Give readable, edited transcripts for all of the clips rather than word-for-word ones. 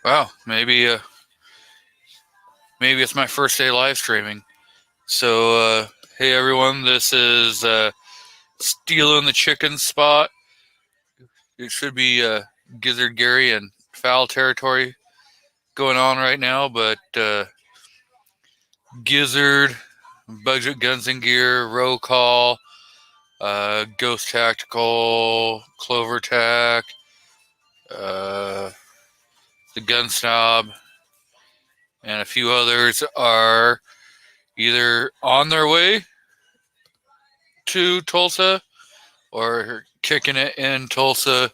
Wow, maybe it's my first day live streaming. So, hey everyone, this is Stealing the Chicken Spot. It should be Gizzard Gary and foul territory going on right now, but Gizzard, Budget Guns and Gear, Roll Call, Ghost Tactical, Clover Tack, uh, the Gun Snob, and a few others are either on their way to Tulsa or kicking it in Tulsa,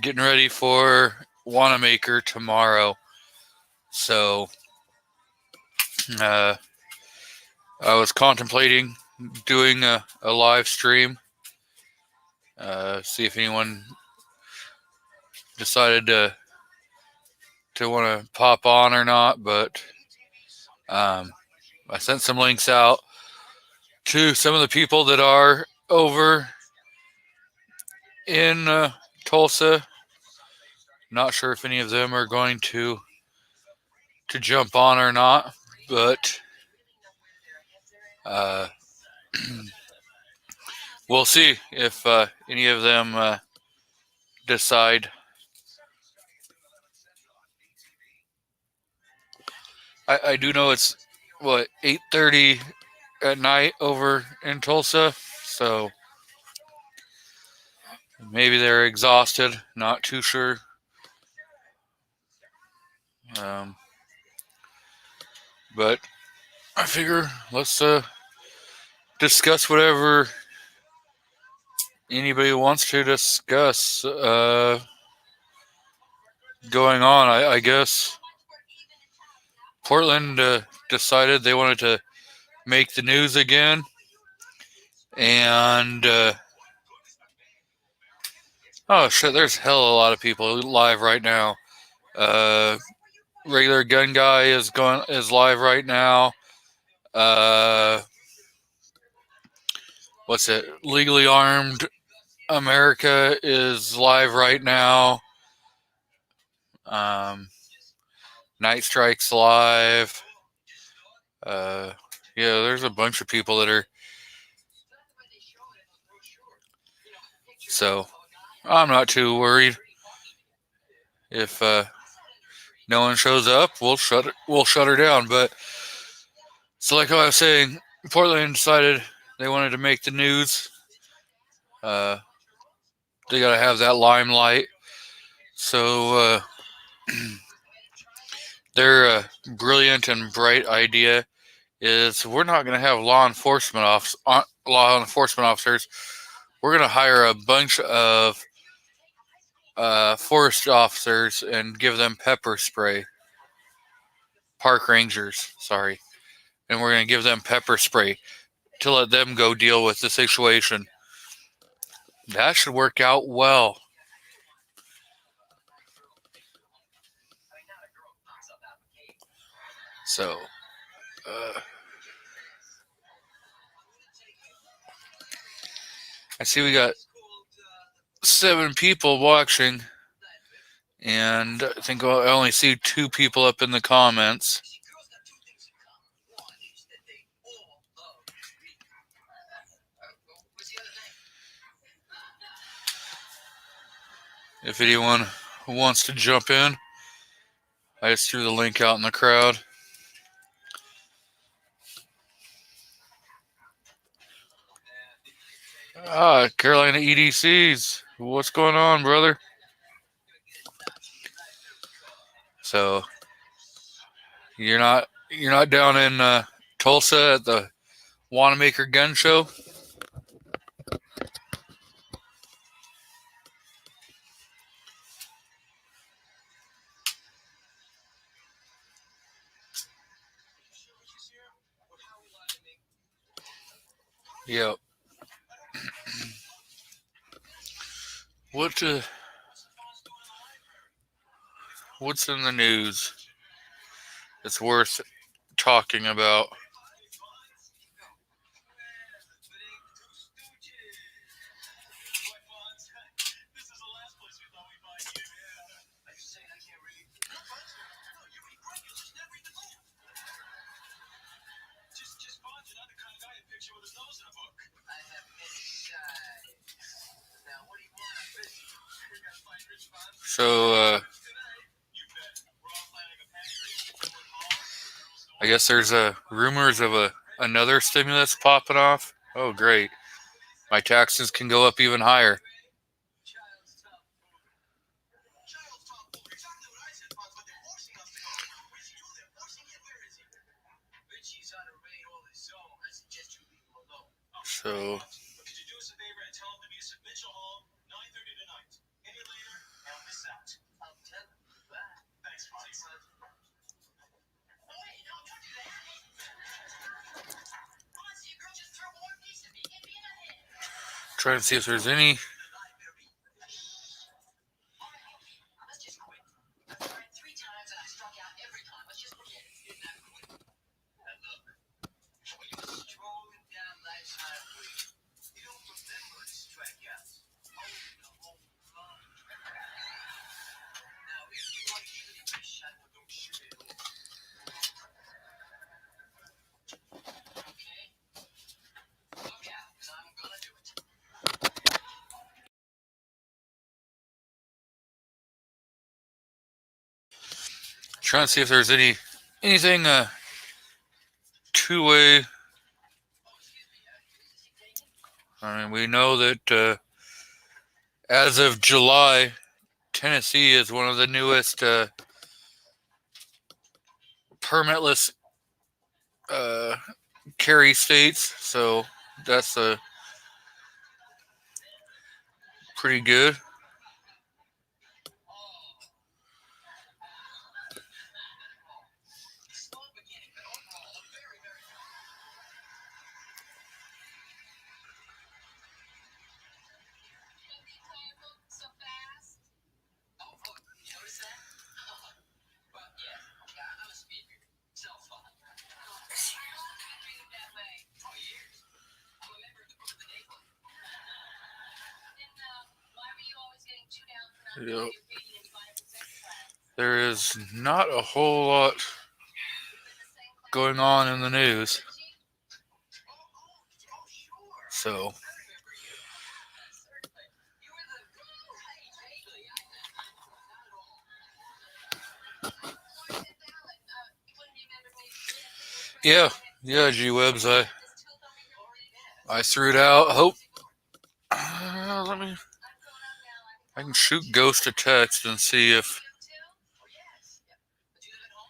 getting ready for Wanamaker tomorrow. So uh, I was contemplating doing a live stream, see if anyone decided to want to pop on or not, but um, I sent some links out to some of the people that are over in Tulsa. Not sure if any of them are going to jump on or not, but uh, we'll see if any of them decide. I do know it's what 8:30 at night over in Tulsa, so maybe they're exhausted. Not too sure. Um, but I figure let's discuss whatever anybody wants to discuss going on. I guess Portland decided they wanted to make the news again, and oh shit, there's hell a lot of people live right now. Uh, Regular gun guy is live right now. Uh, what's it? Legally armed America is live right now. Um, Night Strike's live. Uh, yeah, there's a bunch of people that are. So I'm not too worried if no one shows up. We'll shut her down. But so like I was saying, Portland decided they wanted to make the news. Uh, they gotta have that limelight. So their brilliant and bright idea is we're not going to have law enforcement officers. We're going to hire a bunch of forest officers and give them pepper spray. Park rangers, sorry, and we're going to give them pepper spray to let them go deal with the situation. That should work out well. So, uh, I see we got 7 people watching, and I think I only see 2 people up in the comments. If anyone wants to jump in, I just threw the link out in the crowd. Carolina EDCs. What's going on, brother? So you're not down in Tulsa at the Wanamaker Gun Show? Yep. What what's in the news that's worth talking about? So I guess there's rumors of another stimulus popping off. Oh, great! My taxes can go up even higher. So trying to see if there's any. Trying to see if there's anything two-way. I mean, we know that as of July, Tennessee is one of the newest permitless carry states, so that's pretty good. Yep. There is not a whole lot going on in the news. So yeah, G-Webs. I threw it out. Hope let me. I can shoot Ghost a text and see if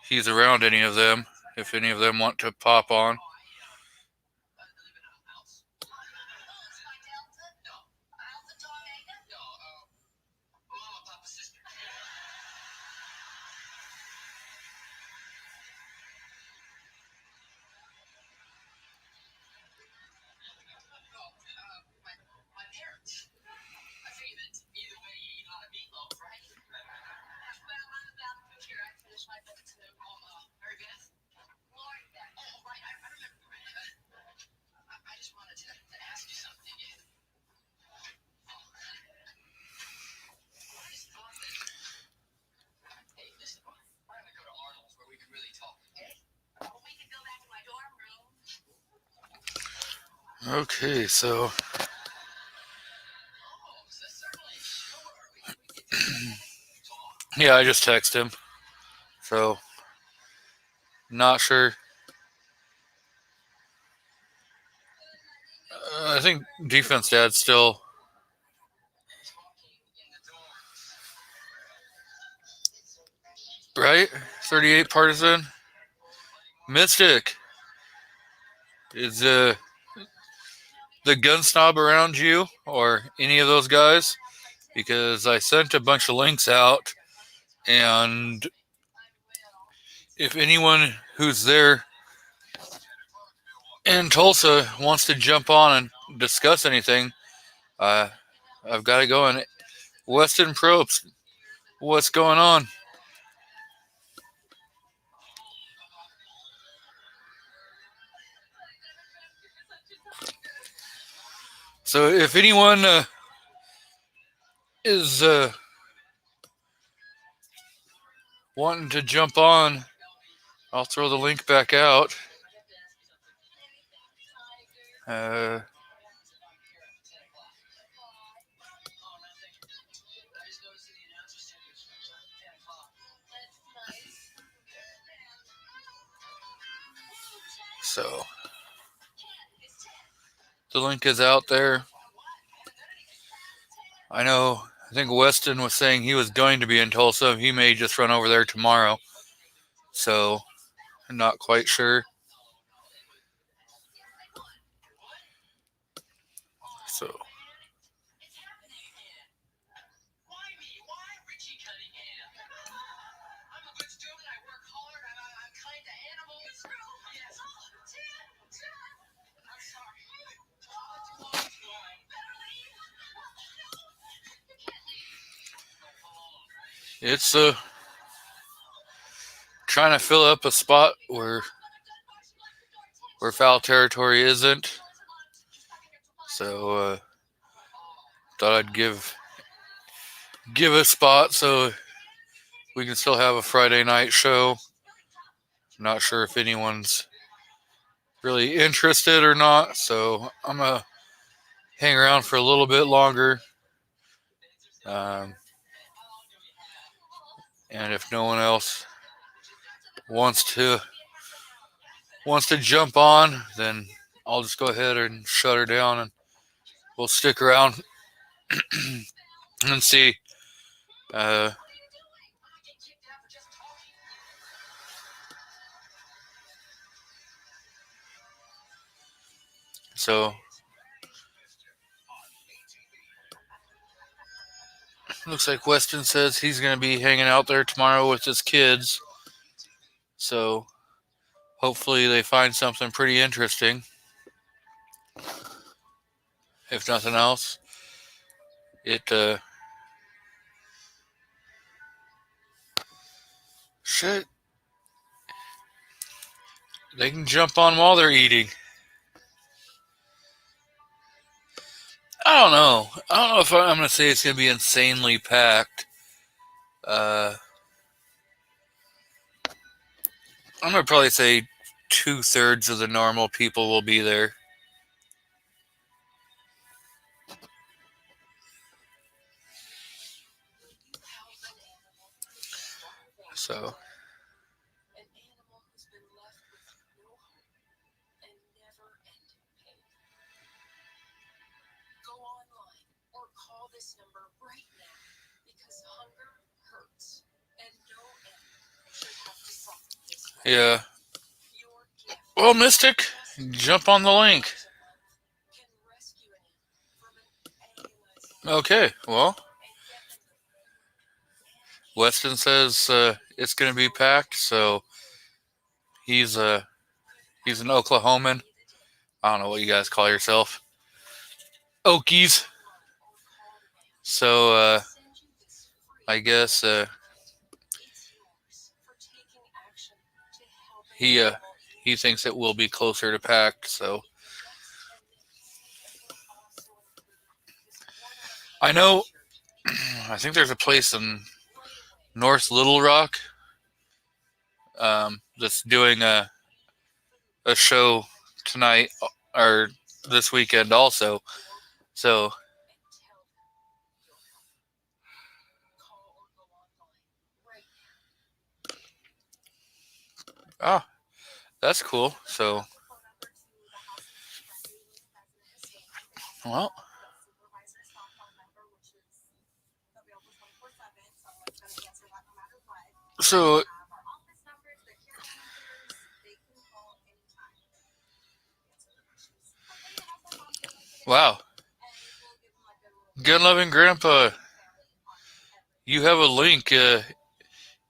he's around any of them. If any of them want to pop on. Okay, so yeah, I just texted him. So not sure. I think defense dad's still right. 38 partisan. Mystic is the gun snob around you or any of those guys? Because I sent a bunch of links out, and if anyone who's there in Tulsa wants to jump on and discuss anything, I've got to go on. Weston Probst, what's going on? So if anyone is wanting to jump on, I'll throw the link back out. Uh, So the link is out there. I think Weston was saying he was going to be in Tulsa. He may just run over there tomorrow. So I'm not quite sure. So it's trying to fill up a spot where foul territory isn't. So thought I'd give a spot so we can still have a Friday night show. Not sure if anyone's really interested or not, so I'm gonna hang around for a little bit longer. And if no one else wants to jump on, then I'll just go ahead and shut her down, and we'll stick around and see. So looks like Weston says he's going to be hanging out there tomorrow with his kids. So hopefully they find something pretty interesting. If nothing else, shit, they can jump on while they're eating. I don't know if I'm going to say it's going to be insanely packed. I'm going to probably say 2/3 of the normal people will be there. So yeah. Well, Mystic, jump on the link. Okay, well, Weston says it's going to be packed, so he's an Oklahoman. I don't know what you guys call yourself. Okies. So I guess he thinks it will be closer to packed. So I know. I think there's a place in North Little Rock that's doing a show tonight or this weekend also. So that's cool. So well. So wow. Gun loving grandpa, you have a link in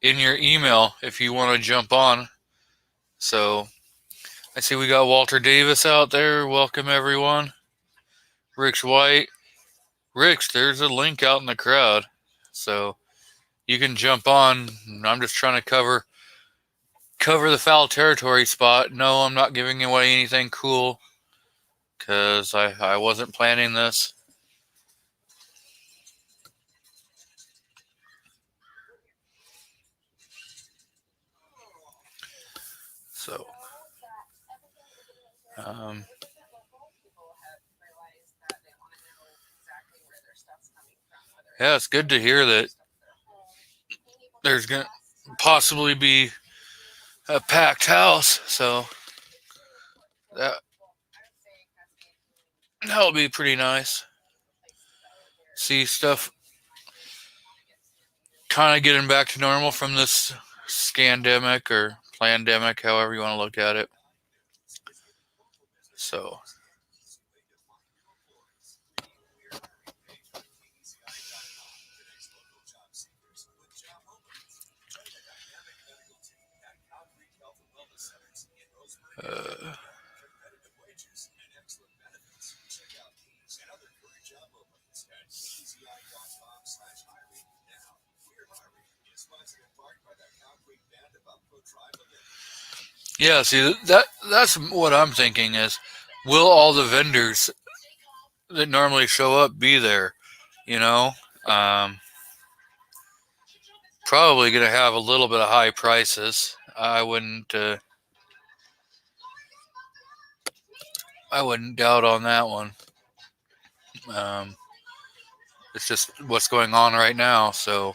your email if you want to jump on. So I see we got Walter Davis out there. Welcome everyone. Rich White. Rich, there's a link out in the crowd. So you can jump on. I'm just trying to cover the foul territory spot. No, I'm not giving away anything cool because I wasn't planning this. So yeah, it's good to hear that there's gonna possibly be a packed house. So that'll be pretty nice. See stuff kind of getting back to normal from this scandemic or plandemic, however you want to look at it. So, yeah, see that's what I'm thinking is, will all the vendors that normally show up be there? You know, um, probably going to have a little bit of high prices. I wouldn't doubt on that one. Um, it's just what's going on right now. So,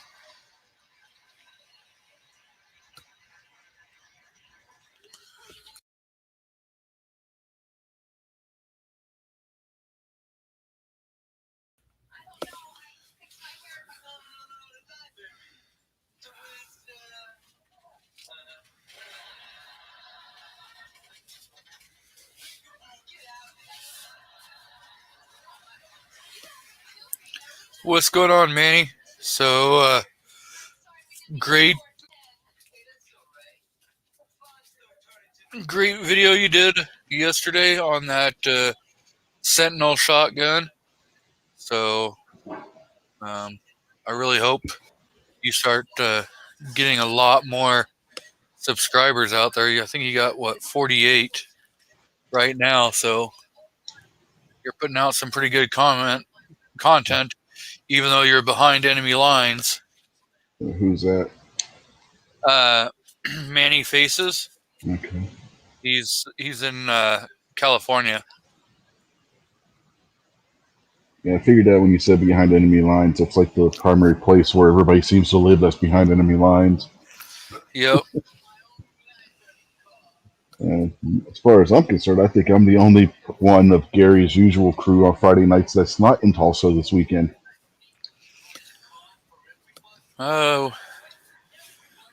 what's going on, Manny? So, great, great video you did yesterday on that Sentinel shotgun. So, I really hope you start getting a lot more subscribers out there. I think you got 48 right now. So you're putting out some pretty good content, even though you're behind enemy lines. Who's that? Manny Faces. Okay. He's in California. Yeah, I figured out when you said behind enemy lines, it's like the primary place where everybody seems to live that's behind enemy lines. Yep. And as far as I'm concerned, I think I'm the only one of Gary's usual crew on Friday nights that's not in Tulsa this weekend. Oh.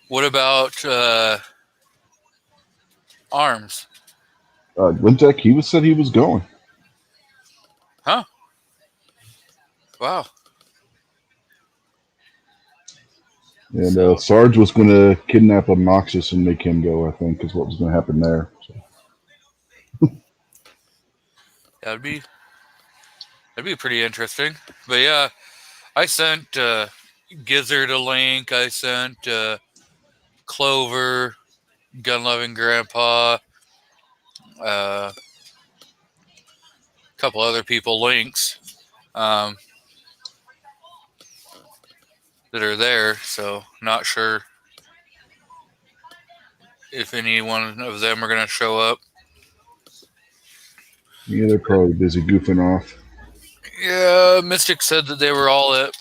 What about Arms? Limtech, he said he was going. Huh? Wow. And Sarge was going to kidnap Obnoxious and make him go, I think, is what was going to happen there. So. That'd be pretty interesting. But yeah, I sent Gizzard a link. I sent Clover, Gun Loving Grandpa, a couple other people links that are there. So not sure if any one of them are going to show up. Yeah, they're probably busy goofing off. Yeah, Mystic said that they were all at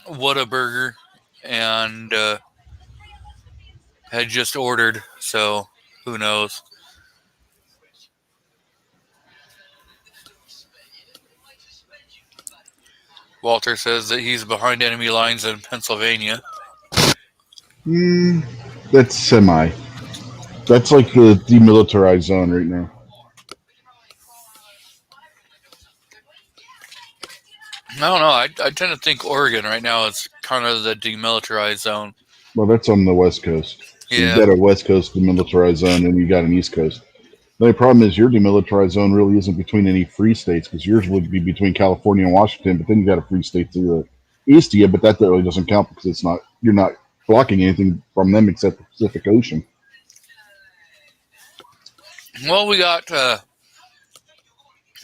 Whataburger and had just ordered, so who knows? Walter says that he's behind enemy lines in Pennsylvania. That's semi. That's like the demilitarized zone right now. I don't know. I tend to think Oregon right now is kind of the demilitarized zone. Well, that's on the West Coast. So yeah. You got a West Coast demilitarized zone, and you got an East Coast. The only problem is your demilitarized zone really isn't between any free states, because yours would be between California and Washington, but then you got a free state to the east of you, but that really doesn't count because you're not blocking anything from them except the Pacific Ocean. Well, we got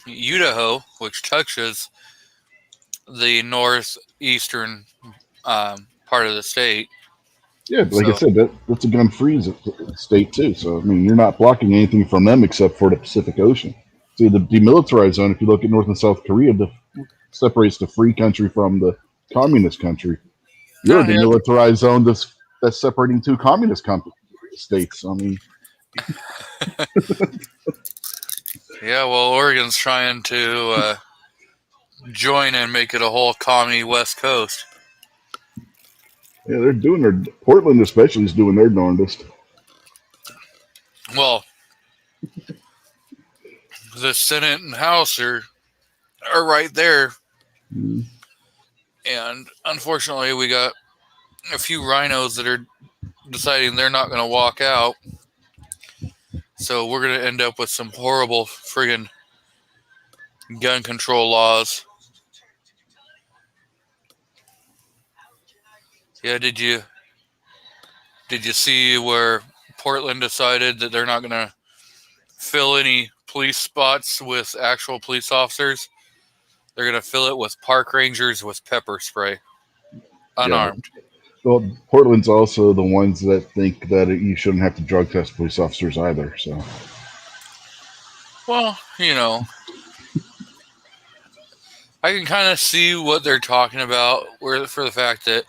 Idaho, which touches the northeastern part of the state. Yeah, but like I said, that's a gun-free state too. So I mean, you're not blocking anything from them except for the Pacific Ocean. See, the demilitarized zone, if you look at North and South Korea, separates the free country from the communist country. You're a demilitarized zone that's separating two communist states. I mean, Yeah, well, Oregon's trying to join and make it a whole commie West Coast. Yeah, they're doing their Portland especially is doing their darndest. Well, the Senate and House are right there, and unfortunately, we got a few rhinos that are deciding they're not going to walk out. So we're going to end up with some horrible friggin' gun control laws. Yeah, did you see where Portland decided that they're not going to fill any police spots with actual police officers? They're going to fill it with park rangers with pepper spray, unarmed. Yeah. Well, Portland's also the ones that think that you shouldn't have to drug test police officers either. So, well, I can kind of see what they're talking about for the fact that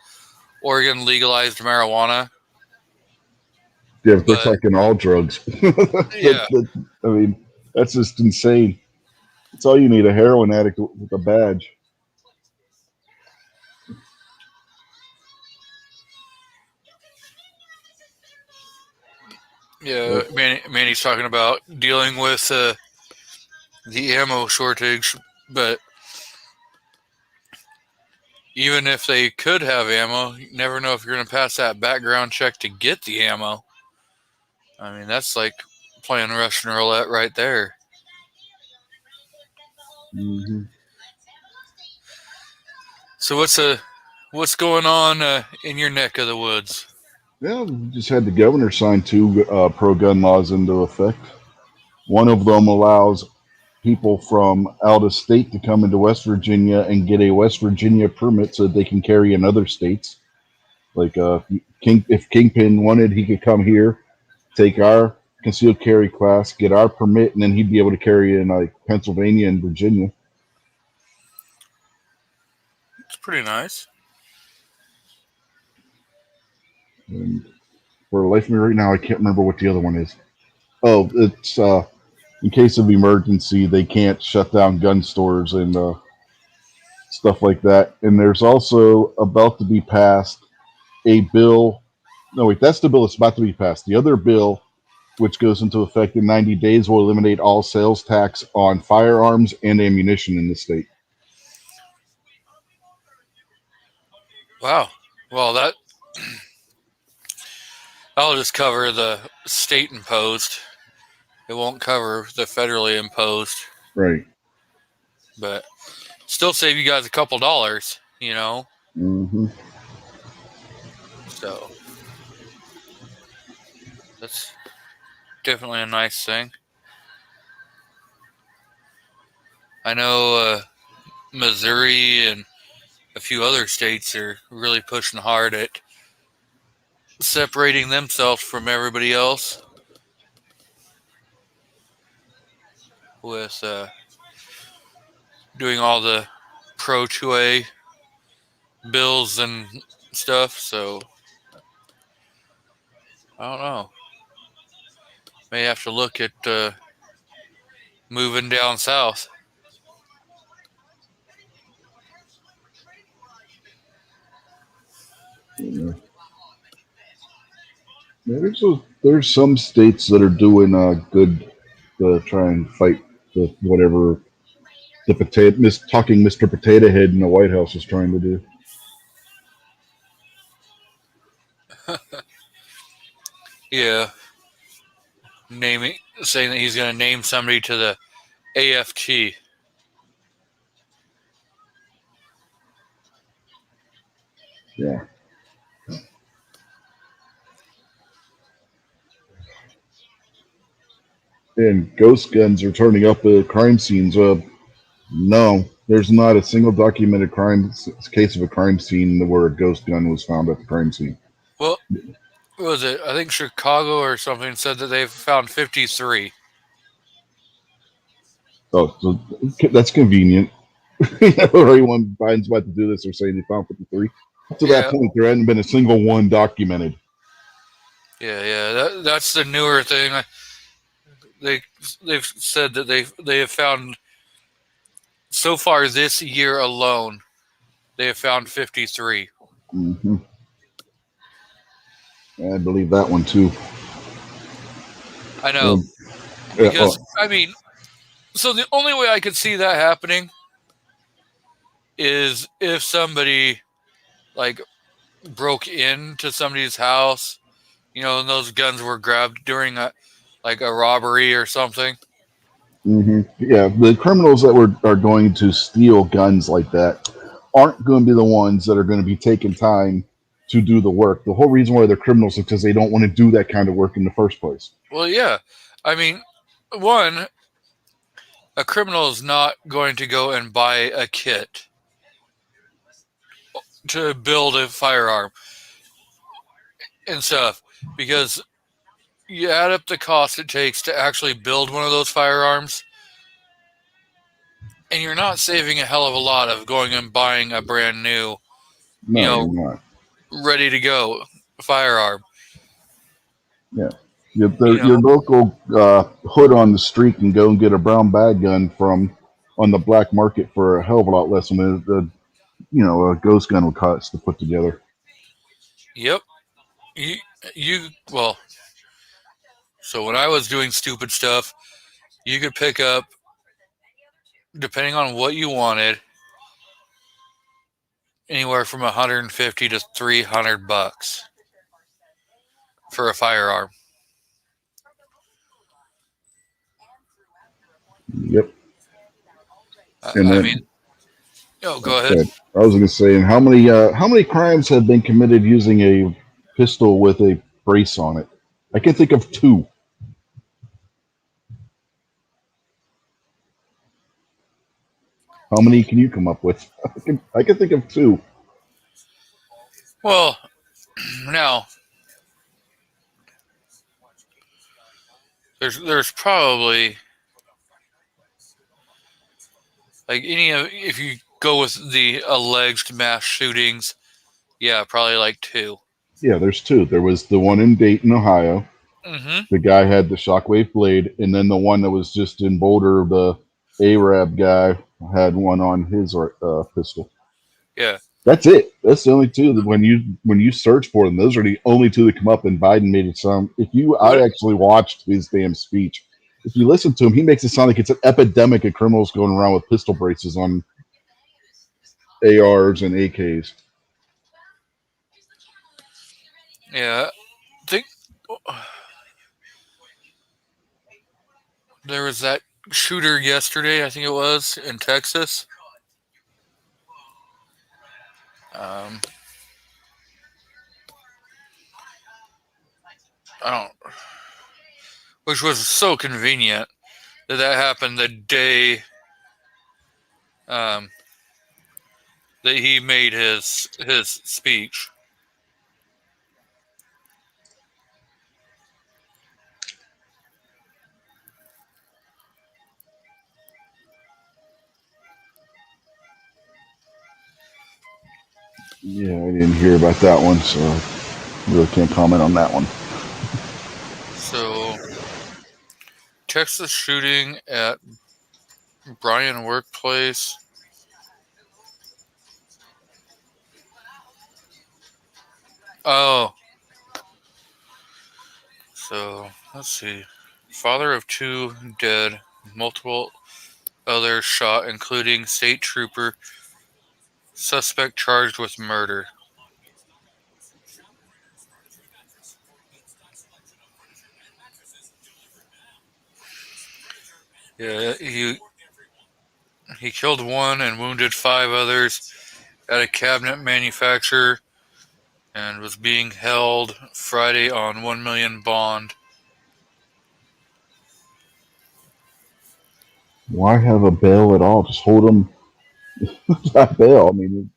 Oregon legalized marijuana. Yeah, but they're talking all drugs. Yeah. I mean, that's just insane. It's all you need, a heroin addict with a badge. Yeah, Manny's talking about dealing with the ammo shortage, but even if they could have ammo, you never know if you're going to pass that background check to get the ammo. I mean, that's like playing Russian roulette right there. Mm-hmm. So what's going on in your neck of the woods? Yeah, we just had the governor sign 2 pro-gun laws into effect. One of them allows people from out of state to come into West Virginia and get a West Virginia permit so that they can carry in other states. Like if Kingpin wanted, he could come here, take our concealed carry class, get our permit, and then he'd be able to carry in like Pennsylvania and Virginia. It's pretty nice. And for the life of me right now, I can't remember what the other one is. Oh, it's in case of emergency, they can't shut down gun stores and stuff like that. And there's also about to be passed a bill. No, wait, that's the bill that's about to be passed. The other bill, which goes into effect in 90 days, will eliminate all sales tax on firearms and ammunition in the state. Wow. Well, that'll just cover the state imposed. It won't cover the federally imposed. Right. But still save you guys a couple dollars, Mm-hmm. So that's definitely a nice thing. I know Missouri and a few other states are really pushing hard at separating themselves from everybody else with doing all the pro-2A bills and stuff. So I don't know. May have to look at moving down south. Yeah. Yeah, there's some states that are doing good to try and fight with whatever talking Mr. Potato Head in the White House is trying to do. Yeah. Saying that he's going to name somebody to the AFT. Yeah. And ghost guns are turning up at crime scenes. No, there's not a single documented case of a crime scene where a ghost gun was found at the crime scene. Well, what was it? I think Chicago or something said that they've found 53. Oh, so that's convenient. Everyone finds about to do this, they're saying they found 53. Up to that point, there hadn't been a single one documented. Yeah, that's the newer thing. they've said that they have found so far this year alone they have found 53. Mm-hmm. I believe that one too. I know Yeah, because I mean, so the only way I could see that happening is if somebody like broke into somebody's house, and those guns were grabbed during a robbery or something. mm-hmm. Yeah, the criminals that are going to steal guns like that aren't going to be the ones that are going to be taking time to do the work. The whole reason why they're criminals is because they don't want to do that kind of work in the first place. Well, yeah. I mean, one, a criminal is not going to go and buy a kit to build a firearm and stuff because you add up the cost it takes to actually build one of those firearms, and you're not saving a hell of a lot of going and buying a brand new, No, you're not. ready to go firearm. Yeah. Your local hood on the street can go and get a brown bag gun from on the black market for a hell of a lot less than a ghost gun would cost to put together. Yep. Well, so when I was doing stupid stuff, you could pick up, depending on what you wanted, anywhere from 150 to 300 bucks for a firearm. Yep. And I then, mean, go ahead. I was going to say, and how many crimes have been committed using a pistol with a brace on it? I can think of two. How many can you come up with? I can think of two. Well, now there's probably if you go with the alleged mass shootings, yeah, probably like two. Yeah, there's two. There was the one in Dayton, Ohio. Mm-hmm. The guy had the shockwave blade, and then the one that was just in Boulder, the Arab guy had one on his pistol. Yeah. That's it. That's the only two that when you search for them, those are the only two that come up. And Biden made it sound. I What? actually watched his damn speech. If you listen to him, he makes it sound like it's an epidemic of criminals going around with pistol braces on ARs and AKs. Yeah. I think there was that shooter yesterday. I think it was in Texas. Um, I don't. Which was so convenient that happened the day um, that he made his speech. Yeah, I didn't hear about that one, so I really can't comment on that one. So, Texas shooting at Bryan workplace. Oh, so let's see. Father of two dead, multiple others shot, including state trooper. Suspect charged with murder. Yeah, he killed one and wounded 5 others at a cabinet manufacturer and was being held Friday on $1 million bond. Why have a bail at all? Just hold them without bail. I mean,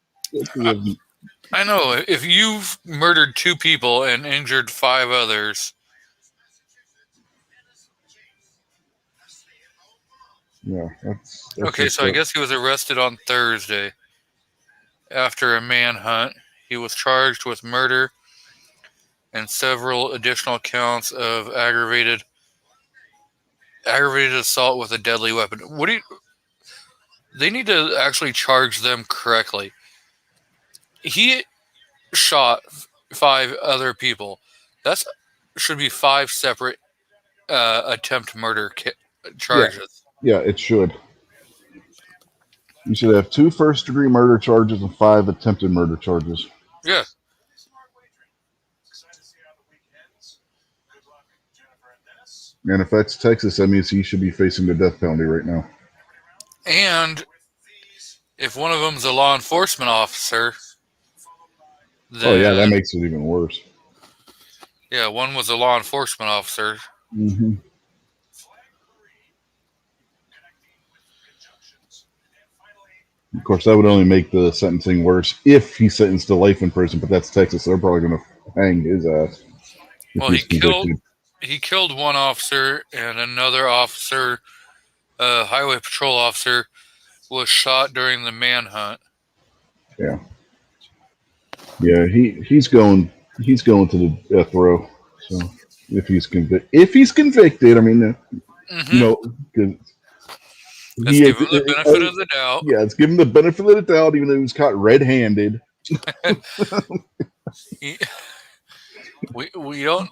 I know, if you've murdered 2 people and injured 5 others. yeah, that's Okay, just so I guess he was arrested on Thursday after a manhunt. He was charged with murder and several additional counts of aggravated aggravated assault with a deadly weapon. What do you? They need to actually charge them correctly. He shot 5 other people. That's should be 5 separate attempt murder charges. Yeah, it should. You should have 2 first-degree murder charges and 5 attempted murder charges. Yeah. And if that's Texas, that means he should be facing the death penalty right now. And if one of them's a law enforcement officer, then, that makes it even worse. Yeah, one was a law enforcement officer. Mm-hmm. Of course, that would only make the sentencing worse if he's sentenced to life in prison, but that's Texas. So they're probably going to hang his ass. Well, he killed one officer, and another officer, highway patrol officer, was shot during the manhunt. Yeah. Yeah, he's going to the death row. So if he's convicted, I mean, let's give him the benefit of the doubt. Yeah, let's give him the benefit of the doubt, even though he was caught red-handed. We don't,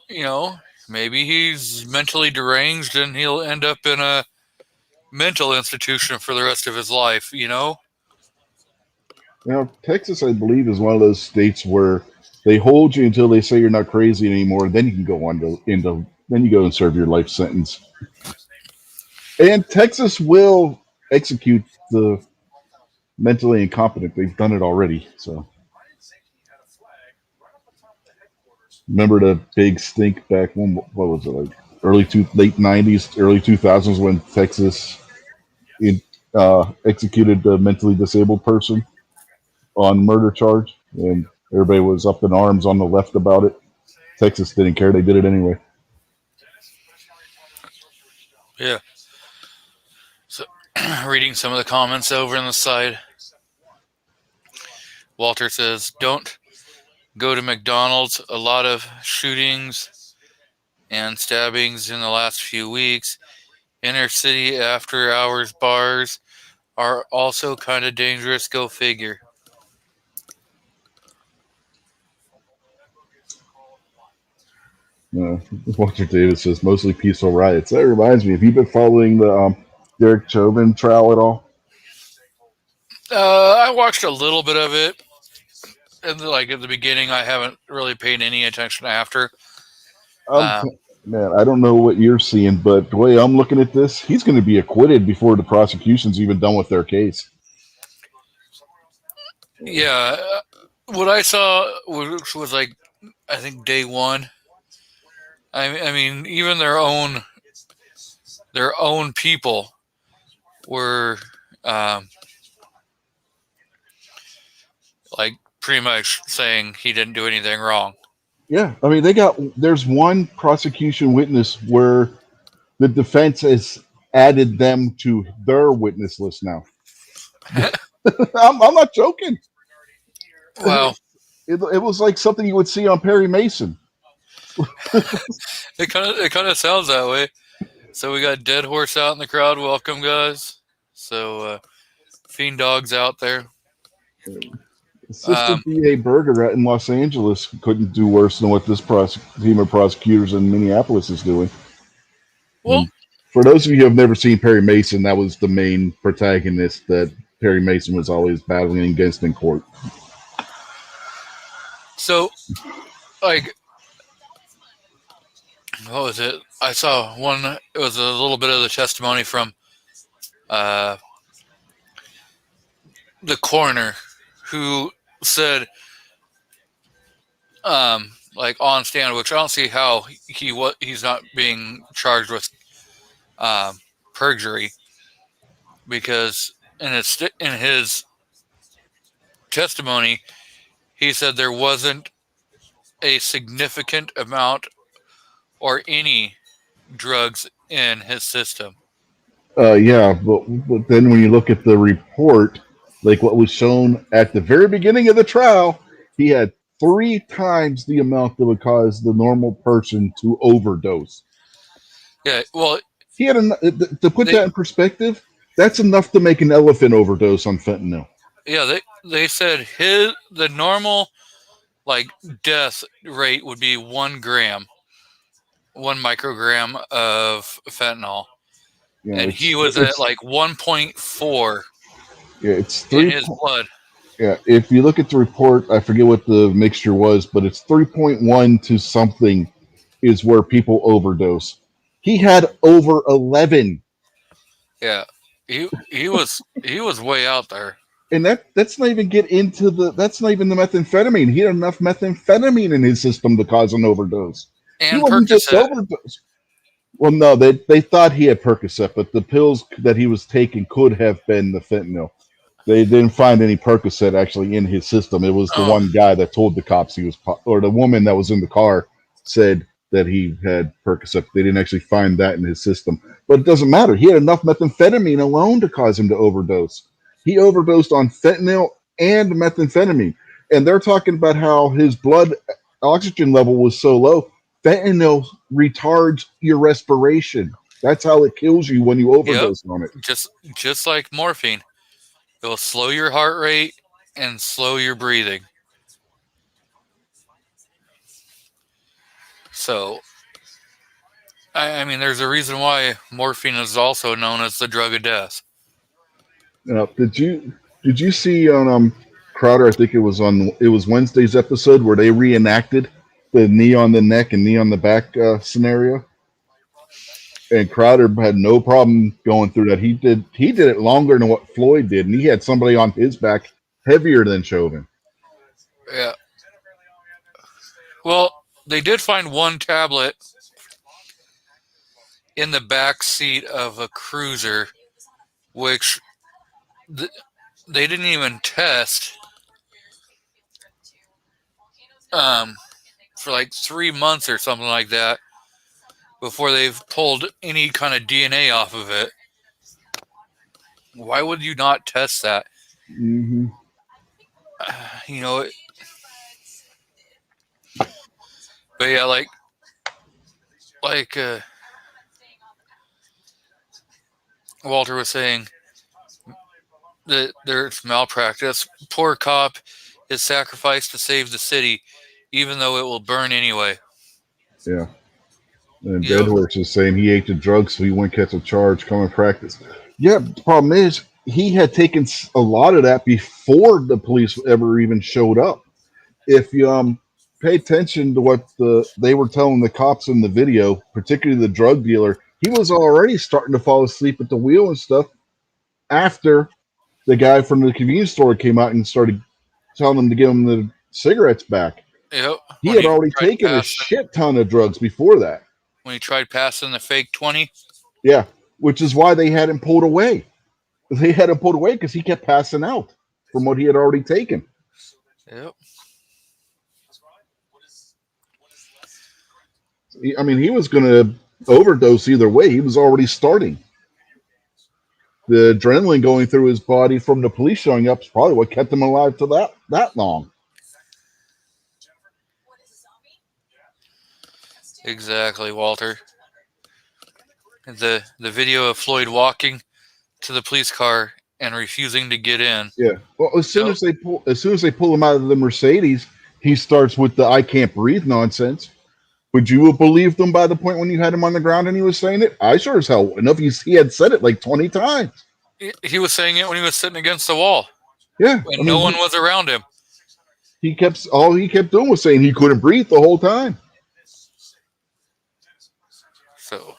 maybe he's mentally deranged and he'll end up in a mental institution for the rest of his life, Now, Texas, I believe, is one of those states where they hold you until they say you're not crazy anymore. Then you can go on then you go and serve your life sentence. And Texas will execute the mentally incompetent. They've done it already. So, remember the big stink back when? What was it, like late '90s, early 2000s, when Texas executed the mentally disabled person on murder charge, and everybody was up in arms on the left about it. Texas didn't care; they did it anyway. Yeah. So, reading some of the comments over on the side. Walter says, "Don't go to McDonald's. A lot of shootings and stabbings in the last few weeks. Inner city after hours bars are also kind of dangerous. Go figure." Walter Davis says mostly peaceful riots. That reminds me. Have you been following the Derek Chauvin trial at all? I watched a little bit of it, and at the beginning, I haven't really paid any attention after. Man, I don't know what you're seeing, but the way I'm looking at this, he's going to be acquitted before the prosecution's even done with their case. Yeah, what I saw, which was I think day one. I mean, even their own people were pretty much saying he didn't do anything wrong. Yeah, I mean, there's one prosecution witness where the defense has added them to their witness list now. I'm not joking. Wow. It was like something you would see on Perry Mason. It kind of sounds that way. So we got Dead Horse out in the crowd. Welcome, guys. So Fiend Dog's out there. Assistant DA Berger in Los Angeles couldn't do worse than what this team of prosecutors in Minneapolis is doing. Well, for those of you who have never seen Perry Mason, that was the main protagonist that Perry Mason was always battling against in court. So, what was it? I saw one. It was a little bit of the testimony from the coroner, who said, on stand, which I don't see how he's not being charged with perjury, because in his testimony, he said there wasn't a significant amount or any drugs in his system. Yeah, but then when you look at the report, like what was shown at the very beginning of the trial, he had 3 times the amount that would cause the normal person to overdose. Yeah, well, He had to put that in perspective. That's enough to make an elephant overdose on fentanyl. Yeah, they said the normal death rate would be 1 microgram of fentanyl, and he was at 1.4. Yeah, it's 3 in his blood. Yeah, if you look at the report, I forget what the mixture was, but it's 3.1 to something is where people overdose. He had over 11. Yeah, he was way out there. And that's not even that's not even the methamphetamine. He had enough methamphetamine in his system to cause an overdose. And he wasn't just overdose. Well, no, they thought he had Percocet, but the pills that he was taking could have been the fentanyl. They didn't find any Percocet actually in his system. It was the one guy that told the cops he was, or the woman that was in the car said that he had Percocet. They didn't actually find that in his system. But it doesn't matter. He had enough methamphetamine alone to cause him to overdose. He overdosed on fentanyl and methamphetamine. And they're talking about how his blood oxygen level was so low. Fentanyl retards your respiration. That's how it kills you when you overdose on it. Just like morphine. It will slow your heart rate and slow your breathing. So, I mean, there's a reason why morphine is also known as the drug of death. Did you see on Crowder? I think it was Wednesday's episode where they reenacted the knee on the neck and knee on the back scenario. And Crowder had no problem going through that. He did it longer than what Floyd did, and he had somebody on his back heavier than Chauvin. Yeah. Well, they did find one tablet in the back seat of a cruiser, which they didn't even test for 3 months or something like that before they've pulled any kind of DNA off of it. Why would you not test that? Mm-hmm. But yeah, Walter was saying, that there's malpractice. Poor cop is sacrificed to save the city, even though it will burn anyway. Yeah. And Deadhorse is saying he ate the drugs so he wouldn't catch a charge, come and practice. Yeah, the problem is he had taken a lot of that before the police ever even showed up. If you pay attention to what they were telling the cops in the video, particularly the drug dealer, he was already starting to fall asleep at the wheel and stuff after the guy from the convenience store came out and started telling him to give him the cigarettes back. Yep. He had already taken a shit ton of drugs before that. When he tried passing the fake 20? Yeah, which is why they had him pulled away. They had him pulled away because he kept passing out from what he had already taken. Yep. I mean, he was going to overdose either way. He was already starting. The adrenaline going through his body from the police showing up is probably what kept him alive for that long. Exactly, Walter. The video of Floyd walking to the police car and refusing to get in. Yeah. Well, as soon as they pull him out of the Mercedes, he starts with the "I can't breathe" nonsense. Would you have believed him by the point when you had him on the ground and he was saying it? I sure as hell wouldn't have. He had said it 20 times. He was saying it when he was sitting against the wall. Yeah. And no one was around him. All he kept doing was saying he couldn't breathe the whole time. So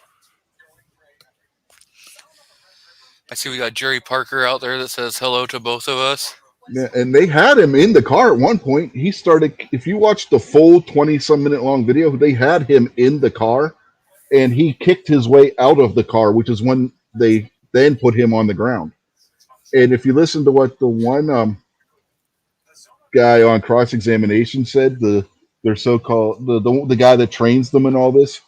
I see we got Jerry Parker out there that says hello to both of us. Yeah, and they had him in the car at one point. He started, if you watch the full 20-some minute long video, they had him in the car and he kicked his way out of the car, which is when they then put him on the ground. And if you listen to what the one guy on cross-examination said, their so-called the guy that trains them and all this,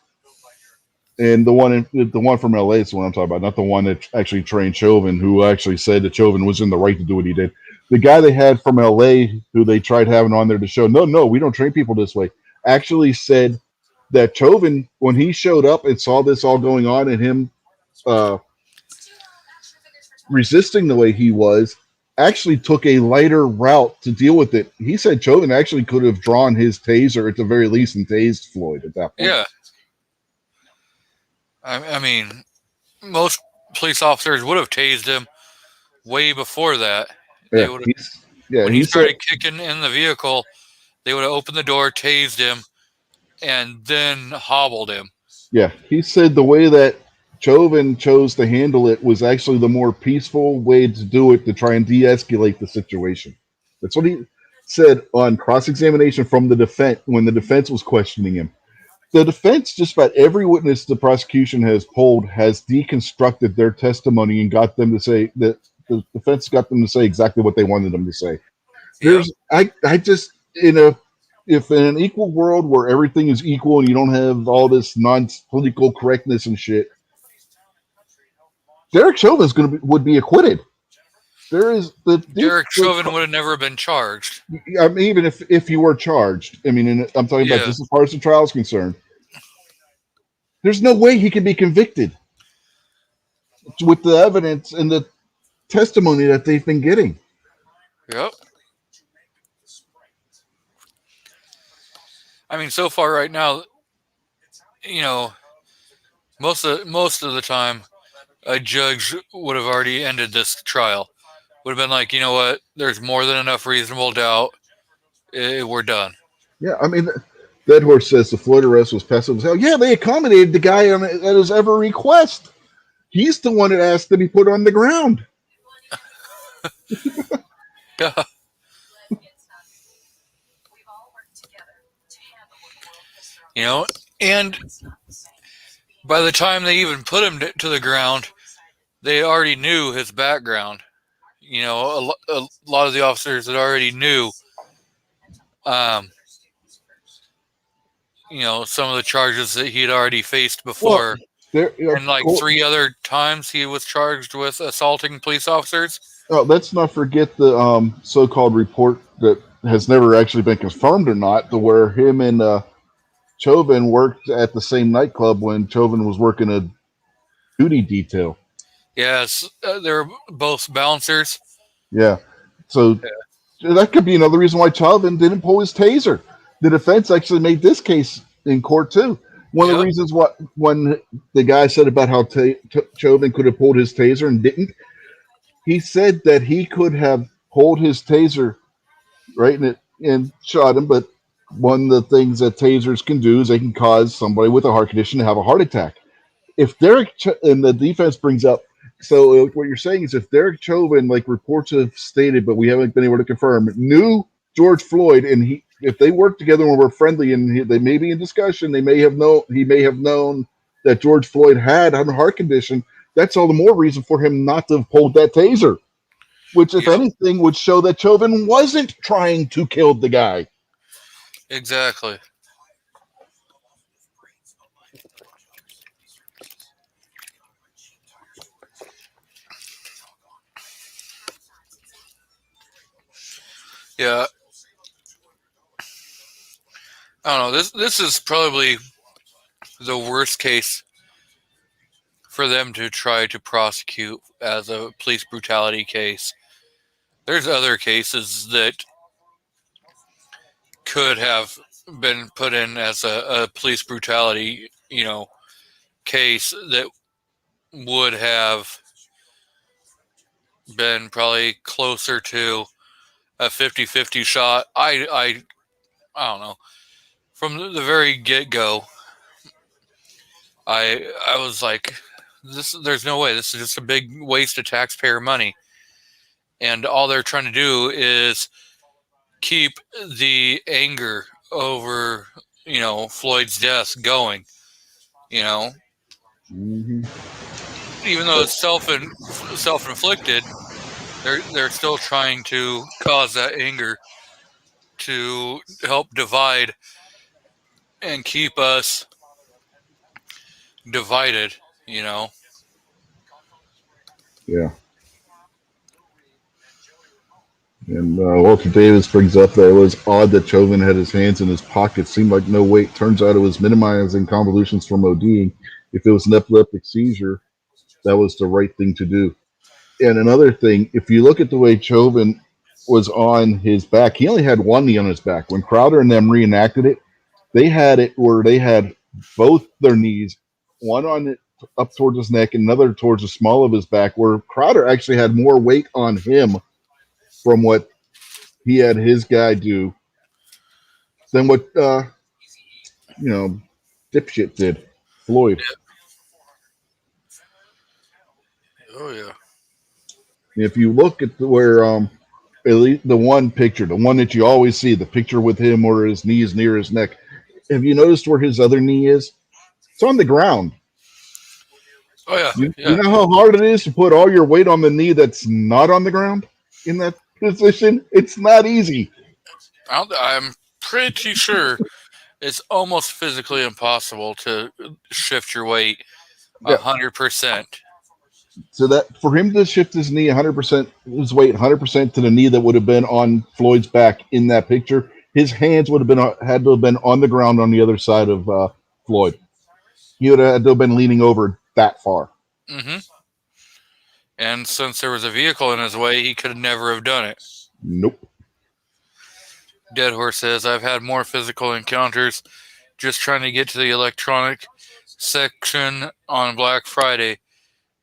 and the one from LA is the one I'm talking about, not the one that actually trained Chauvin, who actually said that Chauvin was in the right to do what he did. The guy they had from LA, who they tried having on there to show, no, we don't train people this way, actually said that Chauvin, when he showed up and saw this all going on and him resisting the way he was, actually took a lighter route to deal with it. He said Chauvin actually could have drawn his taser at the very least and tased Floyd at that point. Yeah. I mean, most police officers would have tased him way before that. Yeah, when he started kicking in the vehicle, they would have opened the door, tased him, and then hobbled him. Yeah, he said the way that Chauvin chose to handle it was actually the more peaceful way to do it to try and de-escalate the situation. That's what he said on cross-examination from the defense when the defense was questioning him. The defense, just about every witness the prosecution has polled, has deconstructed their testimony and got them to say that the defense got them to say exactly what they wanted them to say. Yeah. If in an equal world where everything is equal and you don't have all this non-political correctness and shit, Derek Chauvin would be acquitted. Derek Chauvin would have never been charged. I mean, even if he were charged, I mean, I'm talking about just as far as the trial is concerned. There's no way he can be convicted with the evidence and the testimony that they've been getting. Yep. I mean, so far right now, you know, most of the time, a judge would have already ended this trial. Would have been like, you know what? There's more than enough reasonable doubt. We're done. Yeah, I mean, Dead Horse says the Floyd arrest was passive as hell. Yeah, they accommodated the guy at his every request. He's the one that asked to be put on the ground. Yeah. You know, and by the time they even put him to the ground, they already knew his background. You know, a lot of the officers that already knew, you know, some of the charges that he'd already faced before. And like 3 other times he was charged with assaulting police officers. Oh, let's not forget the so-called report that has never actually been confirmed or not, to where him and Chauvin worked at the same nightclub when Chauvin was working a duty detail. Yes, they're both bouncers. Yeah. So that could be another reason why Chauvin didn't pull his taser. The defense actually made this case in court, too. One of the reasons when the guy said about how Chauvin could have pulled his taser and didn't, he said that he could have pulled his taser right and shot him, but one of the things that tasers can do is they can cause somebody with a heart condition to have a heart attack. If and the defense brings up, so what you're saying is if Derek Chauvin, like reports have stated, but we haven't been able to confirm, knew George Floyd, and if they worked together and were friendly and they may be in discussion, he may have known that George Floyd had a heart condition. That's all the more reason for him not to have pulled that taser, which, if anything, would show that Chauvin wasn't trying to kill the guy. Exactly. Yeah. I don't know. This is probably the worst case for them to try to prosecute as a police brutality case. There's other cases that could have been put in as a police brutality, you know, case that would have been probably closer to a 50-50 shot. I don't know. From the very get-go, I was like, there's no way. This is just a big waste of taxpayer money. And all they're trying to do is keep the anger over, you know, Floyd's death going, you know. Mm-hmm. Even though it's self-inflicted, they're still trying to cause that anger to help divide and keep us divided, you know. Yeah. And Walter Davis brings up that it was odd that Chauvin had his hands in his pockets. Seemed like no weight. Turns out it was minimizing convolutions from ODing. If it was an epileptic seizure, that was the right thing to do. And another thing, if you look at the way Chauvin was on his back, he only had one knee on his back. When Crowder and them reenacted it, they had it where they had both their knees, one on it up towards his neck and another towards the small of his back, where Crowder actually had more weight on him from what he had his guy do than what dipshit did, Floyd. Oh yeah. If you look at where at least the one picture, the one that you always see, the picture with him where his knee is near his neck, have you noticed where his other knee is? It's on the ground. Oh yeah. You know how hard it is to put all your weight on the knee that's not on the ground in that position? It's not easy. I'm pretty sure it's almost physically impossible to shift your weight 100%. So that for him to shift his knee 100%, his weight 100% to the knee that would have been on Floyd's back in that picture, his hands would have been had to have been on the ground on the other side of Floyd. He would have had to have been leaning over that far. Mm-hmm. And since there was a vehicle in his way, he could never have done it. Nope. Dead Horse says, I've had more physical encounters just trying to get to the electronic section on Black Friday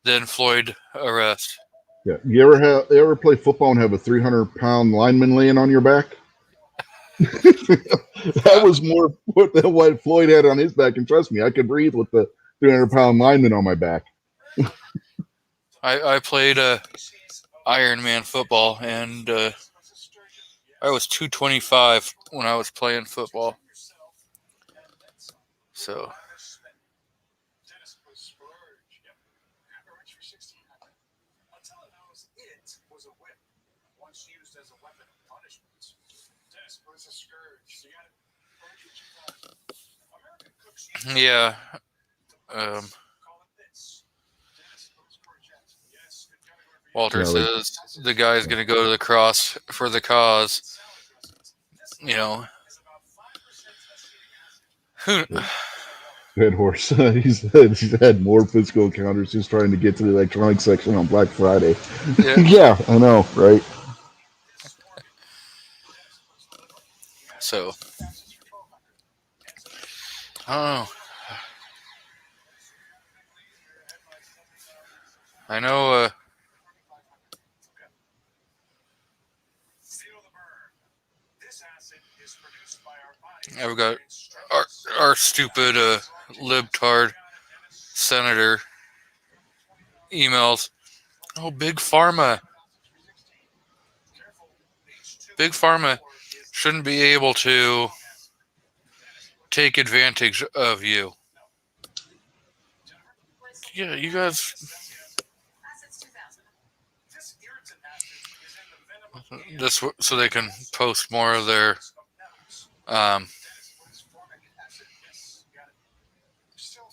than Floyd arrest. Yeah. You ever play football and have a 300-pound lineman laying on your back? That was more than what Floyd had on his back, and trust me, I could breathe with the 300-pound lineman on my back. I played Iron Man football, and I was 225 when I was playing football. So. Yeah. Walter says the guy's going to go to the cross for the cause. You know. Dead Horse. He's had more physical encounters just trying to get to the electronics section on Black Friday. Yeah, yeah, I know, right? So, I don't know. I know. I've got our stupid libtard senator emails. Oh, Big Pharma. Big Pharma shouldn't be able to take advantage of you. Yeah, you guys. This so they can post more of their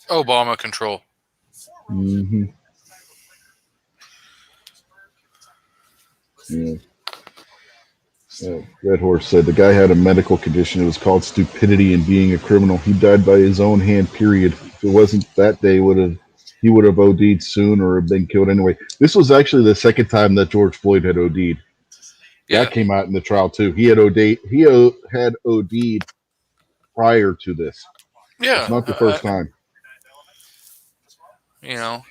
Obama control. Mm-hmm. Yeah. Red Horse said the guy had a medical condition. It was called stupidity and being a criminal. He died by his own hand, period. If it wasn't that day, he would have OD'd soon or have been killed anyway. This was actually the second time that George Floyd had OD'd. Yeah. That came out in the trial too. He had OD'd prior to this. Yeah. It's not the first time. You know.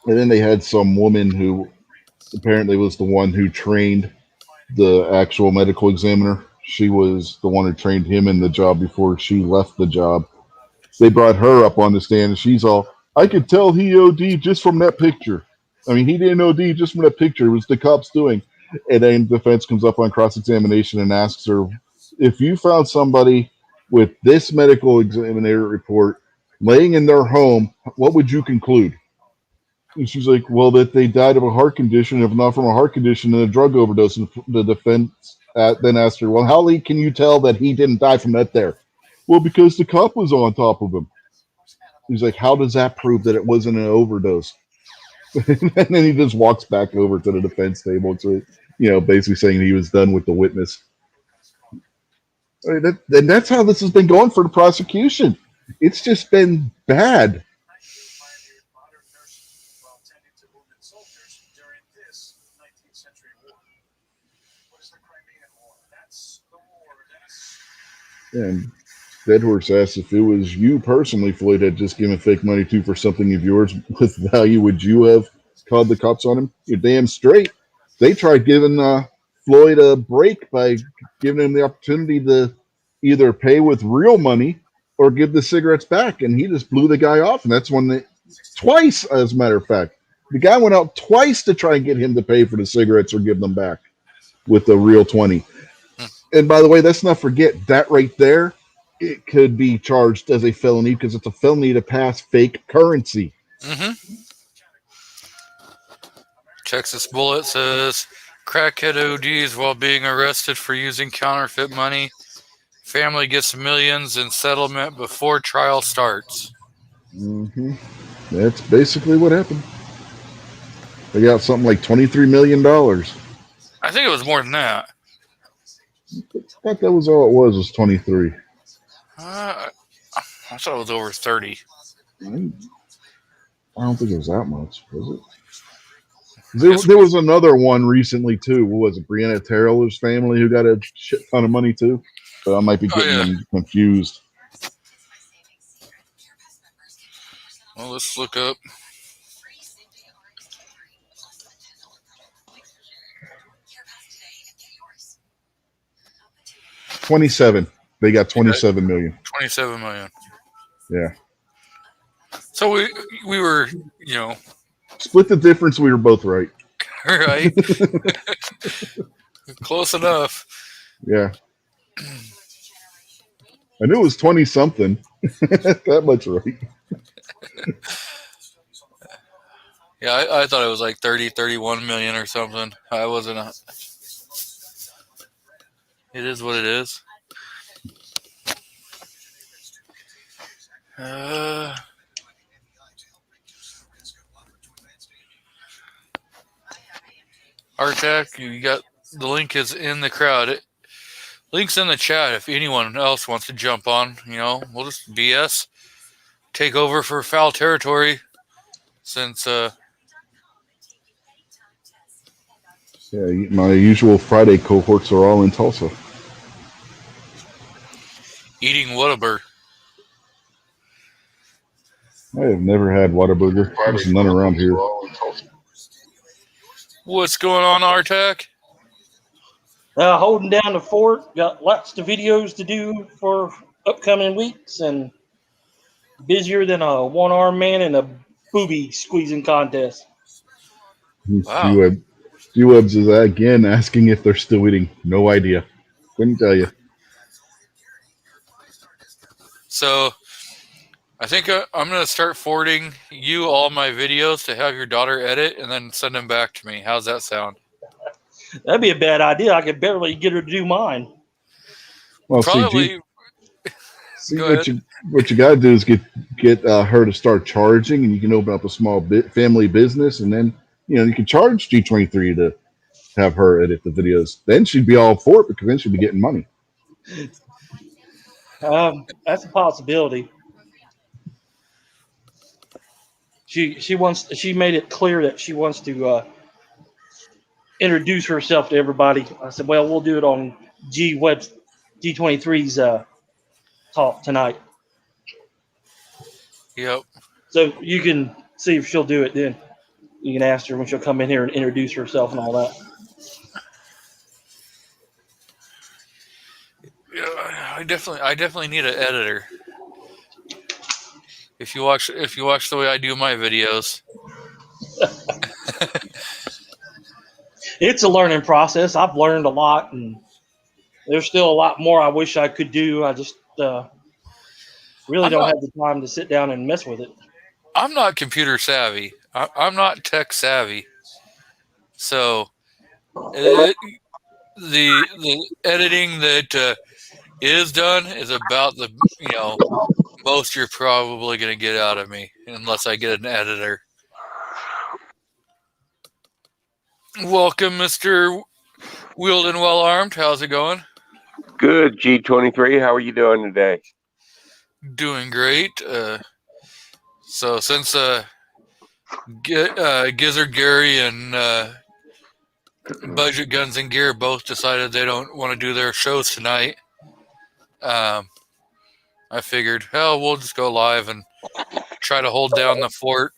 And then they had some woman who apparently was the one who trained the actual medical examiner. She was the one who trained him in the job before she left the job. They brought her up on the stand, and she's all, I could tell he OD'd just from that picture. I mean, he didn't OD just from that picture. It was the cops doing. And then the defense comes up on cross-examination and asks her, if you found somebody with this medical examiner report laying in their home, what would you conclude? And she's like, well, that they died of a heart condition, if not from a heart condition, and a drug overdose. And the defense then asked her, well, how can you tell that he didn't die from that there? Well, because the cop was on top of him. He's like, how does that prove that it wasn't an overdose? And then he just walks back over to the defense table, to, basically saying he was done with the witness. I mean, and that's how this has been going for the prosecution. It's just been bad. And Deadhorse asks, if it was you personally, Floyd had just given fake money to for something of yours with value, would you have called the cops on him? You're damn straight. They tried giving Floyd a break by giving him the opportunity to either pay with real money or give the cigarettes back, and he just blew the guy off. And that's when twice, as a matter of fact, the guy went out twice to try and get him to pay for the cigarettes or give them back with the real 20. And by the way, let's not forget that right there, it could be charged as a felony because it's a felony to pass fake currency. Mm-hmm. Texas Bullet says, crackhead ODs while being arrested for using counterfeit money. Family gets millions in settlement before trial starts. Mm-hmm. That's basically what happened. They got something like $23 million. I think it was more than that. I thought that was all it was 23. I thought it was over 30. I don't think it was that much, was it? There was another one recently, too. What was it? Breonna Taylor's family who got a shit ton of money, too? But I might be getting them confused. Well, let's look up. $27. They got $27 million. $27 million. Yeah. So we were, split the difference. We were both right. Right. Close enough. Yeah. I knew it was 20 something. That much right. Yeah, I thought it was like 30, 31 million or something. I wasn't. It is what it is. Artac, you got the link is in the crowd. Link's in the chat if anyone else wants to jump on. We'll just BS. Take over for foul territory since yeah, my usual Friday cohorts are all in Tulsa. Eating Whataburger. I have never had Whataburger. There's none around here. What's going on, Artac? Holding down the fort. Got lots of videos to do for upcoming weeks, and busier than a one-armed man in a booby squeezing contest. Wow. G-Webs is again asking if they're still eating. No idea. Couldn't tell you. So, I think I'm going to start forwarding you all my videos to have your daughter edit and then send them back to me. How's that sound? That'd be a bad idea. I could barely get her to do mine. Well, probably. See what you got to do is get her to start charging, and you can open up a small family business, and then you can charge G23 to have her edit the videos. Then she'd be all for it because then she'd be getting money. That's a possibility. She made it clear that she wants to introduce herself to everybody. I said, well, we'll do it on G23's talk tonight. Yep. So you can see if she'll do it then. You can ask her when she'll come in here and introduce herself and all that. Yeah, I definitely need an editor. If you watch the way I do my videos. It's a learning process. I've learned a lot, and there's still a lot more I wish I could do. I just really don't have the time to sit down and mess with it. I'm not computer savvy. I'm not tech savvy. So the editing that is done is about the most you're probably going to get out of me unless I get an editor. Welcome, Mr. Wheeled and Well Armed. How's it going? Good, G23. How are you doing today? Doing great. So since Gizzard Gary and Budget Guns and Gear both decided they don't want to do their shows tonight, I figured, hell, we'll just go live and try to hold down the fort.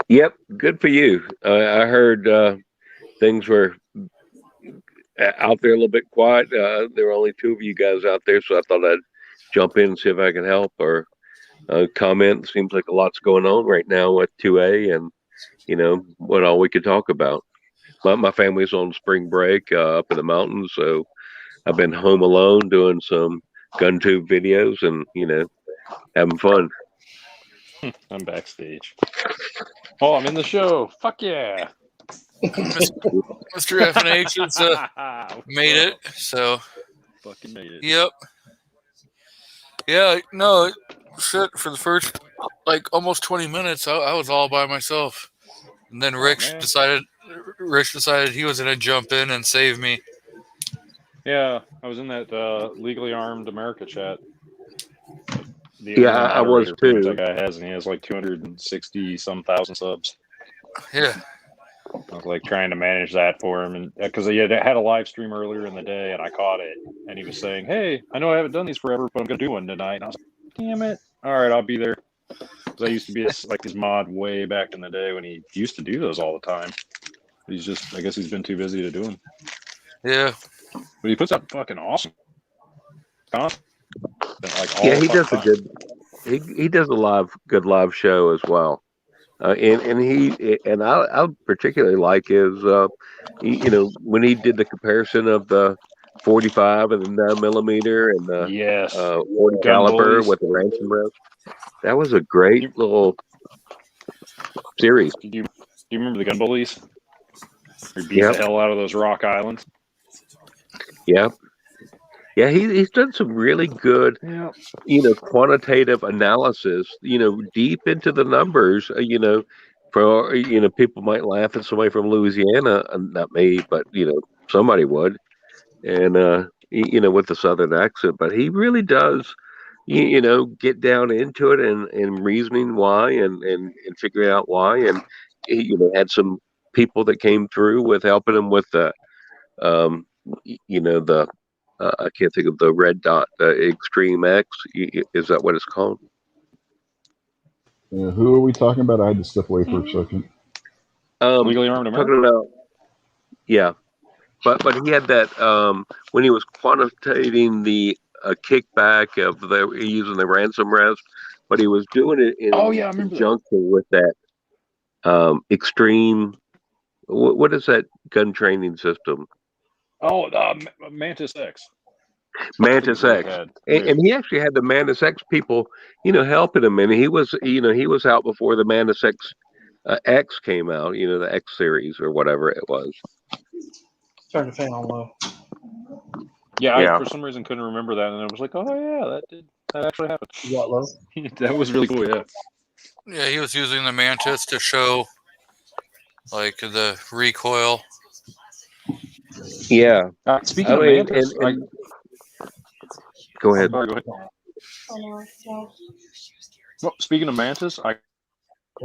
Yep, good for you. I heard things were out there a little bit quiet. There were only two of you guys out there, so I thought I'd jump in and see if I can help or comment. Seems like a lot's going on right now with 2A and, what all we could talk about. My family's on spring break up in the mountains, so I've been home alone doing some gun tube videos and, having fun. I'm backstage. Oh, I'm in the show. Fuck yeah. Mr. F&H has made it, so. Fucking made it. Yep. Yeah, no, shit, for the first, almost 20 minutes, I was all by myself. And then Rich decided he was going to jump in and save me. Yeah, I was in that Legally Armed America chat. I was too. That guy has, and he has 260-some thousand subs. Yeah. I was trying to manage that for him, and because he had a live stream earlier in the day, and I caught it, and he was saying, "Hey, I know I haven't done these forever, but I'm gonna do one tonight." And I was like, "Damn it! All right, I'll be there." Because I used to be his mod way back in the day when he used to do those all the time. I guess he's been too busy to do them. Yeah. But he puts out fucking awesome content. He does a good. He does a good live show as well. And I particularly like his, when he did the comparison of the 45 and the 9mm and the 40 caliber with the ransom rest. That was a great little series. Do you remember the Gun Bullies? He beat the hell out of those rock islands. Yep. Yeah, he's done some really good, quantitative analysis, deep into the numbers, for, people might laugh at somebody from Louisiana, not me, but, somebody would, and, with the Southern accent, but he really does, get down into it and reasoning why and figuring out why. And, he, had some people that came through with helping him with the, I can't think of the red dot, Extreme X. Is that what it's called? Who are we talking about? I had to step away for a second. Legally Armed America. Talking about, yeah, but he had that when he was quantitating the kickback of using the ransom rest, but he was doing it in conjunction with that Extreme. What is that gun training system? Oh, Mantis X. Mantis X, and he actually had the Mantis X people, helping him, and he was out before the Mantis X X came out, the X series or whatever it was. Turn the fan on low. Yeah, I for some reason couldn't remember that, and I was like, oh yeah, that actually happened. You got low? That was really cool. Yeah. Yeah, he was using the Mantis to show the recoil. Yeah. Speaking of Mantis, go ahead. Go ahead. Well, speaking of Mantis, I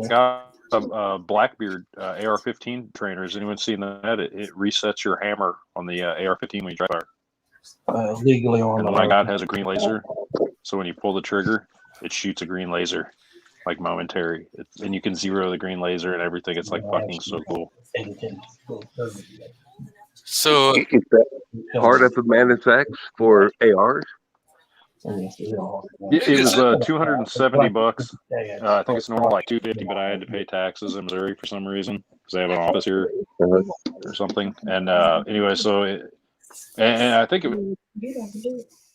got a Blackbeard AR-15 trainer. Has anyone seen that? It resets your hammer on the AR-15 when you dry fire. Legally Armed. And the one I got has a green laser, so when you pull the trigger, it shoots a green laser, momentary. And you can zero the green laser and everything. It's fucking so cool. So is that part of the Mantis X for ARs? It was $270. I think it's normal $250, but I had to pay taxes in Missouri for some reason because they have an office here or something. And anyway, so and I think it was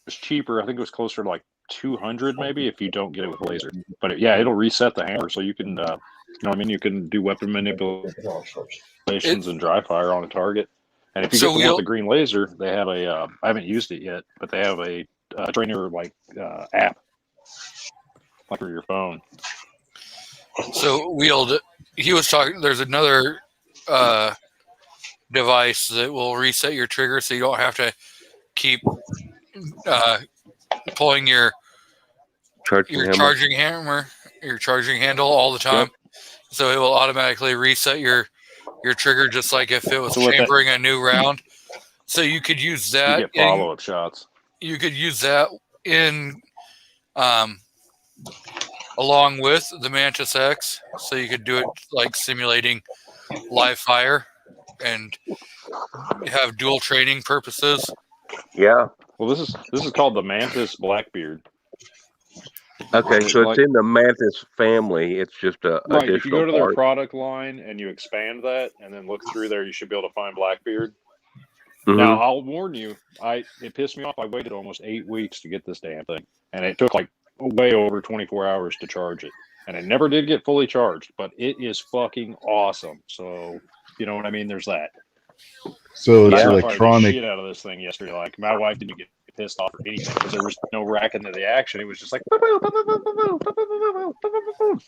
cheaper. I think it was closer to $200 maybe if you don't get it with a laser. But it'll reset the hammer, so you can you can do weapon manipulations and dry fire on a target. And if you get the one with the green laser, they have I haven't used it yet, but they have a trainer app for your phone. So he was talking, there's another device that will reset your trigger so you don't have to keep pulling your charging handle all the time. Yep. So it will automatically reset your trigger just like if it was chambering a new round. So you could use that. You get follow-up shots. you could use that in along with the Mantis X, so you could do it like simulating live fire and have dual training purposes. Yeah. Well, this is called the Mantis Blackbeard. Okay, so it's in the Mantis family. It's just a right. If you go to their part. product line and you expand that, and then look through there, you should be able to find Blackbeard. Mm-hmm. Now, I'll warn you, it pissed me off. I waited almost 8 weeks to get this damn thing, and it took like way over 24 hours to charge it, and it never did get fully charged. But it is fucking awesome. So you know what I mean? There's that. So it's I fired the electronic. shit out of this thing yesterday. Like my wife didn't get pissed off or anything because there was no rack into the action. It was just like for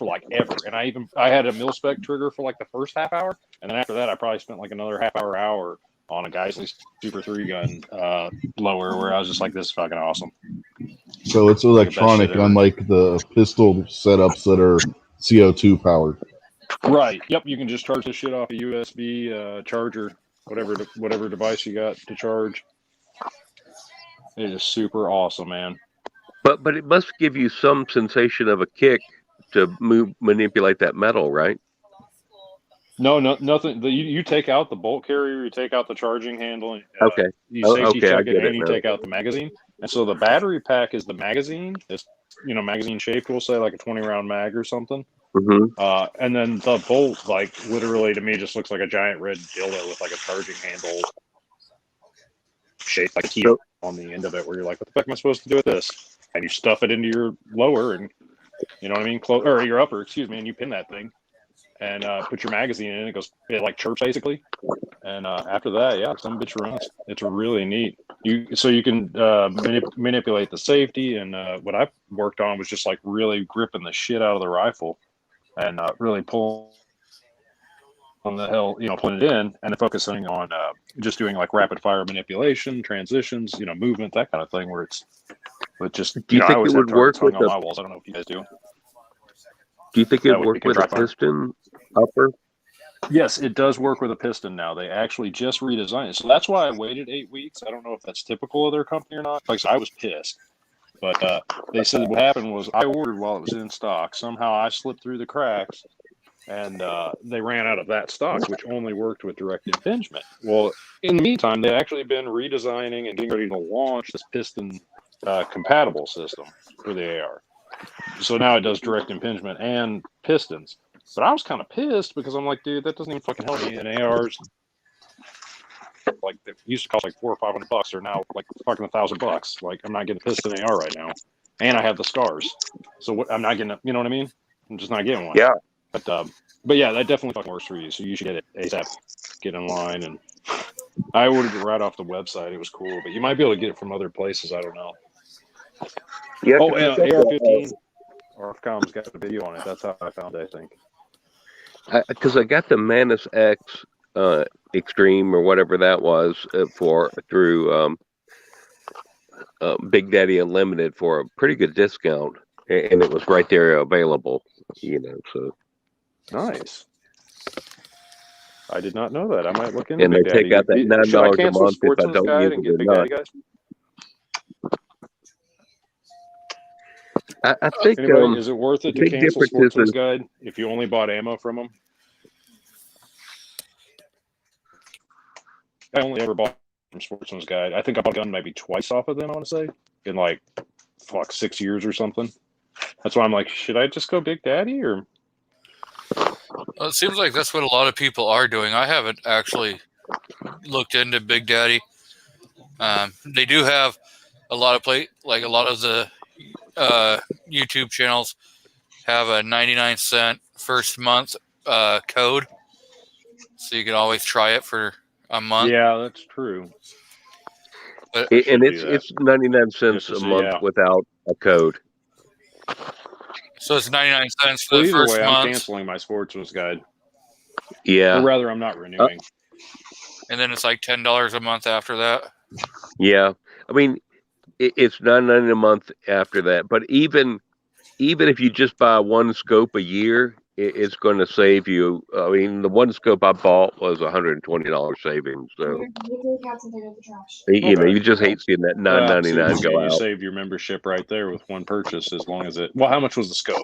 like ever. And I had a mil-spec trigger for like the first half hour, and then after that I probably spent like another half hour on a Geisley Super 3-gun blower where I was just like, this is fucking awesome. So it's electronic, unlike the pistol setups that are CO2 powered. Right. Yep. You can just charge this shit off a USB charger, whatever device you got to charge. It is super awesome, man. But it must give you some sensation of a kick to manipulate that metal, right? No, nothing. You take out the bolt carrier, you take out the charging handle. Okay. You safety check it, and you now. take out the magazine. And so the battery pack is the magazine. It's magazine shaped. We'll say like a 20-round mag or something. Mm-hmm. And then the bolt, like literally to me, just looks like a giant red dildo with like a charging handle shaped like a key on the end of it. Where you're like, what the fuck am I supposed to do with this? And you stuff it into your lower, and you know what I mean, or your upper, excuse me, and you pin that thing. And put your magazine in, it like chirps basically. And after that, yeah, some bitch runs. It's really neat. You can manipulate the safety. And what I worked on was just like really gripping the shit out of the rifle, and really pulling pulling it in, and then focusing on just doing like rapid fire manipulation, transitions, movement, that kind of thing. Where it's with just. Do you think it would work with on my walls? I don't know if you guys do. Do you think it would work with a piston upper? Yes, it does work with a piston now. They actually just redesigned it. So that's why I waited 8 weeks. I don't know if that's typical of their company or not. Like, I was pissed. But they said what happened was I ordered while it was in stock. Somehow I slipped through the cracks, and they ran out of that stock, which only worked with direct impingement. Well, in the meantime, they've actually been redesigning and getting ready to launch this piston compatible system for the AR. So now it does direct impingement and pistons. But I was kind of pissed because I'm like, dude, that doesn't even fucking help me. And ARs, like, they used to cost like $400 or $500. They're now like fucking $1,000. Like, I'm not getting a piston AR right now, and I have the scars. So I'm not getting, you know what I mean? I'm just not getting one. Yeah. But yeah, that definitely fucking works for you. So you should get it ASAP. Get in line, and I ordered it right off the website. It was cool, but you might be able to get it from other places. I don't know. Yeah. Oh, yeah, AR-15. Arcom's got a video on it. That's how I found it, I think. Because I got the Mantis X Extreme or whatever that was through Big Daddy Unlimited for a pretty good discount, and it was right there available. So nice. I did not know that. I might look into. And Big they Daddy. take out that $9 a month if I don't use it or not. Guys? I think anyway, is it worth it to big cancel difference Sportsman's is- Guide if you only bought ammo from them? I only ever bought from Sportsman's Guide. I think I bought a gun maybe twice off of them, I want to say, in like 6 years or something. That's why I'm like, should I just go Big Daddy or? Well, it seems like that's what a lot of people are doing. I haven't actually looked into Big Daddy. They do have a lot of a lot of the YouTube channels have a 99-cent first month code, so you can always try it for a month. Yeah, that's true. But it's 99 cents a month without a code. So it's 99 cents for Well, the either first way, I'm month, canceling my Sportsman's Guide. Yeah. Or rather, I'm not renewing. and then it's like $10 a month after that. Yeah. I mean, it's $9.99 a month after that. But even if you just buy one scope a year, it's going to save you. I mean, the one scope I bought was $120 savings. So you just hate seeing that $9.99 go You out. saved your membership right there with one purchase, as long as it. Well, how much was the scope?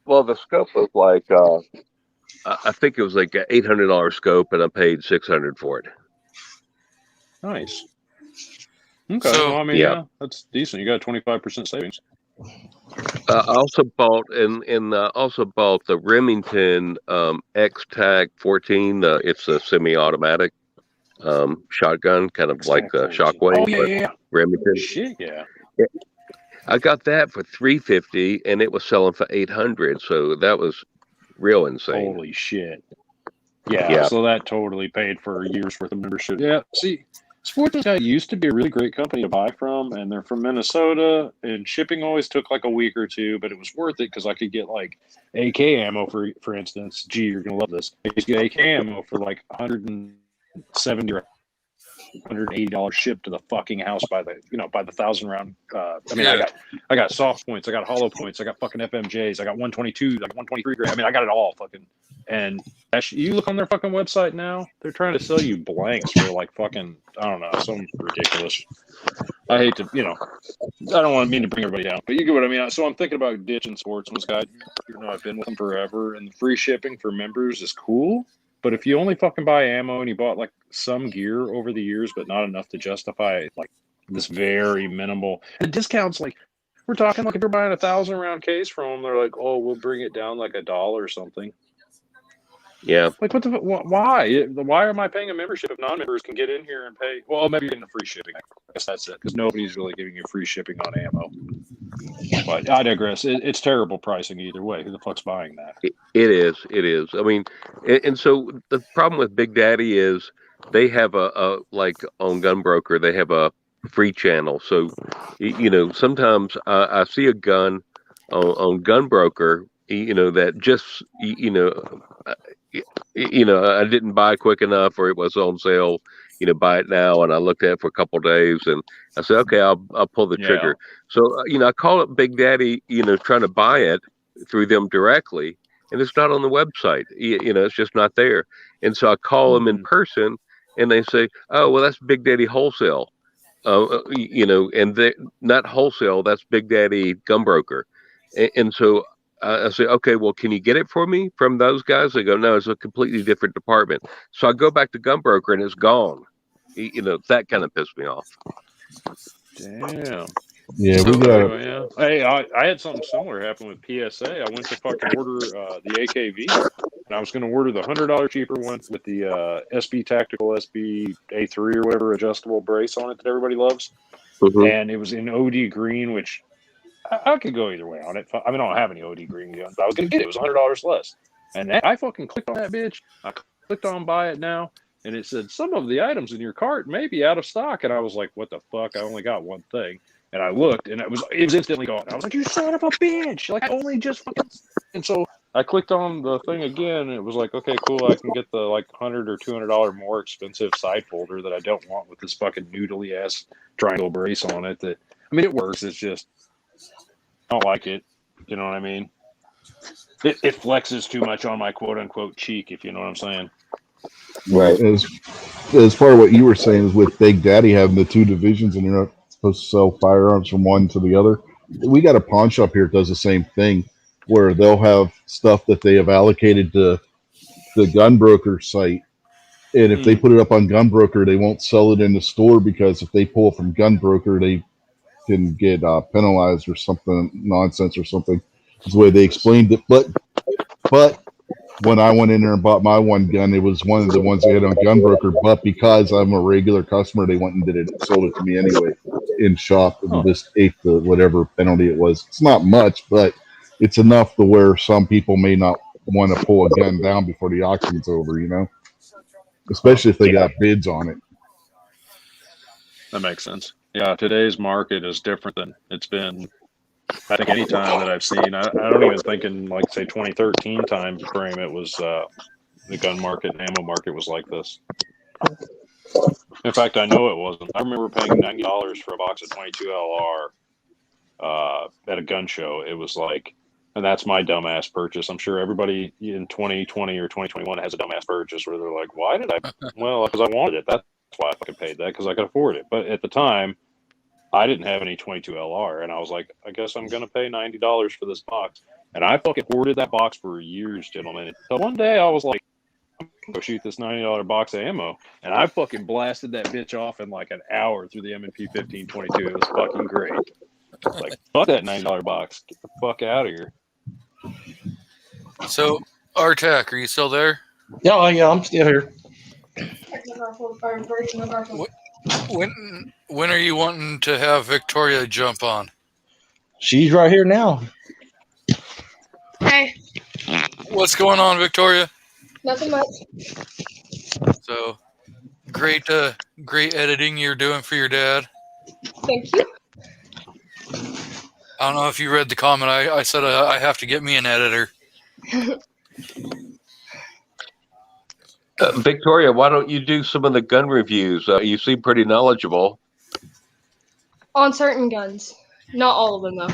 Well, the scope was like I think it was like an $800 scope, and I paid $600 for it. Nice. Okay, So- well, I mean, yeah, that's decent. You got 25% savings. I also bought also bought the Remington X-Tac 14. It's a semi-automatic shotgun, kind of like the Shockwave. Oh yeah. Remington. Shit, yeah. I got that for $350, and it was selling for $800. So that was real insane. Holy shit. Yeah, so that totally paid for a year's worth of membership. Yeah, see, Sportsman's Guide used to be a really great company to buy from, and they're from Minnesota, and shipping always took like a week or two, but it was worth it because I could get like AK ammo, for instance. Gee, you're going to love this. I used to get AK ammo for like $170 or $180 shipped to the fucking house by the 1,000 round. I got soft points, I got hollow points, I got fucking FMJs, I got 122, I got 123 grade. I mean, I got it all fucking. And you look on their fucking website now, they're trying to sell you blanks for like fucking, I don't know, some ridiculous. I hate to, I don't want to mean to bring everybody down, but you get what I mean. So I'm thinking about ditching Sportsman's Guide. I've been with them forever, and the free shipping for members is cool. But if you only fucking buy ammo and you bought like some gear over the years, but not enough to justify like this very minimal, and the discounts, like we're talking like if you're buying a 1,000 round case from them, they're like, oh, we'll bring it down like $1 or something. Yeah. Like why? Why am I paying a membership if non-members can get in here and pay? Well, maybe you're getting the free shipping. I guess that's it, because nobody's really giving you free shipping on ammo. But I digress. It's terrible pricing either way. Who the fuck's buying that? It is. I mean, and so the problem with Big Daddy is they have a like on Gunbroker, they have a free channel. So, sometimes I see a gun on Gunbroker, that just, I didn't buy quick enough, or it was on sale, buy it now. And I looked at it for a couple of days, and I said, okay, I'll pull the trigger. So, I call up Big Daddy, trying to buy it through them directly, and it's not on the website. It's just not there. And so I call them in person, and they say, oh, well, that's Big Daddy Wholesale. And they not wholesale, that's Big Daddy Gunbroker. And so I say, okay, well, can you get it for me from those guys? They go, no, it's a completely different department. So I go back to Gunbroker, and it's gone. That kind of pissed me off. Damn. Yeah, we got. Hey, I had something similar happen with PSA. I went to fucking order the AKV, and I was going to order the $100 cheaper one with the SB Tactical SB A3 or whatever adjustable brace on it that everybody loves. Mm-hmm. And it was in OD green, which I could go either way on it. I mean, I don't have any OD green guns, but I was going to get it. It was $100 less. And I fucking clicked on that bitch. I clicked on buy it now, and it said some of the items in your cart may be out of stock. And I was like, what the fuck? I only got one thing. And I looked, and it was instantly gone. I was like, you son of a bitch. Like, I only just fucking... And so I clicked on the thing again, and it was like, okay, cool. I can get the like $100 or $200 more expensive side folder that I don't want with this fucking noodly ass triangle brace on it. That, I mean, it works. It's just, I don't like it. You know what I mean? It flexes too much on my quote unquote cheek, if you know what I'm saying. Right. As far as what you were saying is with Big Daddy having the two divisions, and you're not supposed to sell firearms from one to the other. We got a pawn shop here that does the same thing, where they'll have stuff that they have allocated to the Gunbroker site, and if they put it up on Gunbroker, they won't sell it in the store, because if they pull it from Gunbroker, they can get penalized or something nonsense or something. That's the way they explained it. But when I went in there and bought my one gun, it was one of the ones they had on Gunbroker. But because I'm a regular customer, they went and did it, sold it to me anyway in shop, and just ate the whatever penalty it was. It's not much, but it's enough to where some people may not want to pull a gun down before the auction's over, especially if they got bids on it. That makes sense. Yeah, today's market is different than it's been, I think, any time that I've seen. I don't even think in, like, say, 2013 time frame it was the gun market and ammo market was like this. In fact, I know it wasn't. I remember paying $90 for a box of 22 LR at a gun show. It was like And that's my dumbass purchase. I'm sure everybody in 2020 or 2021 has a dumbass purchase where they're like, why did I? Well, because I wanted it. That's why I fucking paid that, because I could afford it. But at the time, I didn't have any 22 LR. And I was like, I guess I'm going to pay $90 for this box. And I fucking hoarded that box for years, gentlemen. So one day I was like, I'm going to go shoot this $90 box of ammo. And I fucking blasted that bitch off in like an hour through the M&P 1522. It was fucking great. Like, fuck that $90 box. Get the fuck out of here. So, Artak, are you still there? Yeah, I'm still here. When are you wanting to have Victoria jump on? She's right here now. Hey, What's going on, Victoria? nothing much. So, great editing you're doing for your dad. Thank you. I don't know if you read the comment. I said I have to get me an editor. Victoria, why don't you do some of the gun reviews? You seem pretty knowledgeable. On certain guns. Not all of them, though.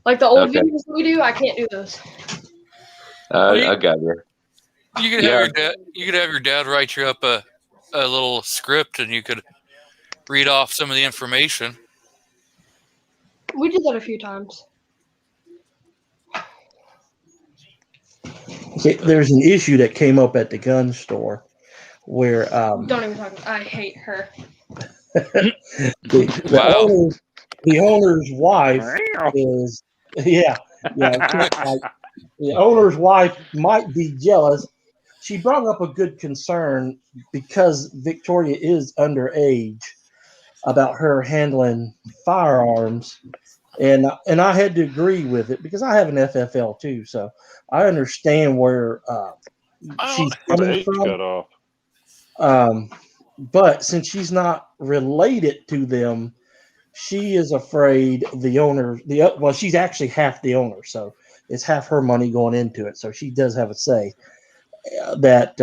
Like the old Okay. videos that we do, I can't do those. I got you. You could have your dad. You could have your dad write you up a little script, and you could read off some of the information. We did that a few times. See, there's an issue that came up at the gun store where Don't even talk. I hate her. the owner's wife is the owner's wife might be jealous. She brought up a good concern because Victoria is underage about her handling firearms, and I had to agree with it because I have an FFL too, so I understand where she's coming Age from. cut off. But since she's not related to them, she is afraid the owner, she's actually half the owner, so it's half her money going into it. So she does have a say that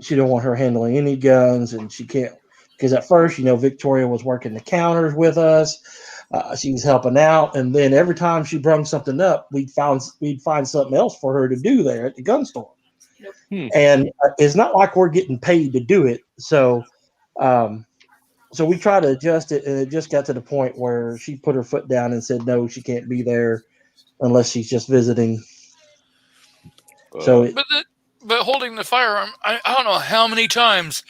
she don't want her handling any guns, and she can't, because at first, Victoria was working the counters with us. She was helping out, and then every time she brought something up, we'd find something else for her to do there at the gun store. And it's not like we're getting paid to do it. So we try to adjust it, and it just got to the point where she put her foot down and said, no, she can't be there unless she's just visiting. But holding the firearm, I don't know how many times,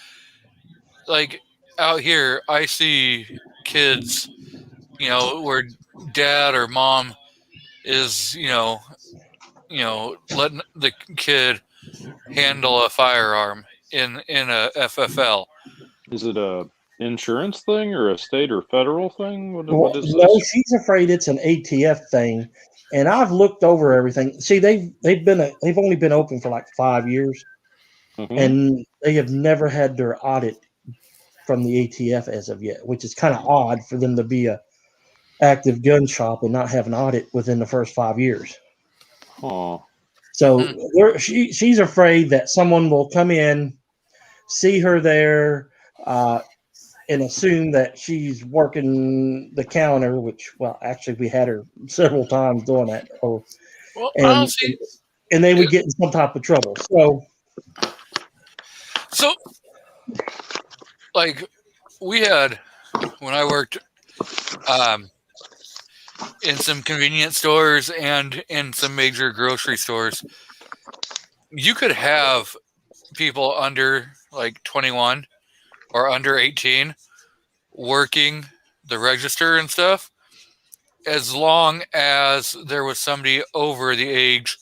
like out here, I see kids, where dad or mom is, letting the kid handle a firearm in a FFL. Is it a insurance thing or a state or federal thing? What is no, this? she's afraid it's an ATF thing, and I've looked over everything. See, they've only been open for like 5 years, and they have never had their audit from the ATF as of yet, which is kind of odd for them to be a active gun shop and not have an audit within the first 5 years. Oh. So she's afraid that someone will come in, see her there, and assume that she's working the counter, which, well, actually we had her several times doing that. And they would get in some type of trouble. So like we had, when I worked in some convenience stores and in some major grocery stores, you could have people under like 21 or under 18 working the register and stuff, as long as there was somebody over the age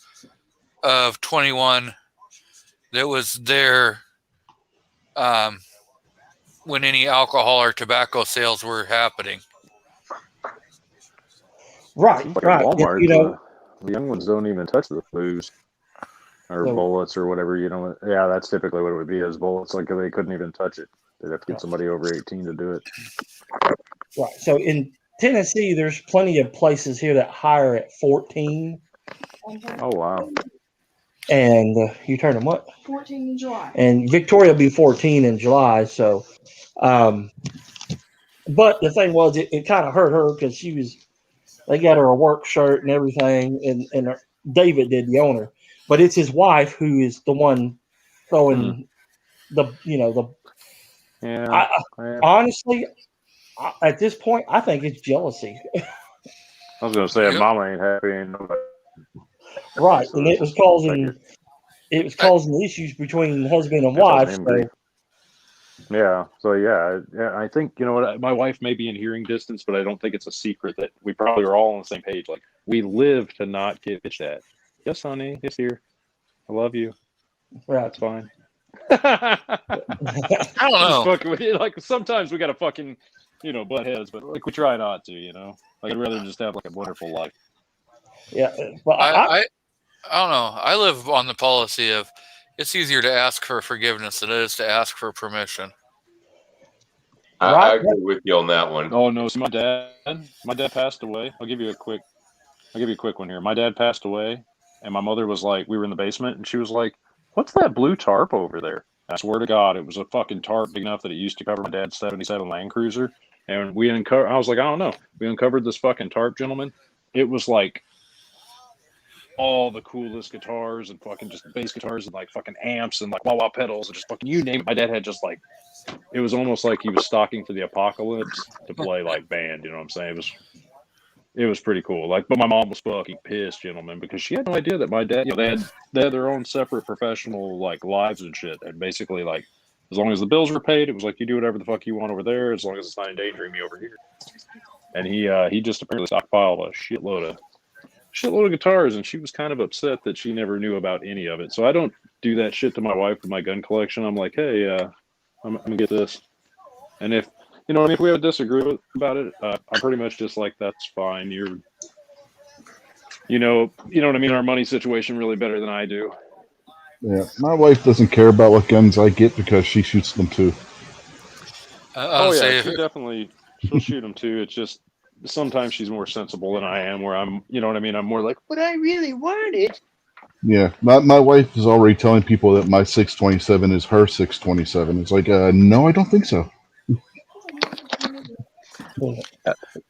of 21 that was there when any alcohol or tobacco sales were happening. Right. Walmart, the young ones don't even touch the booze or bullets or whatever. Yeah, that's typically what it would be, as bullets. Like, they couldn't even touch it. They'd have to get somebody over 18 to do it. Right. So in Tennessee, there's plenty of places here that hire at 14. Oh, wow. And you turn them what? 14 in July. And Victoria will be 14 in July. So, but the thing was, it kind of hurt her because she was They got her a work shirt and everything, and David did, the owner, but it's his wife who is the one throwing the Yeah. honestly, at this point, I think it's jealousy. I was gonna say, if Yep. Mama ain't happy, ain't nobody. Right, So and it was causing issues between husband and Guess I'll wife. name So, drink. Yeah. So yeah, I think you know what. My wife may be in hearing distance, but I don't think it's a secret that we probably are all on the same page. Like we live to not get bitched at. Yes, honey. Yes, dear. I love you. right. That's fine. I don't know. Like sometimes we gotta fucking, butt heads, but like we try not to. Like I'd rather just have like a wonderful life. Yeah, but I don't know. I live on the policy of it's easier to ask for forgiveness than it is to ask for permission. I agree with you on that one. Oh no, so my dad passed away. I'll give you a quick one here. My dad passed away, and my mother was like, we were in the basement, and she was like, "What's that blue tarp over there?" I swear to God, it was a fucking tarp big enough that it used to cover my dad's '77 Land Cruiser. And I was like, I don't know. We uncovered this fucking tarp, gentlemen. It was like all the coolest guitars and fucking just bass guitars and like fucking amps and like wah-wah pedals and just fucking you name it. My dad had just like, it was almost like he was stocking for the apocalypse to play like band. You know what I'm saying? It was pretty cool. Like, but my mom was fucking pissed, gentlemen, because she had no idea that my dad, they had their own separate professional like lives and shit. And basically, like, as long as the bills were paid, it was like you do whatever the fuck you want over there, as long as it's not endangering me over here. And he just apparently stockpiled a shitload of guitars, and she was kind of upset that she never knew about any of it. So I don't do that shit to my wife with my gun collection. I'm like, hey, I'm gonna get this, and if if we have a disagreement about it, I'm pretty much just like, that's fine. You know what I mean? Our money situation really better than I do. Yeah, my wife doesn't care about what guns I get because she shoots them too. She'll shoot them too. It's just sometimes she's more sensible than I am, where I'm, you know what I mean? I'm more like, what I really wanted. Yeah, my wife is already telling people that my 627 is her 627. It's like, no, I don't think so.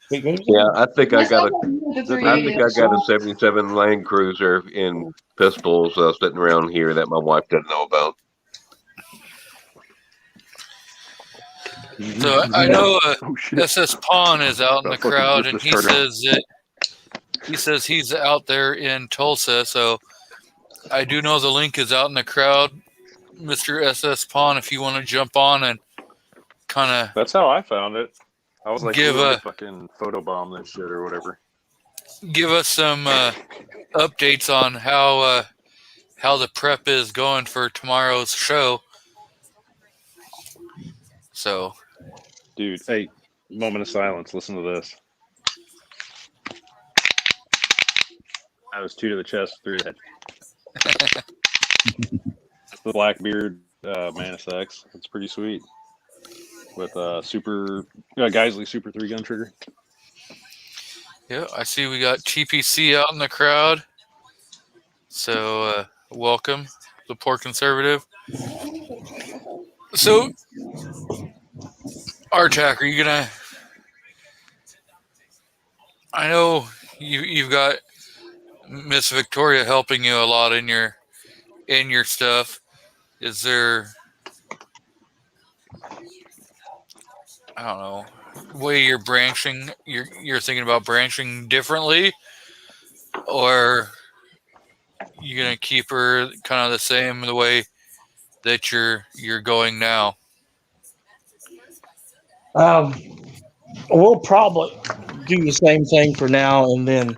Yeah, I think I got a 77 Land Cruiser in pistols sitting around here that my wife doesn't know about. So I know SS Pawn is out in the crowd, and he says he's out there in Tulsa. So I do know the link is out in the crowd, Mr. SS Pawn. If you want to jump on and kind of, that's how I found it. I was like, give a fucking photobomb this shit or whatever. Give us some updates on how the prep is going for tomorrow's show. So, dude, hey, moment of silence. Listen to this. I was 2 to the chest, 3 to the head. The Blackbeard Manisex. It's pretty sweet. With super Geisley Super 3-gun trigger. Yeah, I see we got TPC out in the crowd. So, welcome, the Poor Conservative. So, Artak, are you gonna? I know you've got Miss Victoria helping you a lot in your stuff. Is there, I don't know, way you're branching? You're thinking about branching differently, or you gonna keep her kind of the same the way that you're going now? We'll probably do the same thing for now, and then,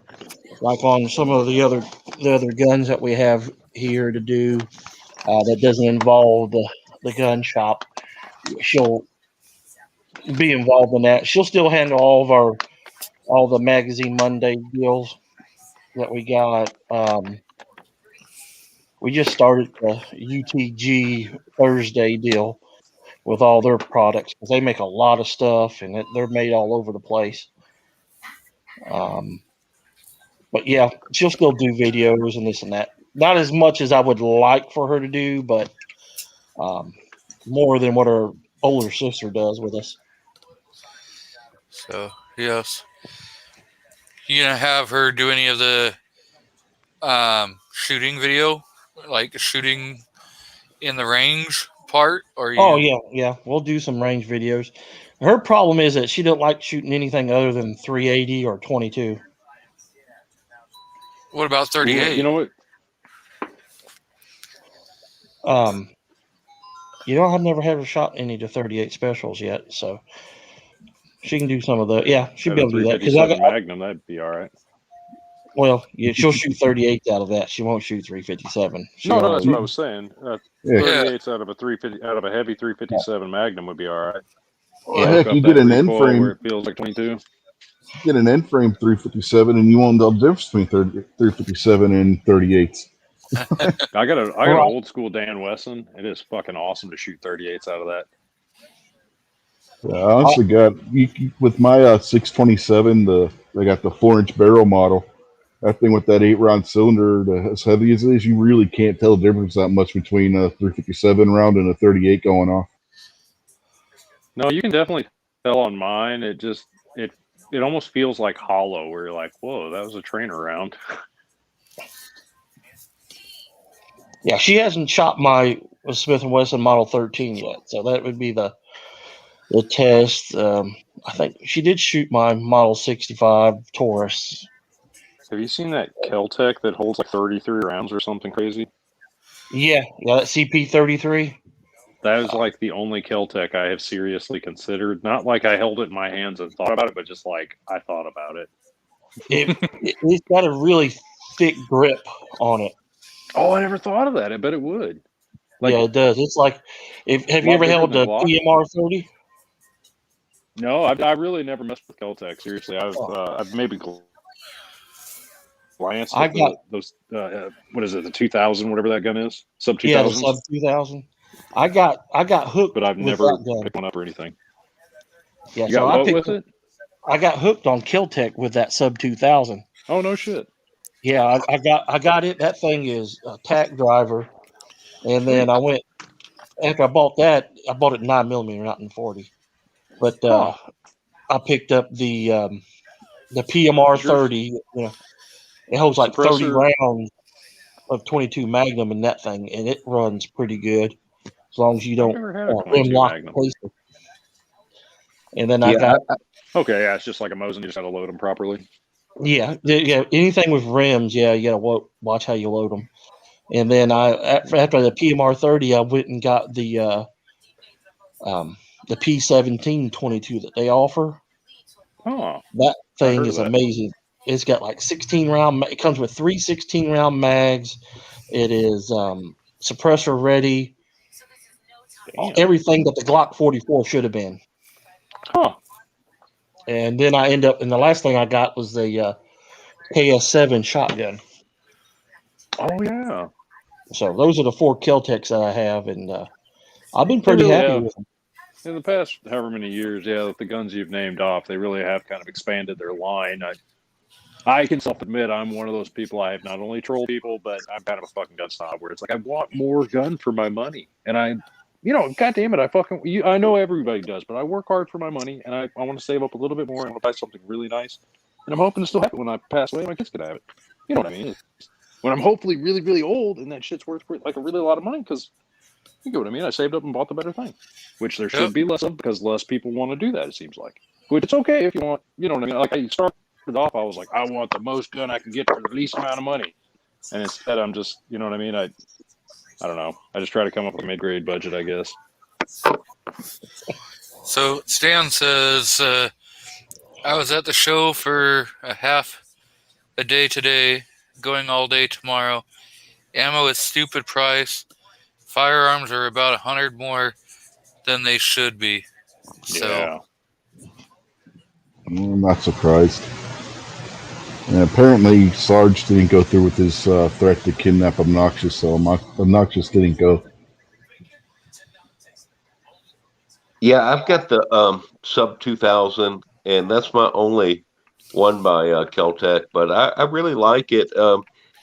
like on some of the other guns that we have here to do, that doesn't involve the gun shop, she'll be involved in that. She'll still handle all the Magazine Monday deals that we got. We just started the UTG Thursday deal with all their products because they make a lot of stuff and they're made all over the place. But yeah, she'll still do videos and this and that. Not as much as I would like for her to do, but more than what her older sister does with us. So, yes. You gonna have her do any of the shooting video, like shooting in the range part, or you? Oh yeah, we'll do some range videos. Her problem is that she don't like shooting anything other than 380 or 22. What about 38? You know what? I've never had her shot any to 38 specials yet, so she can do some of the. Yeah, she'll be able to do that. Because 357 Magnum, that'd be all right. Well, yeah, she'll shoot 38 out of that. She won't shoot 357. No, that's what I was saying. Yeah. 38s out of a 350, out of a heavy 357 Magnum would be all right. Well, heck, you get an end frame where it feels like 22. Get an end frame 357, and you won't know the difference between 357 and 38s. I got an old school Dan Wesson. It is fucking awesome to shoot 38s out of that. Yeah, I honestly got with my 627. I got the 4-inch barrel model. That thing with that 8-round cylinder, as heavy as it is, you really can't tell the difference that much between a 357 round and a 38 going off. No, you can definitely tell on mine. It almost feels like hollow, where you're like, whoa, that was a trainer round. Yeah, she hasn't shot my Smith & Wesson Model 13 yet, so that would be the test. I think she did shoot my Model 65 Taurus. Have you seen that Kel-Tec that holds like 33 rounds or something crazy? Yeah, that CP33. That is like the only Kel-Tec I have seriously considered. Not like I held it in my hands and thought about it, but just like I thought about it. It's got a really thick grip on it. Oh, I never thought of that. I bet it would. Yeah, it does. It's like, have you ever held the PMR 30? No, I really never messed with Kel-Tec. Seriously, I've maybe glanced at those. What is it? The 2000, whatever that gun is, sub 2000. Yeah, the sub 2000. I got hooked, but I've never picked one up or anything. Yeah, so I picked it. I got hooked on Kel-Tec with that sub 2000. Oh no shit. Yeah, I got it. That thing is a tack driver, and then I went after I bought that. I bought it 9mm, not in 40. But I picked up the PMR 30. It holds like 30 rounds of 22 Magnum in that thing, and it runs pretty good as long as you don't rim lock the. And then I got. Okay, yeah, it's just like a Mosin. You just got to load them properly. Yeah. Anything with rims, you got to watch how you load them. And then after the PMR 30, I went and got the P17 22 that they offer. Oh, that thing is amazing. It's got like 16 round. It comes with 3 16-round mags. It is suppressor ready. Everything that the Glock 44 should have been. Huh. And then I end up, and the last thing I got was the KS7 shotgun. Oh yeah. So those are the 4 Kel-Tecs that I have, and I've been pretty happy with them. In the past, however many years, the guns you've named off, they really have kind of expanded their line. I can self-admit I'm one of those people. I have not only trolled people, but I'm kind of a fucking gun snob where it's like I want more gun for my money, and God damn it, I know everybody does, but I work hard for my money, and I want to save up a little bit more and I want to buy something really nice, and I'm hoping to still have it when I pass away. My kids could have it. You know what I mean? When I'm hopefully really, really old, and that shit's worth like a really lot of money, because you get what I mean. I saved up and bought the better thing, which there should be less of because less people want to do that. It seems like, which it's okay if you want. You know what I mean? Like I started off, I was like, I want the most gun I can get for the least amount of money, and instead I'm just, you know what I mean? I don't know. I just try to come up with a mid-grade budget, I guess. So Stan says, I was at the show for a half a day today, going all day tomorrow. Ammo is stupid price. Firearms are about 100 more than they should be. So, yeah. I'm not surprised. And apparently, Sarge didn't go through with his threat to kidnap Obnoxious, so Obnoxious didn't go. Yeah, I've got the sub 2000, and that's my only one by Kel-Tec, but I really like it.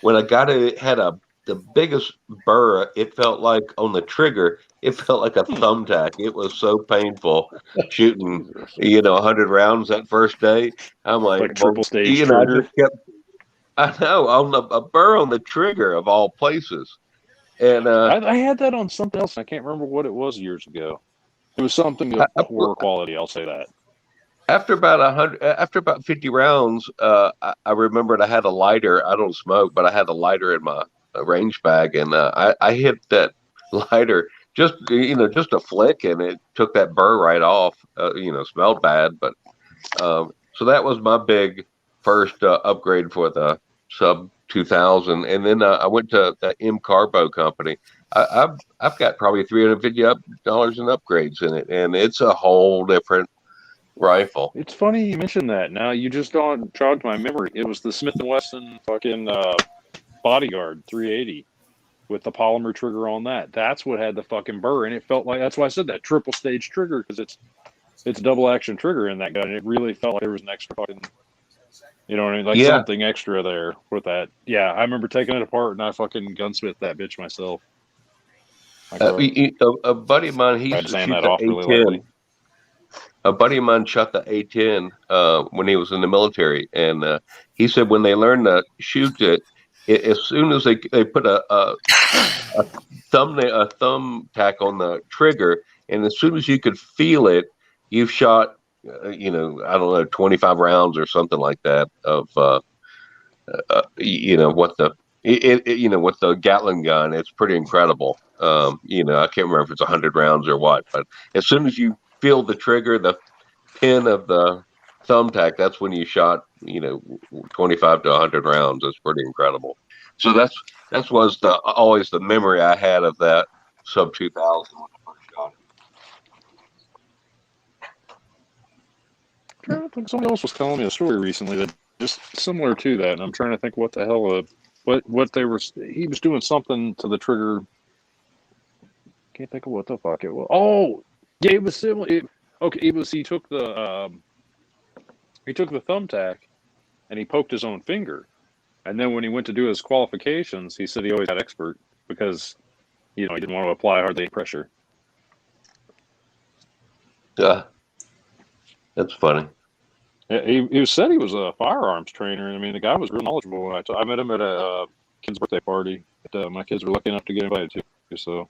When I got it, it had a the biggest burr. It felt like on the trigger. It felt like a thumbtack. It was so painful shooting, 100 rounds that first day. I'm like triple stage I trigger. just kept. I know on a burr on the trigger of all places, and I had that on something else. I can't remember what it was years ago. It was something of poor quality. I'll say that. After about 50 rounds, I remembered I had a lighter. I don't smoke, but I had a lighter in my range bag, and I hit that lighter just a flick, and it took that burr right off. Smelled bad, but so that was my big first upgrade for the sub 2000, and then I went to the M Carbo company. I've got probably $350 in upgrades in it, and it's a whole different rifle. It's funny you mentioned that. Now you just jogged my memory. It was the Smith & Wesson fucking Bodyguard 380 with the polymer trigger on that. That's what had the fucking burr, and it felt like, that's why I said that triple stage trigger, because it's double action trigger in that gun, and it really felt like there was an extra fucking, you know what I mean, like something extra there with that. Yeah, I remember taking it apart and I fucking gunsmith that bitch myself. A buddy of mine, he used to shoot the A10. A buddy of mine shot the A10 when he was in the military, and he said when they learned to shoot it, as soon as they put a thumbtack on the trigger, and as soon as you could feel it, you've shot, I don't know, 25 rounds or something like that of, with the Gatling gun. It's pretty incredible. I can't remember if it's 100 rounds or what, but as soon as you feel the trigger, the pin of the thumbtack, that's when you shot, 25 to 100 rounds. It's pretty incredible. So that was always the memory I had of that sub 2000 when I first shot it. I think somebody else was telling me a story recently that just similar to that, and I'm trying to think what the hell what they were. He was doing something to the trigger. Can't think of what the fuck it was. Oh, yeah, it was similar. He took the thumbtack and he poked his own finger, and then when he went to do his qualifications, he said he always had expert because he didn't want to apply hardly any pressure. Yeah, that's funny. Yeah, he said he was a firearms trainer. I mean, the guy was real knowledgeable. I met him at a kid's birthday party that my kids were lucky enough to get invited to. So,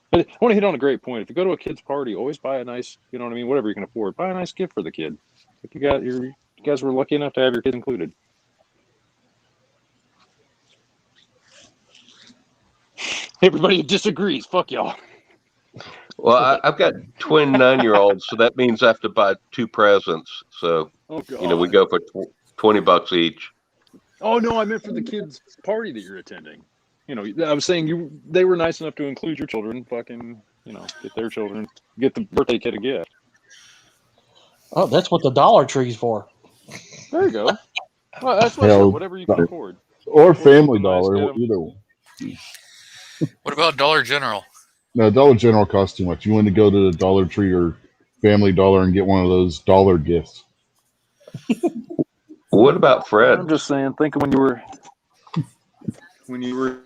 but I want to hit on a great point. If you go to a kid's party, always buy a nice, whatever you can afford, buy a nice gift for the kid. If you guys were lucky enough to have your kids included. Everybody disagrees. Fuck y'all. Well, I've got twin 9-year-olds, so that means I have to buy 2 presents. So, we go for $20 each. Oh no, I meant for the kids' party that you're attending. I was saying they were nice enough to include your children. Fucking, get their children, get the birthday kid a gift. Oh, that's what the Dollar Tree's for. There you go. Well, that's what I said. Whatever you can afford. Or Family Dollar, either one. What about Dollar General? No, Dollar General costs too much. You want to go to the Dollar Tree or Family Dollar and get one of those dollar gifts. What about Fred? I'm just saying, think of when you were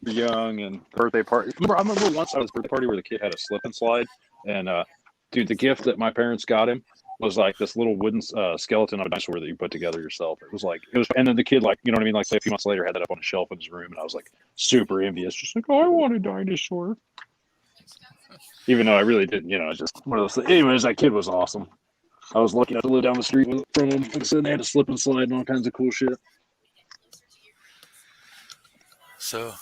young and birthday party. I remember once I was at a birthday party where the kid had a slip and slide, and dude, the gift that my parents got him was like this little wooden skeleton of a dinosaur that you put together yourself. It was, and then the kid, like, say a few months later had that up on a shelf in his room, and I was like super envious, just like, oh, I want a dinosaur. Even though I really didn't, just one of those things. Anyways, that kid was awesome. I was lucky enough to live down the street from him. Like I said, they had a slip and slide and all kinds of cool shit. So,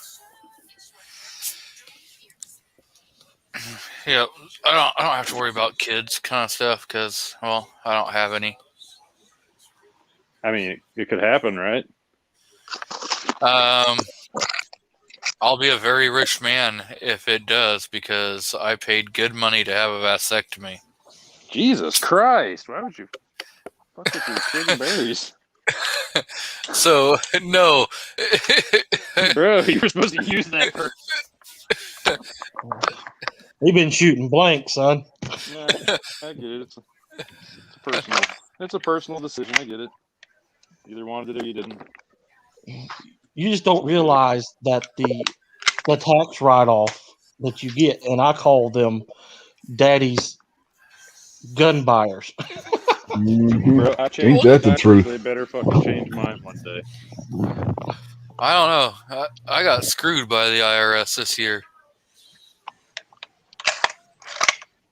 yeah, I don't have to worry about kids kind of stuff because, well, I don't have any. I mean, it could happen, right? I'll be a very rich man if it does because I paid good money to have a vasectomy. Jesus Christ! Why would you fuck with your friggin' berries? So, no. Bro, you were supposed to use that for... You've been shooting blank, son. Nah, I get it. It's a personal decision. I get it. You either wanted it or you didn't. You just don't realize that the tax write-off that you get, and I call them daddy's gun buyers. Mhm. Bro, I Ain't changed that the taxes. truth? They better fucking change mine one day. I don't know. I got screwed by the IRS this year.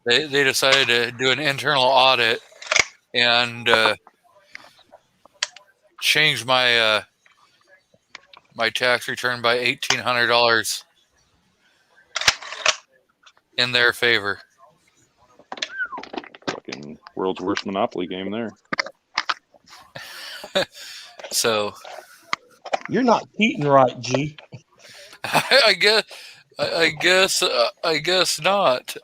They decided to do an internal audit and change my my tax return by $1,800 in their favor. Fucking world's worst Monopoly game there. So You're not cheating, right, G? I guess not.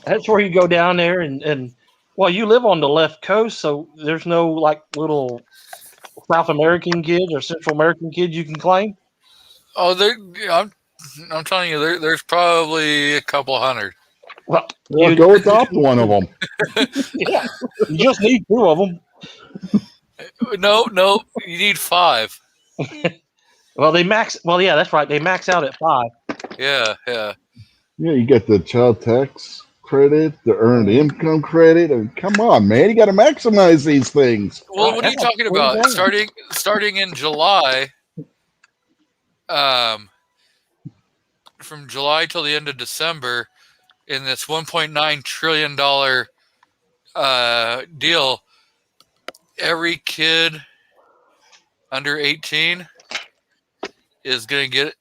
That's where you go down there and well, you live on the left coast, so there's no like little South American kids or Central American kids you can claim. Oh, I'm telling you, there's probably a couple hundred. Well, Well, you, go adopt one of them. yeah, you just need 2 of them. No, you need 5. Well, they max. Well, yeah, that's right. They max out at 5. Yeah. Yeah, you get the child tax credit, the earned income credit. I mean, come on, man, you got to maximize these things. Well, Right, what are you that's talking like about? 20 Starting in July, from July till the end of December, in this $1.9 trillion deal, every kid under 18 is going to get,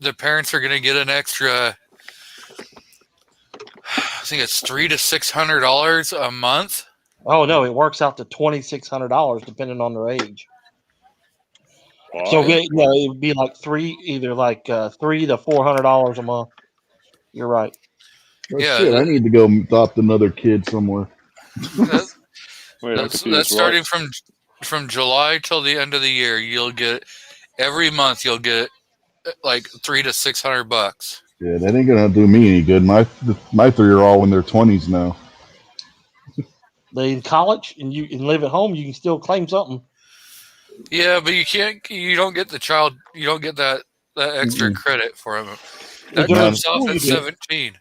the parents are going to get an extra, I think it's $300 to $600 a month. Oh no, it works out to $2,600 depending on their age. Why? So it would be like $300 to $400 a month. You're right. Oh, Yeah, shit, I need to go adopt another kid somewhere. That- Wait, I'm that's confused. starting from July till the end of the year. You'll get every month. You'll get like $300 to $600. Yeah, that ain't gonna do me any good. My 3 are all in their 20s now. They in college and you can live at home. You can still claim something. Yeah, but you can't. You don't get the child. You don't get that extra credit for them. That During comes school, off you at do. 17.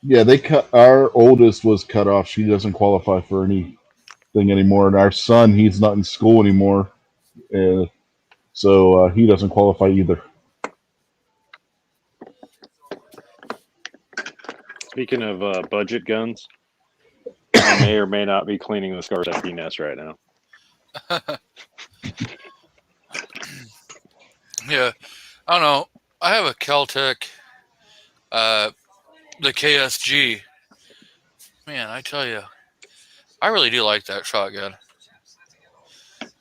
Yeah, they cut. Our oldest was cut off. She doesn't qualify for anything anymore, and our son, he's not in school anymore, so he doesn't qualify either. Speaking of budget guns, I may or may not be cleaning the Scars empty nest right now. Yeah, I don't know. I have a Caltech, the KSG. Man, I tell you, I really do like that shotgun.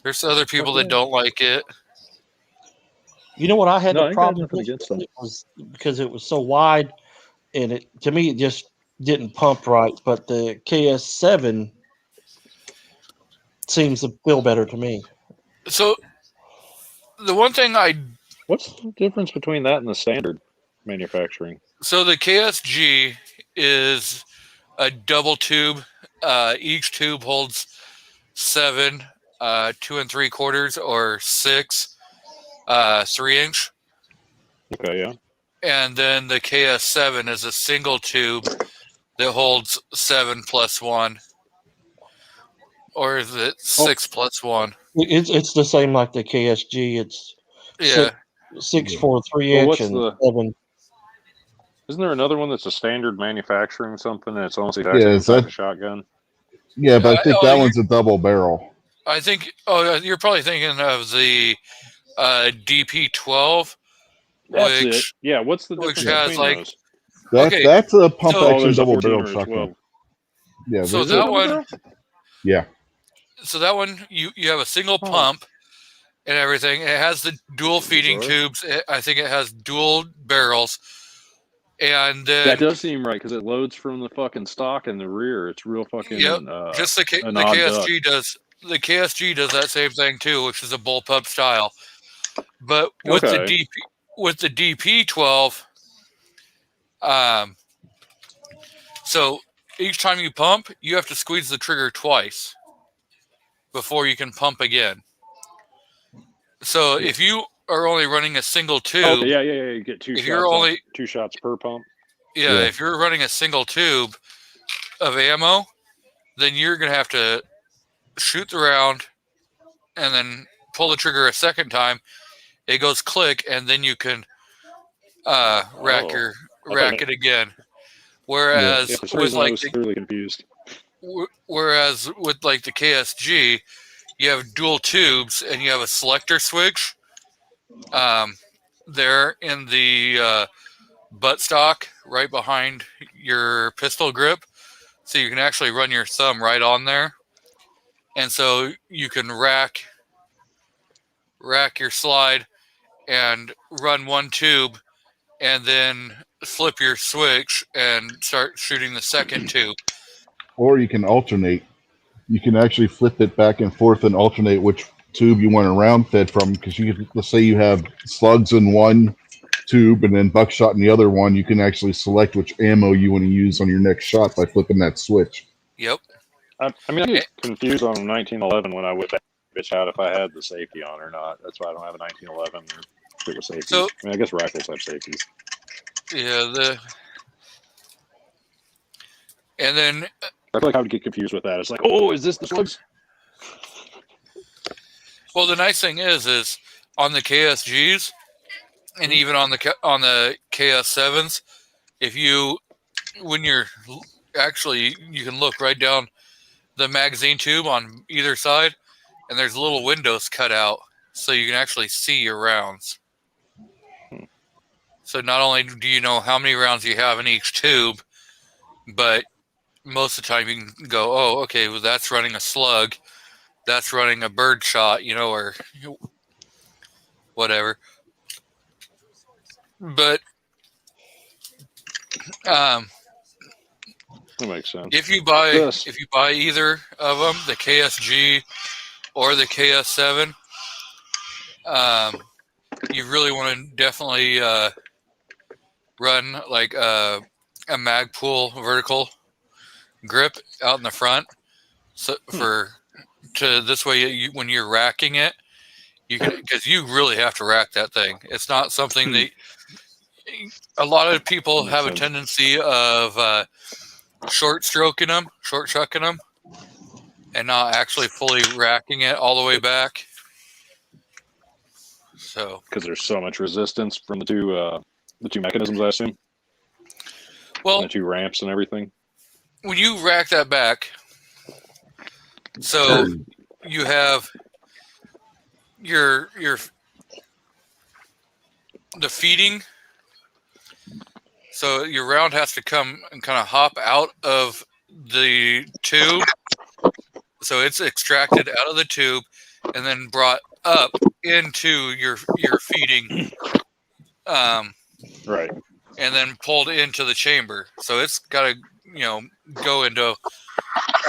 There's other people that don't like it. You know what I had No, I the ain't got problem nothing with? against them. It was because it was so wide, and to me it just didn't pump right. But the KS7 seems to feel better to me. So the one thing What's the difference between that and the standard manufacturing? so the KSG is a double tube. Each tube holds 7 2 3/4 or 6 3-inch, Okay, yeah. and then the KS7 is a single tube that holds 7 plus 1, or is it 6 plus 1? It's the same like the KSG. It's Yeah. 6 for 3 Well, inch what's and the- 7. Isn't there another one that's a standard manufacturing something and it's almost the exact Yeah, same is type that- of shotgun? Yeah, but I think Oh, that one's a double barrel. I think. Oh, you're probably thinking of the DP12, That's it. which Yeah, what's the which difference has, between like- those? Okay, That's a pump so- Oh, action there's a double 14 barrel or a shotgun. 12. Yeah, So there's that a- one, yeah. so that one, you have a single Oh. pump and everything. It has the dual feeding Sorry. tubes. I think it has dual barrels, and then That does seem right because it loads from the fucking stock in the rear. It's real fucking. Yep, just the an the odd KSG does. The KSG does that same thing too, which is a bullpup style. But with the Okay. DP12, so each time you pump, you have to squeeze the trigger twice before you can pump again. So if you are only running a single tube, Okay, yeah. You get two if shots. you're only 2 shots per pump. yeah, if you're running a single tube of ammo, then you're gonna have to shoot the round and then pull the trigger a second time. It goes click, and then you can rack it again. Whereas Yeah, for some reason I was clearly confused. Whereas with like the KSG, you have dual tubes and you have a selector switch there in the buttstock right behind your pistol grip, so you can actually run your thumb right on there, and so you can rack your slide and run one tube, and then flip your switch and start shooting the second tube. Or you can alternate. You can actually flip it back and forth and alternate which tube you want a round fed from. Because let's say you have slugs in one tube and then buckshot in the other one, you can actually select which ammo you want to use on your next shot by flipping that switch. Yep. I get confused on 1911 when I whip that bitch out if I had the safety on or not. That's why I don't have a 1911 with safety. So, I guess rifles have safeties. Yeah, and then I feel like I would get confused with that. It's like, oh, is this the slugs? well, the nice thing is on the KSGs and even on the KS7s, when you're actually, you can look right down the magazine tube on either side, and there's little windows cut out so you can actually see your rounds. So not only do you know how many rounds you have in each tube, but most of the time you can go, oh, okay, well, that's running a slug, that's running a bird shot, or whatever. But that makes sense. If you buy either of them, the KSG or the KS7, you really want to definitely run like a Magpul vertical grip out in the front, so this way when you're racking it, you can, because you really have to rack that thing. It's not something that a lot of people have a tendency of short chucking them, and not actually fully racking it all the way back. So because there's so much resistance from the two mechanisms, I assume. Well, and the two ramps and everything. When you rack that back, so you have the feeding. So your round has to come and kind of hop out of the tube. So it's extracted out of the tube and then brought up into your feeding. Right. And then pulled into the chamber. So it's got to, go into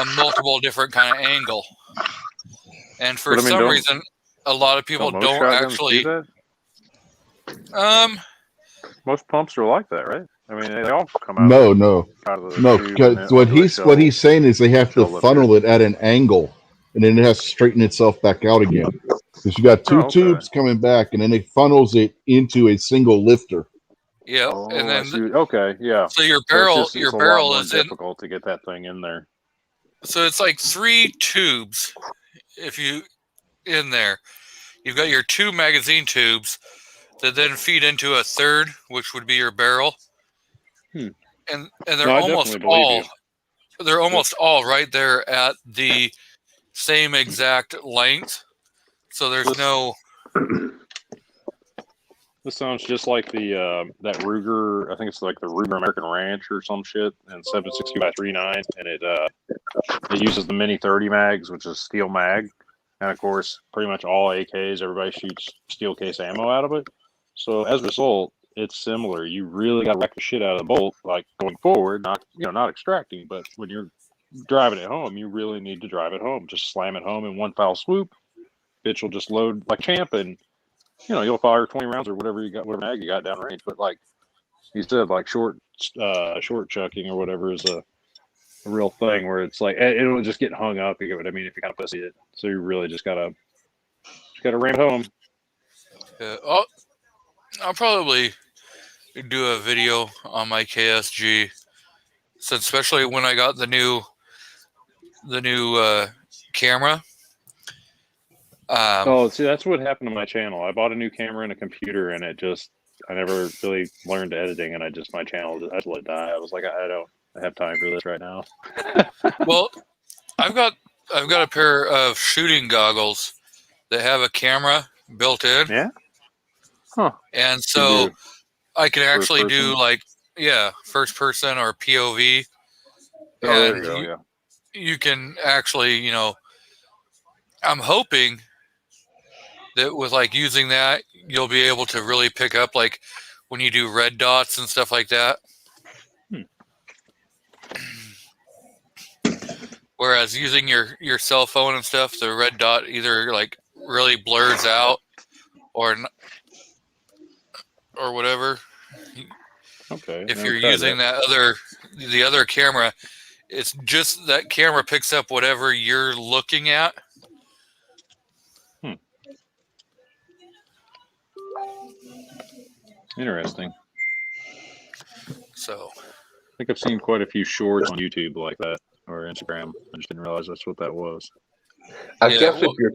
a multiple different kind of angle. And for some reason, a lot of people don't actually. Do that? Most pumps are like that, right? I mean, they all come out. No. Because what he's saying is they have to funnel it at an angle, and then it has to straighten itself back out again. Because you got two tubes coming back, and then it funnels it into a single lifter. Yeah, and then So your barrel is difficult to get that thing in there. So it's like 3 tubes. If you in there, you've got your 2 magazine tubes that then feed into a third, which would be your barrel. And they're almost all right there at the same exact length. So there's no. This sounds just like the that Ruger. I think it's like the Ruger American Ranch or some shit, and 7.62x39, and it uses the Mini 30 mags, which is steel mag, and of course, pretty much all AKs, everybody shoots steel case ammo out of it. So as a result, it's similar. You really got to wreck the shit out of the bolt, like going forward, not extracting, but when you're driving it home, you really need to drive it home. Just slam it home in one foul swoop. Bitch will just load like champ, and you'll fire 20 rounds or whatever you got, whatever mag you got down range. But like you said, like short chucking or whatever is a real thing where it's like it'll just get hung up. You get what I mean? If you kind of pussy it, so you really just gotta ram it home. I'll probably do a video on my KSG, so especially when I got the new camera. Oh, see, that's what happened to my channel. I bought a new camera and a computer, and I never really learned editing, and I just let it die. I was like, I don't have time for this right now. Well, I've got a pair of shooting goggles that have a camera built in. Yeah. Huh. And so I can actually do first person or POV. Oh, there you go. Yeah. You can actually, I'm hoping that with using that, you'll be able to really pick up when you do red dots and stuff like that. Whereas using your cell phone and stuff, the red dot either really blurs out or whatever. Okay. If you're using the other camera, it's just that camera picks up whatever you're looking at. Interesting. So I think I've seen quite a few shorts on YouTube like that or Instagram. I just didn't realize that's what that was. I guess if your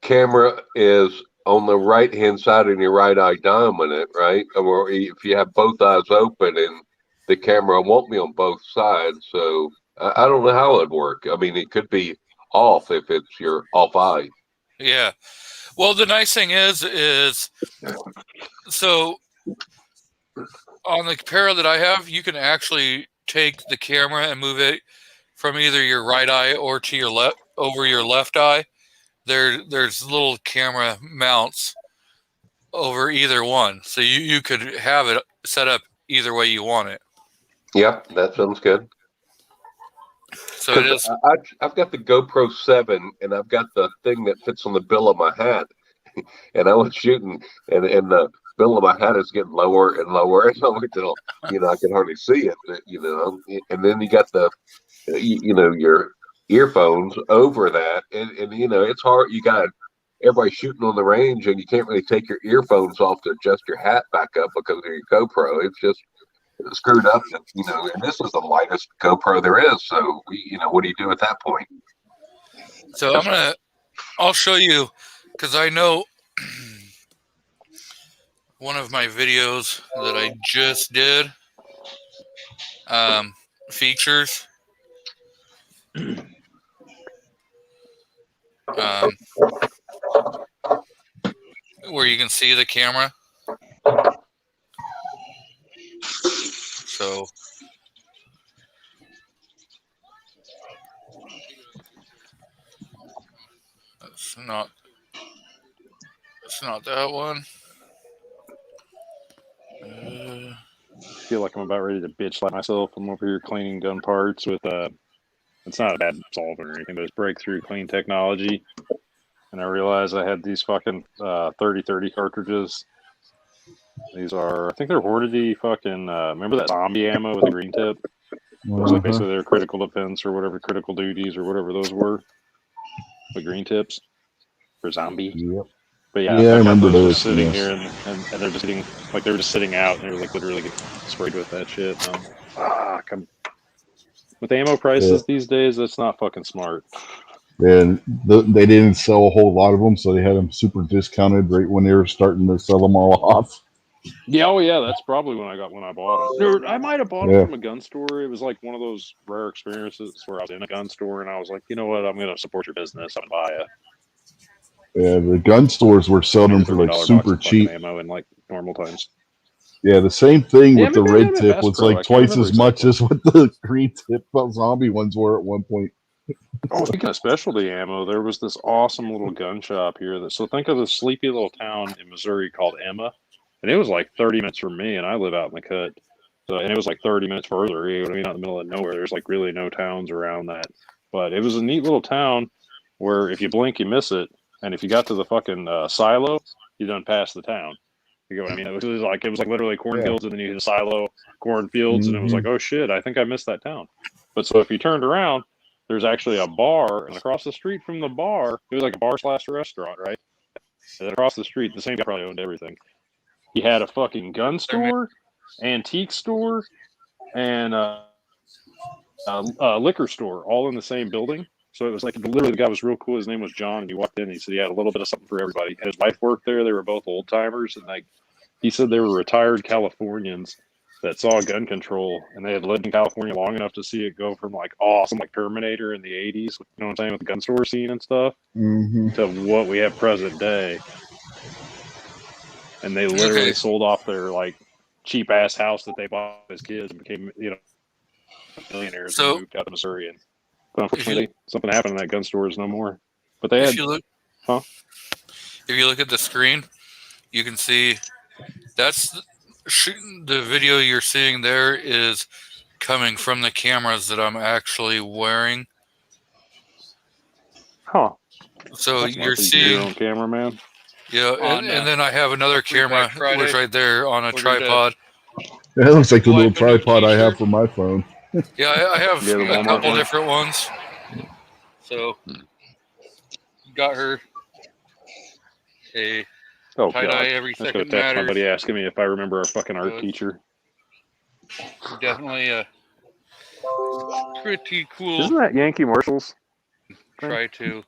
camera is on the right-hand side and your right eye dominant, right? Or if you have both eyes open and the camera won't be on both sides. So I don't know how it'd work. I mean, it could be off if it's your off eye. Yeah. Well, the nice thing is so on the pair that I have, you can actually take the camera and move it from either your right eye or to your left over your left eye. There's little camera mounts over either one, so you could have it set up either way you want it. Yep, that sounds good. So it is. I've got the GoPro 7, and I've got the thing that fits on the bill of my hat, and I was shooting, and the bill of my hat is getting lower and lower and lower until I can hardly see it. And then you got the your earphones over that, and it's hard. You got everybody shooting on the range, and you can't really take your earphones off to adjust your hat back up because of your GoPro. It's just screwed up, and this is the lightest GoPro there is. So what do you do at that point? So I'll show you, because I know one of my videos that I just did features where you can see the camera. So it's not that one. I feel like I'm about ready to bitch slap myself. I'm over here cleaning gun parts with it's not a bad solvent or anything, but it's Breakthrough Clean Technology. And I realized I had these fucking 3030 cartridges. These are, I think they're Hordity fucking, remember that zombie ammo with the green tip? It was like basically their critical defense or whatever, critical duties or whatever those were. The green tips for zombie. Yep. But yeah, I remember those sitting here and they're just sitting, like they were just sitting out and they were like literally getting sprayed with that shit. With ammo prices these days, that's not fucking smart. And they didn't sell a whole lot of them, so they had them super discounted right when they were starting to sell them all off. Yeah, oh yeah, that's probably when I bought them. Dude, I might have bought them from a gun store. It was like one of those rare experiences where I was in a gun store and I was like, you know what, I'm going to support your business. I'm going to buy it. Yeah, the gun stores were selling them for like super cheap. Ammo in like normal times. Yeah, the same thing with the red tip was like twice as much as what the green tip zombie ones were at one point. Oh, speaking of specialty ammo, there was this awesome little gun shop here. So think of this sleepy little town in Missouri called Emma, and it was like 30 minutes from me, and I live out in the cut. So, and it was like 30 minutes further, out in the middle of nowhere. There's like really no towns around that. But it was a neat little town where if you blink, you miss it. And if you got to the fucking silo, you done pass the town. You know what I mean? It was like literally cornfields, and then you hit a silo, cornfields, and it was like, oh shit, I think I missed that town. But so if you turned around, there's actually a bar, and across the street from the bar, it was like a bar/restaurant, right? across the street, the same guy probably owned everything. He had a fucking gun store, antique store, and a liquor store all in the same building. So it was like, literally, the guy was real cool. His name was John, and he walked in and he said he had a little bit of something for everybody. And his wife worked there. They were both old timers, and like he said, they were retired Californians that saw gun control, and they had lived in California long enough to see it go from like awesome, like Terminator in the 80s, you know what I'm saying, with the gun store scene and stuff, to what we have present day. And they literally sold off their like cheap ass house that they bought as kids and became, millionaires and moved out to Missouri. And unfortunately, something happened in that gun store is no more. But they had. If you look at the screen, you can see that's the video you're seeing there is coming from the cameras that I'm actually wearing. Huh. So That's you're your seeing own cameraman. Yeah, and then I have another camera, which right there on a tripod. That looks like the little tripod I have for my phone. Yeah, I have Yeah, the a Walmart couple one. different ones. So, got her a Oh, tie God. dye every I was going second to text matters. somebody asking me if I remember our fucking art teacher. Definitely a pretty cool. Isn't that Yankee Marshall's? Try to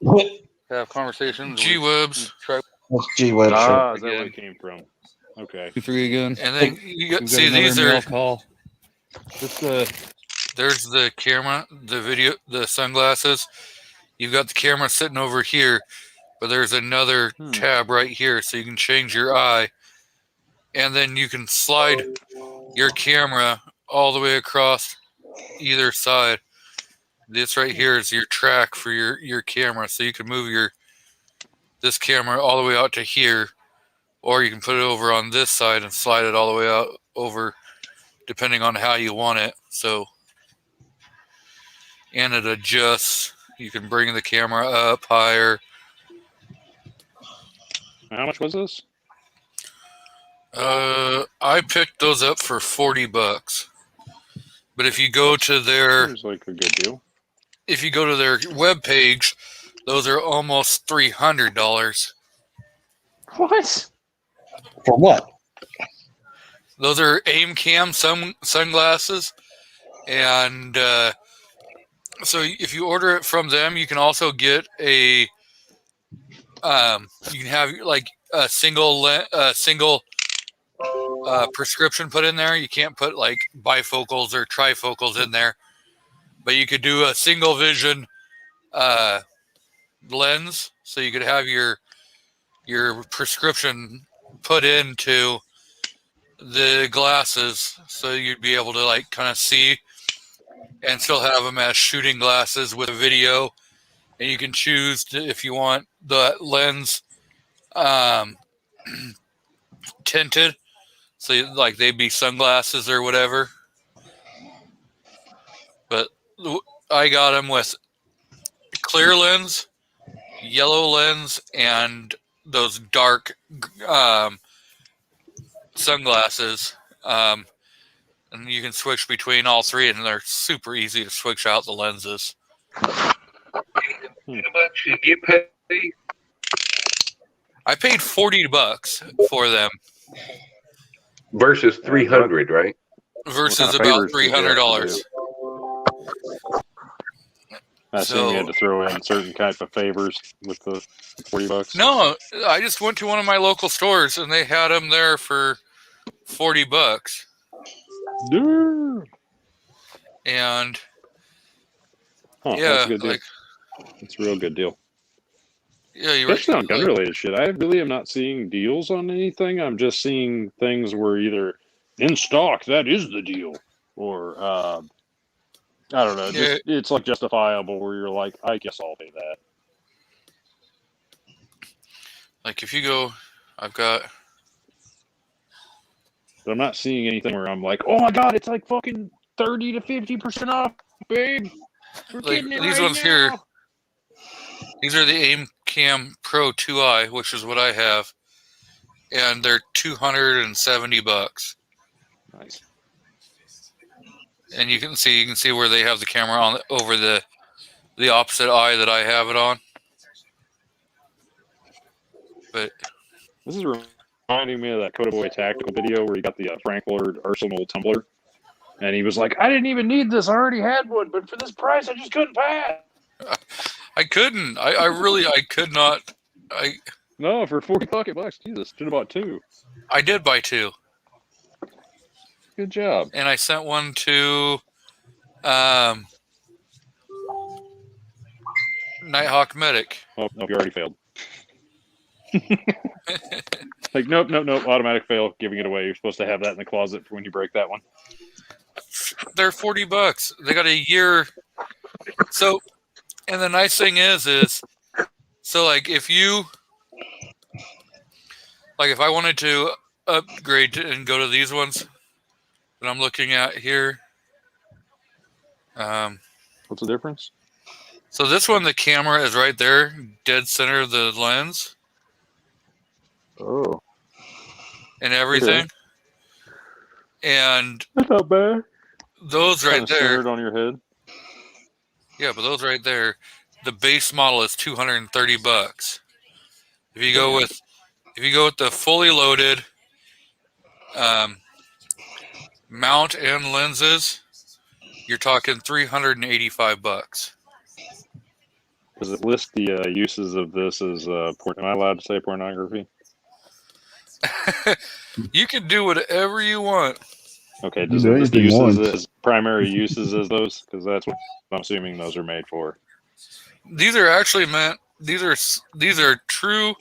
have conversations. G-Webs. That's G-Web. Ah, is that where it came from? Okay. 3 again. And then you got, We've see, another these mail are. call. This, There's the camera, the video, the sunglasses. You've got the camera sitting over here, but there's another tab right here, so you can change your eye, and then you can slide your camera all the way across either side. This right here is your track for your camera, so you can move this camera all the way out to here, or you can put it over on this side and slide it all the way out over, depending on how you want it. So, and it adjusts. You can bring the camera up higher. How much was this? I picked those up for $40. But if you go to their Seems like a good deal. if you go to their webpage, those are almost $300. What? For what? Those are aim cam sunglasses, and so if you order it from them, you can also get you can have like a single prescription put in there. You can't put like bifocals or trifocals in there, but you could do a single vision lens, so you could have your prescription put into the glasses, so you'd be able to like kind of see and still have them as shooting glasses with a video. And you can choose if you want the lens tinted, so like they'd be sunglasses or whatever. But I got them with clear lens, yellow lens, and those dark sunglasses. And you can switch between all three, and they're super easy to switch out the lenses. How much did you pay? I paid $40 for them Versus 300, right? versus What kind of about favors did you have to $300. I assume you had to throw in certain type of favors with the $40. No, I just went to one of my local stores and they had them there for $40. Dude. And Huh, yeah, that's a good deal. like It's a real good deal. yeah, you Especially on like, gun-related shit. I really am not seeing deals on anything. I'm just seeing things where either in stock, that is the deal, or I don't know. Yeah. It's like justifiable where you're like, I guess I'll pay that. like if you go, I've got. But I'm not seeing anything where I'm like, oh my god, it's like fucking 30 to 50% off, babe. We're Like getting it these right ones now. here, these are the Aim Cam Pro 2i, which is what I have, and they're $270. Nice. And you can see where they have the camera on over the opposite eye that I have it on. but This is reminding me of that Coda Boy Tactical video where he got the Frank Lloyd Arsenal tumbler. And he was like, I didn't even need this. I already had one. But for this price, I just couldn't pass. I couldn't. I could not. No, for $40, Jesus, should have bought 2. I did buy 2. Good job. And I sent one to Nighthawk Medic. Oh, no, you already failed. Like, nope, automatic fail, giving it away. You're supposed to have that in the closet for when you break that one. They're $40. They got a year. So, and the nice thing is so like if I wanted to upgrade and go to these ones that I'm looking at here. What's the difference? So this one, the camera is right there, dead center of the lens. Oh. And everything. Okay. And that's not bad. Those right there. Centered on your head. Yeah, but those right there, the base model is $230. If you go with the fully loaded mount and lenses, you're talking $385. Does it list the uses of this as am I allowed to say pornography? You can do whatever you want. Okay, does it list the uses as primary uses as those? Because that's what I'm assuming those are made for. These are actually meant. These are true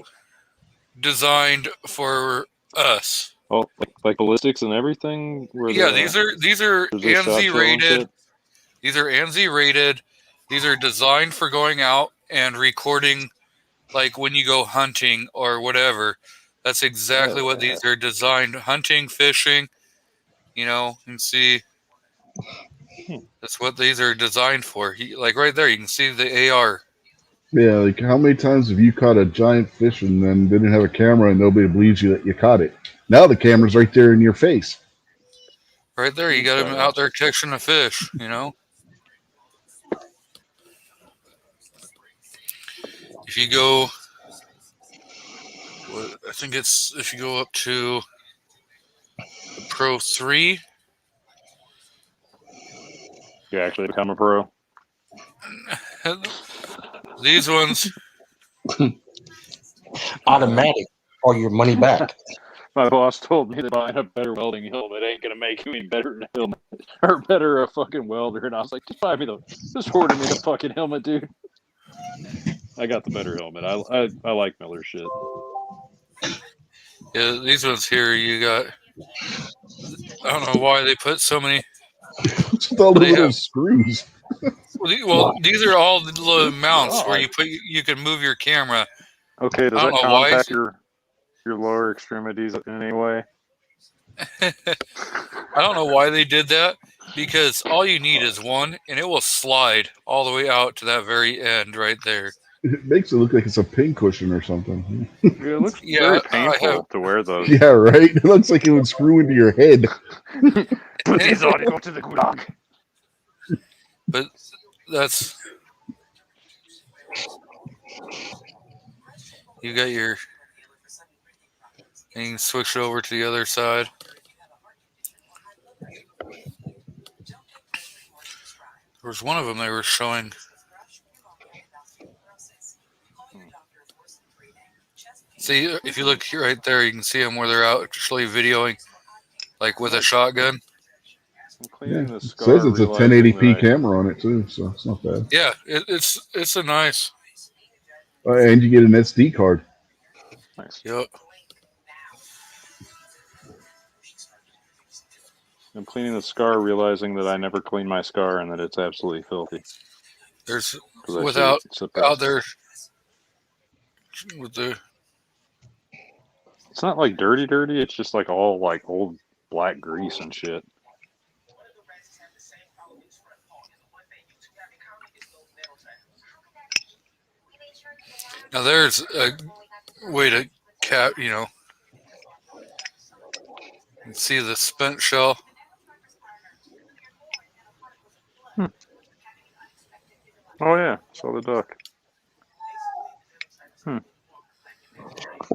designed for us. Oh, like ballistics and everything. Yeah, these are ANSI rated. These are ANSI rated. These are designed for going out and recording, like when you go hunting or whatever. That's exactly what these are designed. Hunting, fishing, you can see. That's what these are designed for. Like right there, you can see the AR. Yeah, like how many times have you caught a giant fish and then didn't have a camera and nobody believes you that you caught it? Now the camera's right there in your face. Right there, you got him out there catching a fish, If you go, I think it's if you go up to the Pro 3. You actually become a pro. These ones automatic or your money back. My boss told me that buying a better welding helmet ain't gonna make me better than a helmet or better a fucking welder, and I was like, just order me a fucking helmet, dude. I got the better helmet. I like Miller shit. Yeah, these ones here you got. I don't know why they put so many. What's with all the little screws? Well, these are all the little mounts where you can move your camera. Okay, does that compact your lower extremities in any way? I don't know why they did that, because all you need is one, and it will slide all the way out to that very end right there. It makes it look like it's a pincushion or something. Yeah, it looks very painful to wear those. Yeah, right? It looks like it would screw into your head. Put these on and go to the gulag. But that's... You got your... And you can switch it over to the other side. There was one of them they were showing... See, if you look here, right there, you can see them where they're actually videoing, like with a shotgun. Yeah, it says it's a 1080p camera on it too, so it's not bad. Yeah, it's a nice. And you get an SD card. Nice. Yep. I'm cleaning the scar, realizing that I never clean my scar and that it's absolutely filthy. There's without out there with the. It's not like dirty. It's just like all like old black grease and shit. Now there's a way to see the spent shell. Oh yeah, saw the duck.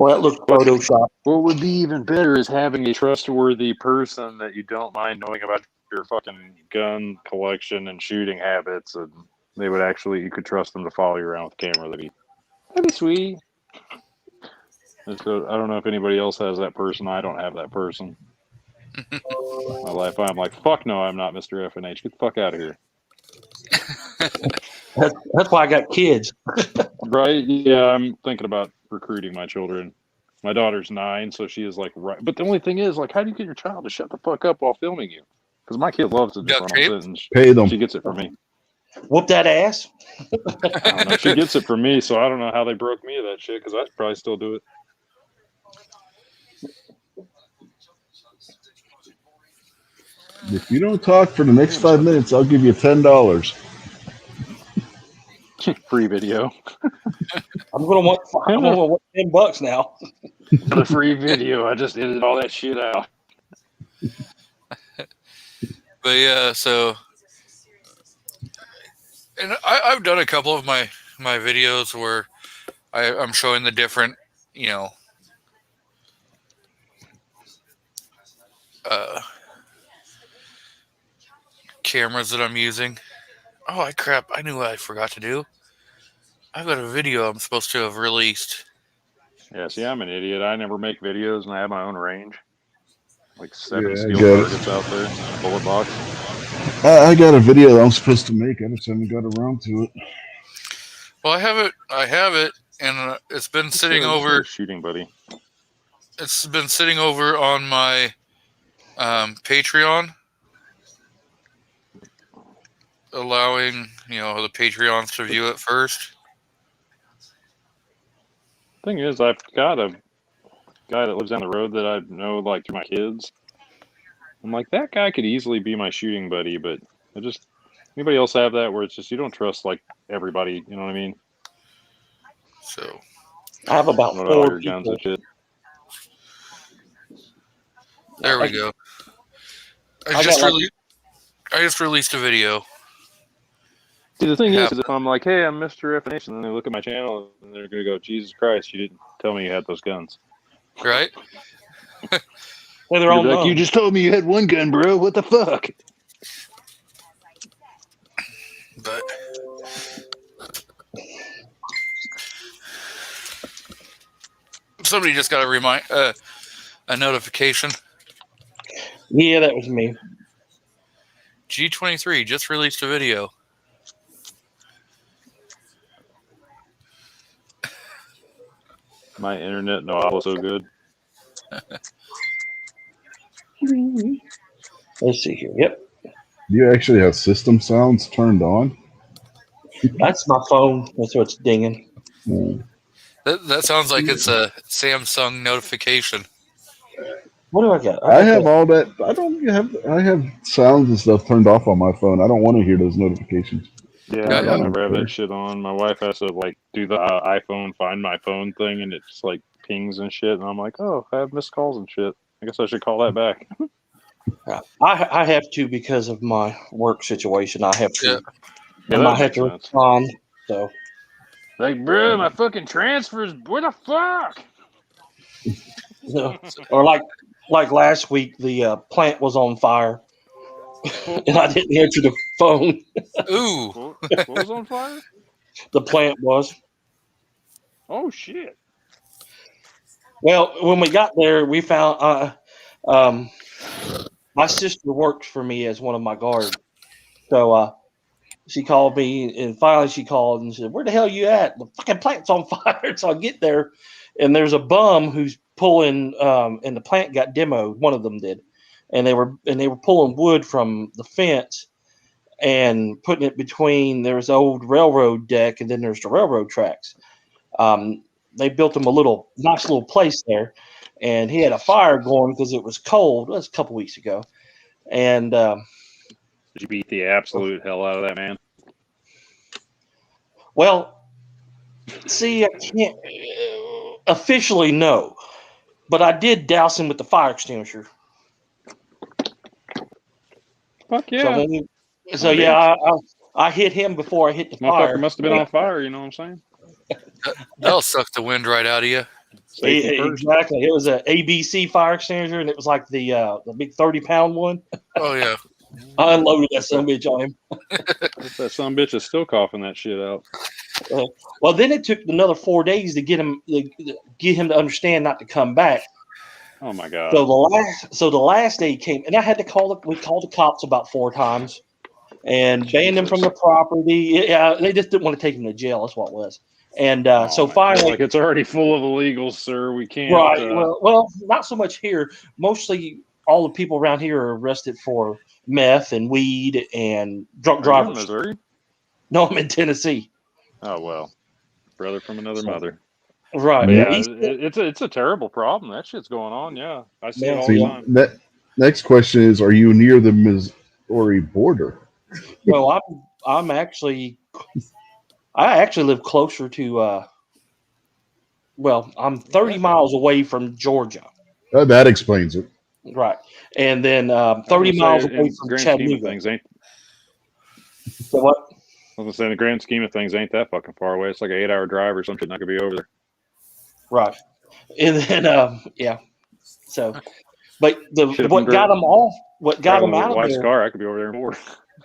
Well, that looked Photoshop. What would be even better is having a trustworthy person that you don't mind knowing about your fucking gun collection and shooting habits, and they would actually, you could trust them to follow you around with the camera. That'd be sweet. And so I don't know if anybody else has that person. I don't have that person. My life, I'm like, fuck no, I'm not Mr. FNH. Get the fuck out of here. That's why I got kids. Right? Yeah, I'm thinking about recruiting my children. My daughter's 9, so she is like, right. But the only thing is, like, how do you get your child to shut the fuck up while filming you? Because my kid loves it. Duct tape? Pay them. She gets it from me. Whoop that ass. I don't know. She gets it from me, so I don't know how they broke me of that shit, because I'd probably still do it. If you don't talk for the next 5 minutes, I'll give you $10. Free video. I'm gonna want $10 now. For the free video, I just edited all that shit out. But yeah, so, and I've done a couple of my videos where I'm showing the different, cameras that I'm using. Oh, crap. I knew what I forgot to do. I've got a video I'm supposed to have released. Yeah, see, I'm an idiot. I never make videos, and I have my own range. Like 7 Yeah, steel targets out there, and a bullet box. I got a video that I'm supposed to make. I just haven't got around to it. Well, I have it, and it's been sitting over. Shooting, buddy. It's been sitting over on my Patreon, allowing the Patreons to view it first. Thing is, I've got a guy that lives down the road that I know, like, through my kids. I'm like, that guy could easily be my shooting buddy, but anybody else have that where it's just you don't trust like everybody, you know what I mean? So I have about 4 guns and shit. There we go. I just released a video. See, the thing is, if I'm like, hey, I'm Mr. FNH, and then they look at my channel and they're going to go, Jesus Christ, you didn't tell me you had those guns. Right? Well, they're all like, you just told me you had one gun, bro. What the fuck? But somebody just got a notification. Yeah, that was me. G23 just released a video. My internet was so good. Let's see here. Yep. You actually have system sounds turned on? That's my phone. That's what's dinging. That sounds like it's a Samsung notification. What do I got? I have all that. I have sounds and stuff turned off on my phone. I don't want to hear those notifications. Yeah, I don't ever have that shit on. My wife has to like do the iPhone Find My Phone thing, and it's like pings and shit. And I'm like, oh, I have missed calls and shit. I guess I should call that back. I have to because of my work situation. I have to. Yeah, I have to respond. So, like, bro, my fucking transfers. Where the fuck? Or like last week, the plant was on fire, and I didn't answer the phone. Ooh, what was on fire? The plant was. Oh shit. Well, when we got there, we found my sister works for me as one of my guards. So she called me, and finally she called and said, "Where the hell you at? The fucking plant's on fire." So I get there, and there's a bum who's pulling, and the plant got demoed. One of them did, and they were pulling wood from the fence and putting it between. There's the old railroad deck, and then there's the railroad tracks. They built him a nice little place there, and he had a fire going because it was cold. It was a couple weeks ago, and did you beat the absolute hell out of that man? Well, see, I can't officially no, but I did douse him with the fire extinguisher. Fuck yeah! So yeah, I hit him before I hit the fire. Must have been on fire. You know what I'm saying? That'll suck the wind right out of you. Safety first. Exactly. It was a ABC fire extinguisher, and it was like the big 30-pound one. Oh yeah. I unloaded that son of a bitch on him. That son of a bitch is still coughing that shit out. Well, then it took another 4 days to get him to understand not to come back. Oh my god. So the last day he came, and I had to we called the cops about 4 times and banned him from the property. Yeah, they just didn't want to take him to jail. That's what it was. And so finally, like, it's already full of illegals, sir. We can't. Right. Well, not so much here. Mostly, all the people around here are arrested for meth and weed and drunk Are you in drivers. Missouri? No, I'm in Tennessee. Oh well, brother from another mother. Right. But yeah, Yeah. it's a terrible problem. That shit's going on. Yeah, I see it all See, the time. that next question is: are you near the Missouri border? Well, I'm actually. I actually live closer to. Well, I'm 30 miles away from Georgia. That explains it. Right, and then 30 miles away from Chattanooga. Things ain't. So what? I was gonna say, in the grand scheme of things, ain't that fucking far away. It's like an 8-hour drive or something. Not gonna be over there. Right, and then yeah. So, but what got them off? What got them out of there? Car, I could be over there in more.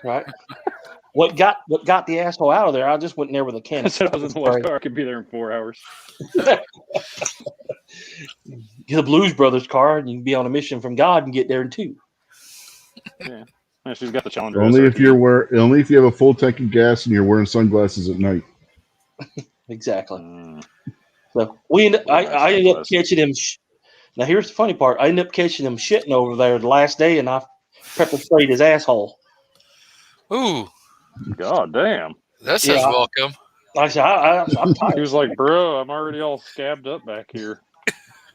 Right. What got the asshole out of there? I just went in there with a can. I said I was in the white car. I could be there in 4 hours. Get the Blues Brothers car, and you can be on a mission from God and get there in 2. Yeah, she's got the Challenger. Only if you have a full tank of gas and you're wearing sunglasses at night. Exactly. So I ended up catching him. Now here's the funny part. I ended up catching him shitting over there the last day, and I pepper sprayed his asshole. Ooh. God damn. That says welcome. I said, I'm tired. He was like, bro, I'm already all scabbed up back here.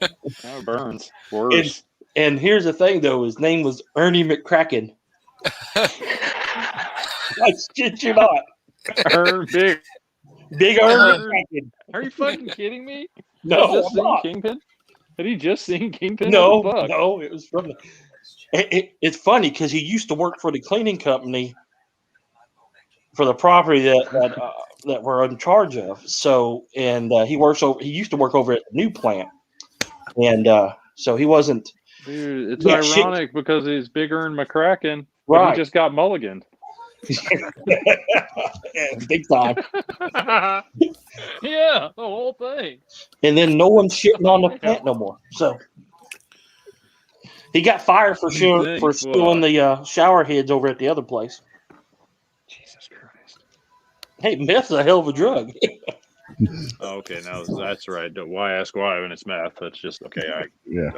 Now it burns. Worse. And here's the thing, though. His name was Ernie McCracken. I shit you not. Big Ernie McCracken. Are you fucking kidding me? No, I'm not. Kingpin? Had he just seen Kingpin? No, it was from it's funny because he used to work for the cleaning company for the property that we're in charge of. So, and he used to work over at the new plant, and so he wasn't. Dude, it's ironic because he's Big Ern McCracken, but right? He just got mulliganed. Big time. Yeah, the whole thing. And then no one's shitting on the plant no more. So he got fired for stealing the shower heads over at the other place. Jesus Christ. Hey, meth's a hell of a drug. Okay, now that's right. Why ask why when it's meth? That's just okay. You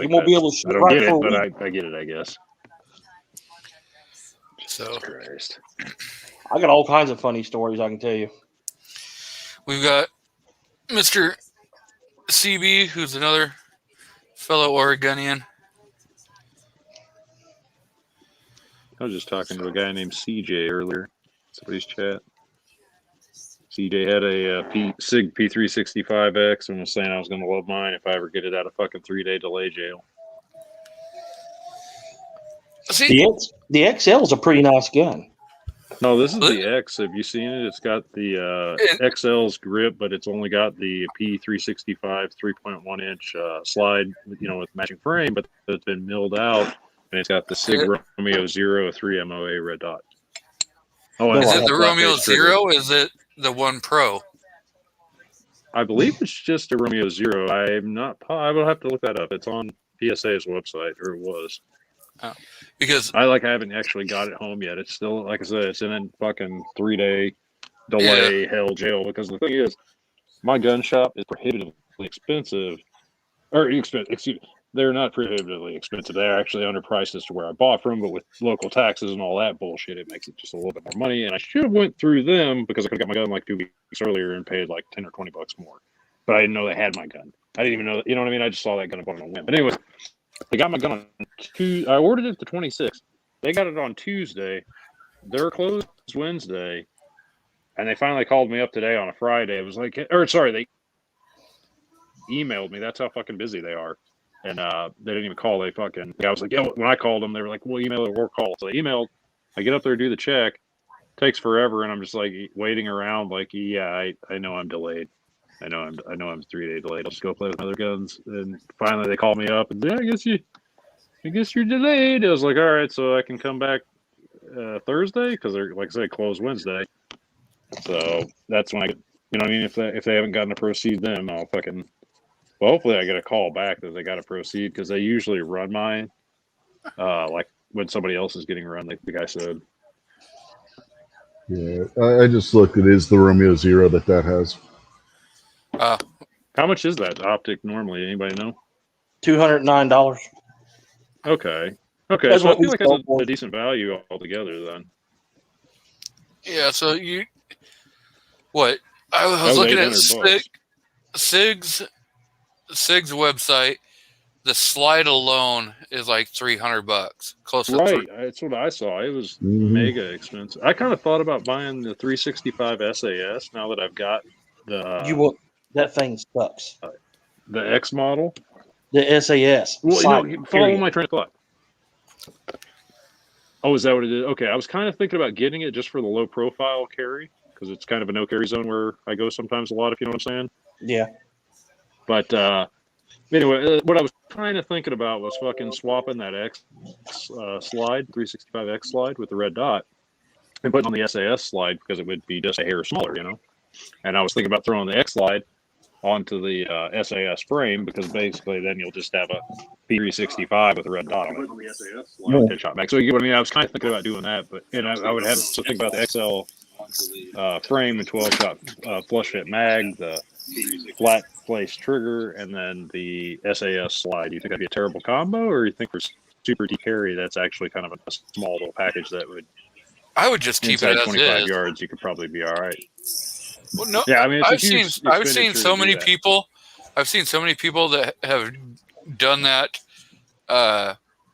won't be able to shoot right for a week. I get it, I guess. So Christ. I got all kinds of funny stories I can tell you. We've got Mr. CB, who's another fellow Oregonian. I was just talking to a guy named CJ earlier. Somebody's chat. CJ had a SIG P365X and was saying I was going to love mine if I ever get it out of fucking 3-day delay jail. The XL is a pretty nice gun. No, this is the X. Have you seen it? It's got the XL's grip, but it's only got the P365 3.1 inch slide, with matching frame, but it's been milled out, and it's got the SIG Romeo 0 3 MOA red dot. Oh, is it the Romeo 0? Is it the 1 Pro? I believe it's just a Romeo 0. I'm not. I will have to look that up. It's on PSA's website, or it was. Oh, because I haven't actually got it home yet. It's still, like I said, it's in a fucking 3-day delay hell jail, because the thing is, my gun shop is prohibitively expensive. They're not prohibitively expensive. They're actually underpriced as to where I bought from, but with local taxes and all that bullshit, it makes it just a little bit more money. And I should have went through them because I could have got my gun like 2 weeks earlier and paid like $10 or $20 more. But I didn't know they had my gun. I didn't even know, you know what I mean? I just saw that gun on a whim. But anyways, they got my gun on Tuesday. I ordered it the 26th. They got it on Tuesday. They're closed Wednesday. And they finally called me up today on a Friday. It was like, they emailed me. That's how fucking busy they are. And they didn't even call. I was like, when I called them, they were like, well, email or call. So they emailed. I get up there, do the check. Takes forever. And I'm just like waiting around like, yeah, I know I'm delayed. I know I'm 3 days delayed. I'll just go play with other guns. And finally, they called me up and I guess you're delayed. I was like, all right, so I can come back Thursday because they're like I said, closed Wednesday. So that's when I, what I mean. If they haven't gotten to proceed, then I'll fucking. Well, hopefully I get a call back that they got to proceed because they usually run mine, like when somebody else is getting run, like the guy said. Yeah, I just looked. It is the Romeo Zero that has. How much is that optic normally? Anybody know? $209. Okay. That's So I what we feel like sell that's for. a decent value altogether then. Yeah. So what? I That was looking at $800. SIG's website. The slide alone is like $300, close to Right, that's what I saw. It was mega expensive. I kind of thought about buying the 365 SAS now that I've got the that thing sucks. The X model. The SAS. Well, follow my train of thought. Oh, is that what it is? Okay, I was kind of thinking about getting it just for the low profile carry because it's kind of a no carry zone where I go sometimes a lot. If you know what I'm saying. Yeah. But anyway, what I was kind of thinking about was fucking swapping that X slide, 365X slide with the red dot, and putting on the SAS slide because it would be just a hair smaller, And I was thinking about throwing the X slide onto the SAS frame because basically then you'll just have a P365 with a red dot on it. Headshot back. So you get what I mean? I was kind of thinking about doing that, but I would have to think about the XL frame and 12-shot flush fit mag, the flat place trigger, and then the SAS slide. Do you think that'd be a terrible combo, or you think for super deep carry that's actually kind of a small little package that would? I would just keep it as 25 is. yards. You could probably be all right. Well, no, yeah, I mean, I've seen so many people. I've seen so many people that have done that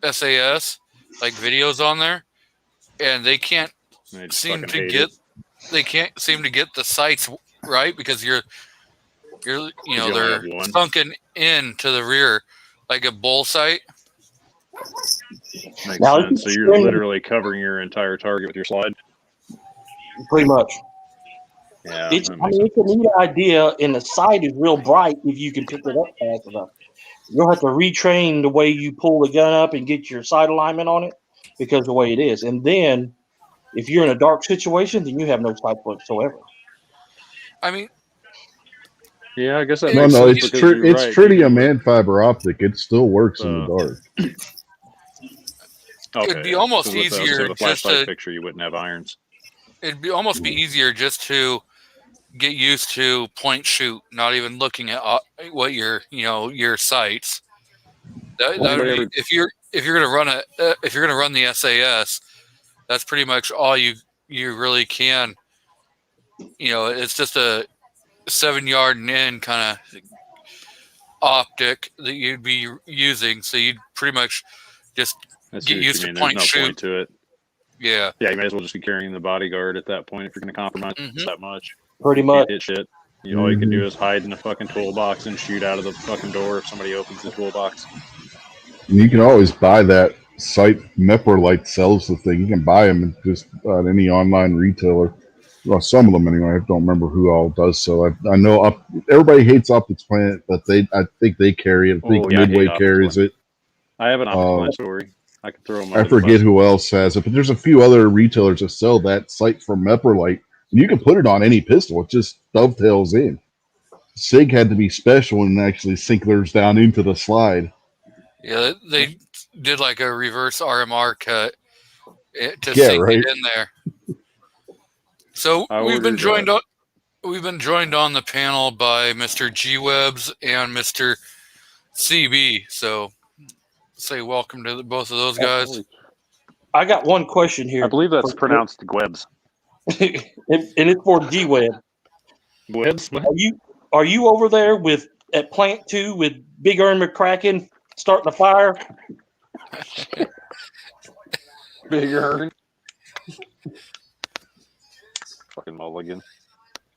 SAS like videos on there, and they can't seem to get the sights right because they're sunken into the rear like a bull sight. Makes sense. So you're literally covering your entire target with your slide. Pretty much. Yeah, it's a neat idea, and the sight is real bright if you can pick it up fast enough. You'll have to retrain the way you pull the gun up and get your sight alignment on it because of the way it is. And then if you're in a dark situation, then you have no sight whatsoever. I mean, yeah, I guess that makes sense. It's tritium and fiber optic. It still works in the dark. Okay, it'd be almost easier the just flashlight picture. You wouldn't have irons. It'd be almost be easier just to get used to point shoot, not even looking at what your sights. If you're gonna run the SAS, that's pretty much all you really can. It's just a 7-yard and in kind of optic that you'd be using, so you'd pretty much just get used to point shoot. Point to it. Yeah, you may as well just be carrying the bodyguard at that point if you're going to compromise that much. Pretty much. Hit shit. All you can do is hide in the fucking toolbox and shoot out of the fucking door if somebody opens the toolbox. And you can always buy that site. Meprolite sells the thing. You can buy them at just about any online retailer. Well, some of them anyway. I don't remember who all does so. I know everybody hates Optics Planet, but I think they carry it. I think Midway carries it. I have an Optics Planet story. I can throw them. I forget who else has it, but there's a few other retailers that sell that sight from Meprolite. And you can put it on any pistol. It just dovetails in. SIG had to be special and actually sink theirs down into the slide. Yeah, they did like a reverse RMR cut to sink it in there. So we've been joined on the panel by Mr. G Webs and Mr. CB. So say welcome to both of those guys. I got one question here. I believe that's pronounced Gwebs. and it's for G Web. Gwebs? Are you over there at Plant 2 with Big Ern McCracken starting a fire? Big Ern. Fucking mulligan.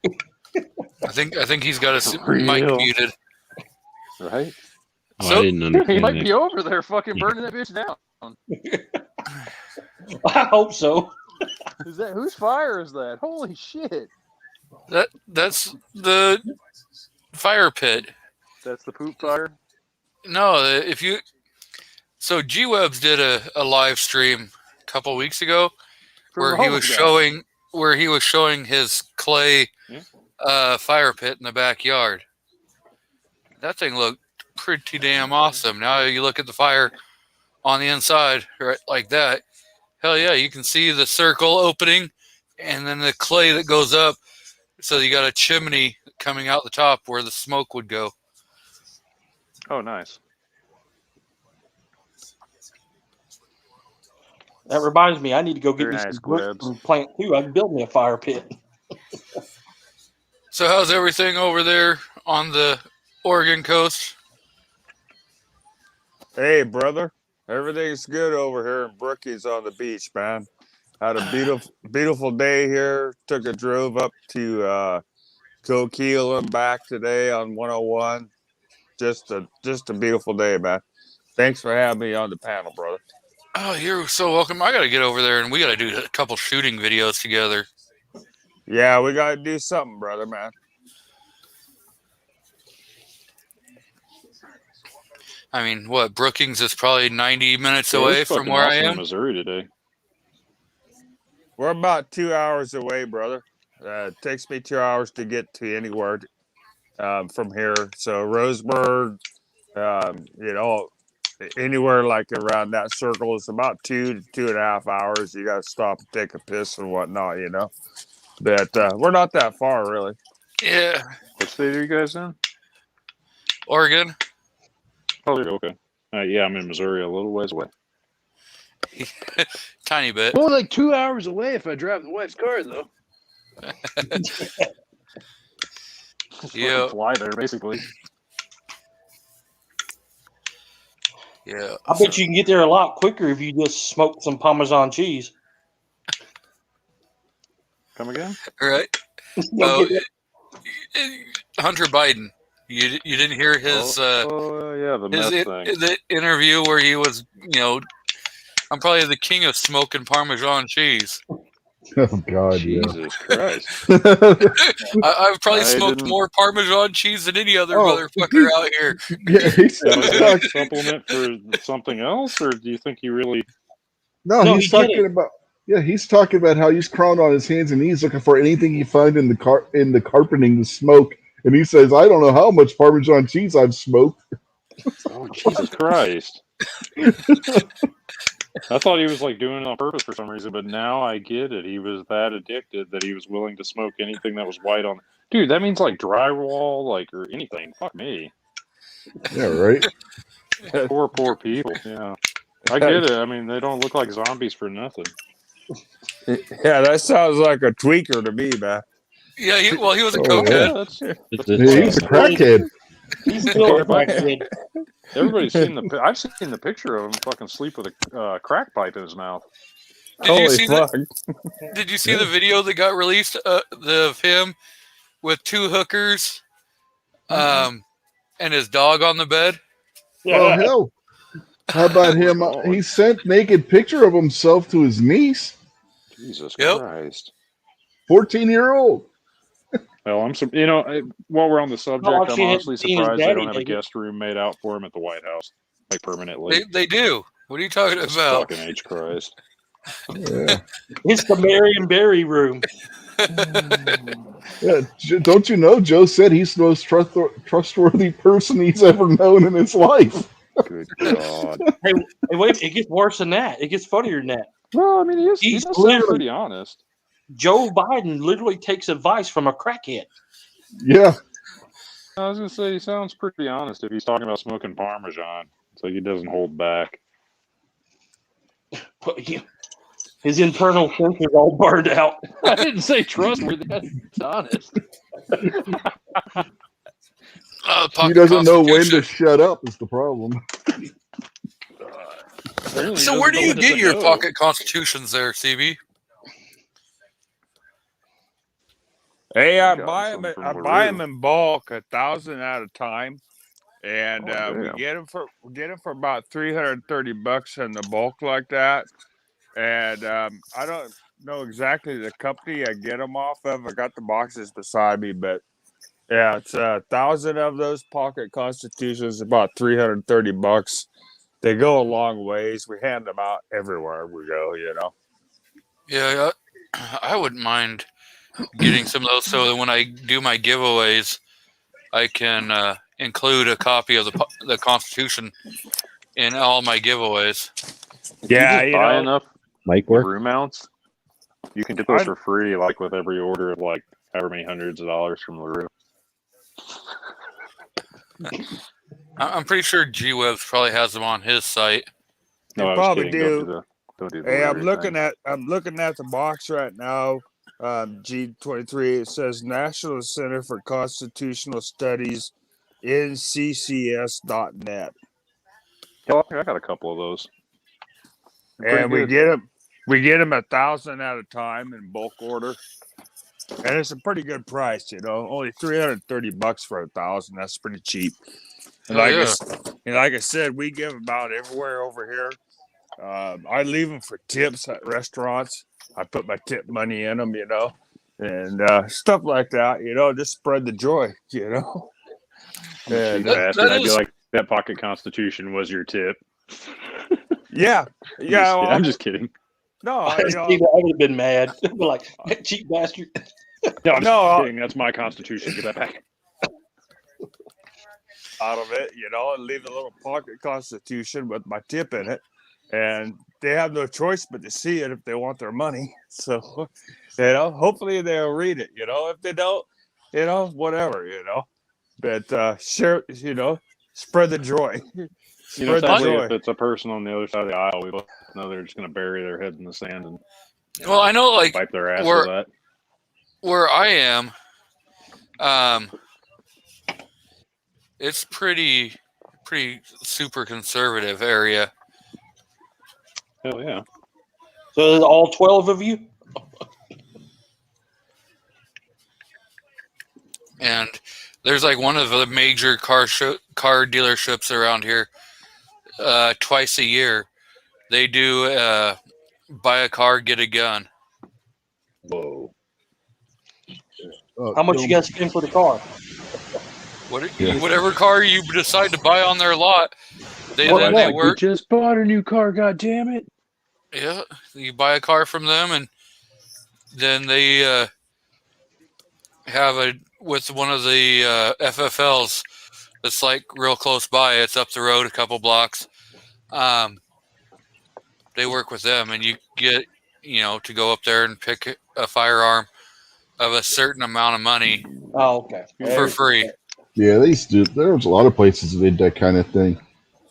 I think he's got his mic muted. Right? So I didn't understand. He might be over there fucking burning that bitch down. I hope so. Is that whose fire is that? Holy shit. That's the fire pit. That's the poop fire. No, if you so G-Webs did a live stream a couple weeks ago where he was showing his clay fire pit in the backyard. That thing looked pretty damn awesome. Now you look at the fire on the inside, right, like that. Hell yeah, you can see the circle opening and then the clay that goes up. So you got a chimney coming out the top where the smoke would go. Oh, nice. That reminds me, I need to go get Very me nice, some bricks Glebs. from Plant 2. I can build me a fire pit. So how's everything over there on the Oregon coast? Hey, brother. Everything's good over here in Brookings on the beach, man. Had a beautiful day here. Took a drove up to Coquille and back today on 101. Just a beautiful day, man. Thanks for having me on the panel, brother. Oh, you're so welcome. I got to get over there and we got to do a couple shooting videos together. Yeah, we got to do something, brother, man. I mean, what, Brookings is probably 90 minutes Yeah, away it's from fucking where I awesome in am? Missouri today. We're about 2 hours away, brother. It takes me 2 hours to get to anywhere from here. So Roseburg, anywhere like around that circle is about 2 to 2.5 hours. You got to stop and take a piss and whatnot, But we're not that far, really. Yeah. What state are you guys in? Oregon? Oh, okay. Yeah, I'm in Missouri, a little ways away. Tiny bit. Well, like 2 hours away if I drive the wife's car, though. Yeah. Fly there, basically. Yeah. I bet you can get there a lot quicker if you just smoke some Parmesan cheese. Come again? Right? You'll Oh, get Hunter Biden. You didn't hear his yeah, the meth thing. the interview where he was, I'm probably the king of smoking Parmesan cheese. Oh God, Jesus Christ. I've probably smoked more Parmesan cheese than any other motherfucker out here. Yeah, he's Is that a supplement for something else, or do you think he really? No, No, he's he did talking about. Yeah, he's talking about how he's crawling on his hands and knees looking for anything he find in the carpeting to smoke. And he says, "I don't know how much Parmesan cheese I've smoked." Oh, Jesus Christ. I thought he was like doing it on purpose for some reason, but now I get it. He was that addicted that he was willing to smoke anything that was white on. Dude, that means like drywall, or anything. Fuck me. Yeah, right. Poor people. Yeah, I get it. I mean, they don't look like zombies for nothing. Yeah, that sounds like a tweaker to me, man. Yeah, he was a Oh, cokehead. yeah. He's a crackhead. He's still a crackhead. Everybody's seen I've seen the picture of him fucking sleep with a crack pipe in his mouth. Holy fuck. Did you see the video that got released of him with two hookers and his dog on the bed? Oh hell! How about him? He sent naked picture of himself to his niece. Jesus Yep. Christ. 14-year-old. Well, while we're on the subject, Oh, I'm she honestly hadn't seen his surprised they daddy, don't have a maybe. guest room made out for him at the White House, like permanently. They do. What are you talking Jesus about? fucking H Christ. Yeah. It's the Marion Barry room. Yeah. Don't you know? Joe said he's the most trustworthy person he's ever known in his life. Good God. Hey, wait, it gets worse than that. It gets funnier than that. Well, I mean, he He's does sound literally- pretty honest. Joe Biden literally takes advice from a crackhead. Yeah. I was going to say, he sounds pretty honest if he's talking about smoking Parmesan. It's like he doesn't hold back. His internal sensor's all burned out. I didn't say trustworthy. That's honest. He doesn't know when to shut up is the problem. So where do you get your pocket constitutions there, CB? Hey, I Got buy some them. from I LaRue. buy them in bulk, 1,000 at a time, and we damn. get them for about $330 in the bulk like that. And I don't know exactly the company I get them off of. I got the boxes beside me, but Yeah, it's 1,000 of those pocket Constitutions, about $330. They go a long ways. We hand them out everywhere we go, you know. Yeah, I wouldn't mind getting some of those so that when I do my giveaways, I can include a copy of the Constitution in all my giveaways. If Yeah, you you just buy know, enough Mic work? room mounts, you can get those for free, like with every order of like however many hundreds of dollars from LaRue. I'm pretty sure G-Webs probably has them on his site. They No, I was probably kidding. do. Don't do the Hey, I'm LaRue looking thing. at the box right now. G23. It says National Center for Constitutional Studies, NCCS.net, Yeah, I got a couple of those. They're and pretty good. we get them 1,000 at a time in bulk order, and it's a pretty good price. You know, only $330 for 1,000. That's pretty cheap. And Oh, like I said, we give them out everywhere over here. I leave them for tips at restaurants. I put my tip money in them, you know, and stuff like that. You know, just spread the joy. You know. And, I'd be like, that pocket Constitution was your tip. yeah. Well, I'm just kidding. No, I would have been mad. Like, cheap bastard. No, I'm just kidding. That's my Constitution. Get that back. Out of it, you know, and leave a little pocket Constitution with my tip in it. And they have no choice but to see it if they want their money. So, you know, hopefully they'll read it. You know, if they don't, you know, whatever, you know. But share, you know, spread the joy. You know, sadly, if it's a person on the other side of the aisle, we both know they're just going to bury their heads in the sand and well, I know, like, wipe their ass with that. Where I am, it's pretty super conservative area. Hell yeah! So there's all 12 of you. And there's like one of the major car dealerships around here. Twice a year, they do buy a car, get a gun. Whoa! How much you guys spend for the car? Whatever car you decide to buy on their lot, they work. We just bought a new car. God damn it! Yeah, you buy a car from them, and then they have with one of the FFLs that's like real close by. It's up the road a couple blocks. They work with them, and you get to go up there and pick a firearm of a certain amount of money. Oh, okay. For free. Yeah, they used to. There was a lot of places that did that kind of thing,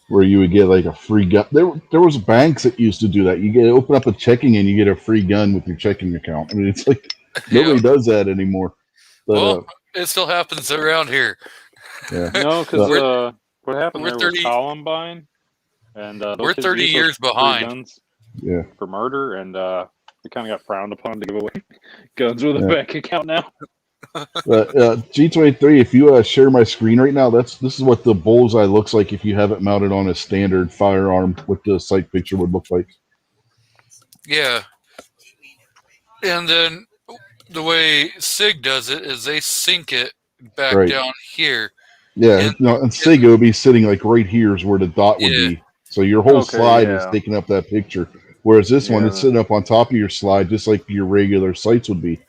where you would get like a free gun. There was banks that used to do that. You open up a checking and you get a free gun with your checking account. I mean, it's like nobody does that anymore. But, it still happens around here. Yeah. No, because what happened We're there was Columbine, and we're 30 years behind. Guns for murder, and we kind of got frowned upon to give away guns with a bank account now. G23, if you share my screen right now, this is what the bullseye looks like if you have it mounted on a standard firearm. What the sight picture would look like. Yeah, and then the way SIG does it is they sink it back down here. Yeah, and SIG would be sitting like right here is where the dot would be. So your whole slide is taking up that picture. Whereas this one, it's sitting up on top of your slide, just like your regular sights would be.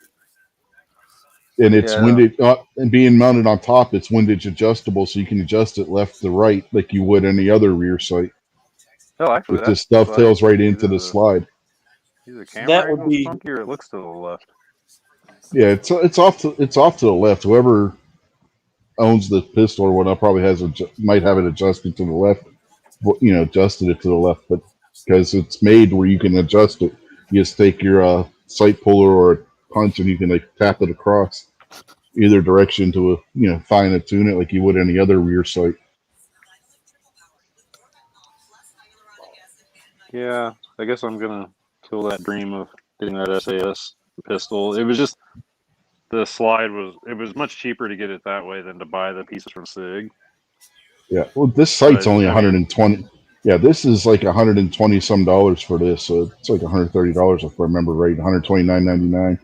And it's windage, and being mounted on top, it's windage adjustable, so you can adjust it left to right like you would any other rear sight. Oh, actually, it just dovetails right into the slide. That would be funky, or it looks to the left. Yeah, it's off to the left. Whoever owns the pistol or whatnot probably might have it adjusted to the left. Adjusted it to the left, but because it's made where you can adjust it, you just take your sight puller or punch and you can like tap it across either direction to fine tune it like you would any other rear sight. Yeah, I guess I'm gonna kill that dream of getting that SAS pistol. It was just the slide was much cheaper to get it that way than to buy the pieces from SIG. Yeah, well, this sight's only 120. Yeah, this is like $120 some for this. So it's like $130 if I remember right. $129.99.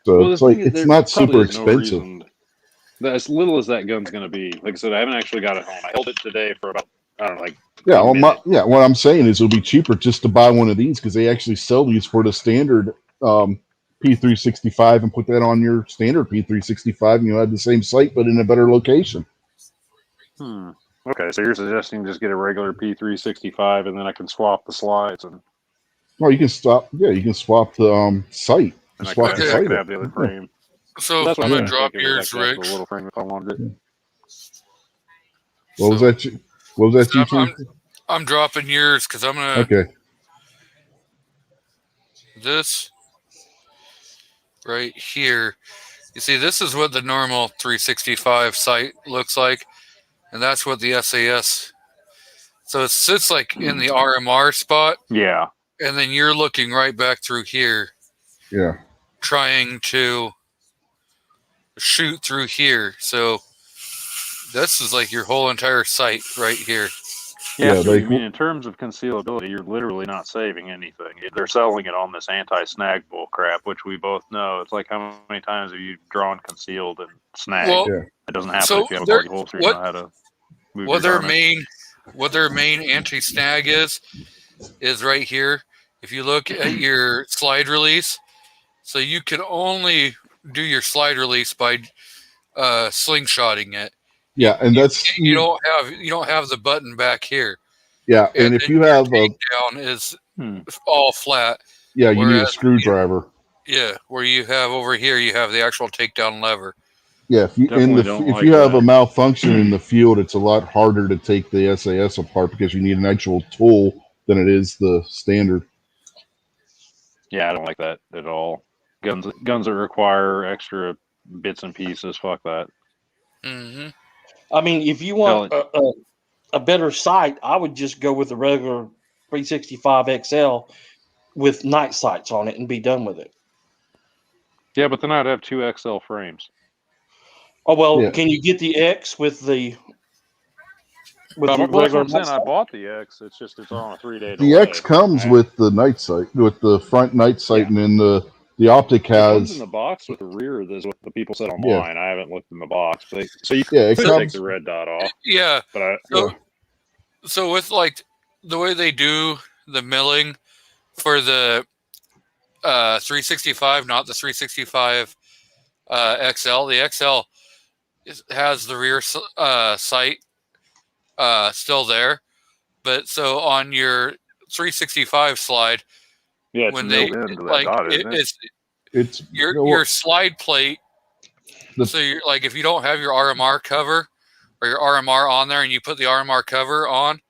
So it's like it's not super expensive. as little as that gun's going to be. Like I said, I haven't actually got it home. I held it today for about, I don't know, like Yeah, a minute. what I'm saying is it'll be cheaper just to buy one of these because they actually sell these for the standard P365 and put that on your standard P365, and you'll have the same sight but in a better location. Okay, so you're suggesting just get a regular P365 and then I can swap the slides and Well, you can swap the sight. I Swap the sight. could have the other frame. So That's what I'm I gonna was drop thinking, yours, like, Rick. the little frame if I wanted it. What was that? What was that? So GT? I'm dropping yours because I'm gonna Okay. this right here. You see, this is what the normal 365 sight looks like, and that's what the SAS. So it sits like in the RMR spot, Yeah. and then you're looking right back through here, Yeah. trying to shoot through here. So this is like your whole entire sight right here. Yeah, Yeah, so like- I mean, in terms of concealability, you're literally not saving anything. They're selling it on this anti-snag bull crap, which we both know. It's like, how many times have you drawn concealed and snagged? Well, Yeah. It doesn't happen so if you have a they're- buggy holster. You what- know how to move What your their garment. main anti-snag is right here. If you look at your slide release, so you can only do your slide release by slingshotting it. Yeah, and that's You don't have the button back here. yeah. And if then you your have a takedown is Hmm. all flat. you need a whereas- screwdriver. Yeah, where you have over here, you have the actual takedown lever. Yeah, if you Definitely don't if like you have that. a malfunction in the field, it's a lot harder to take the SAS apart because you need an actual tool than it is the standard. Yeah, I don't like that at all. Guns that require extra bits and pieces. Fuck that. Mm-hmm. I mean, if you want a better sight, I would just go with the regular 365 XL with night sights on it and be done with it. Yeah, but then I'd have 2 XL frames. Oh well, Yeah. can you get the X with the Well, that's what regular I'm saying. night I sight? bought the X. It's just it's on a 3-day The delay. X comes Right? with the night sight, with the front night sight, and then the optic It comes has in the box with the rear. That's what the people said online. I haven't looked in the box, but so you yeah. It could take comes the red dot off. Yeah. But So with like the way they do the milling for the 365, not the 365 XL. The XL has the rear sight still there, but so on your 365 slide, yeah, it's when they milled into that like dot, isn't it? it's it's your slide plate. The- So you're like, if you don't have your RMR cover or your RMR on there, and you put the RMR cover on,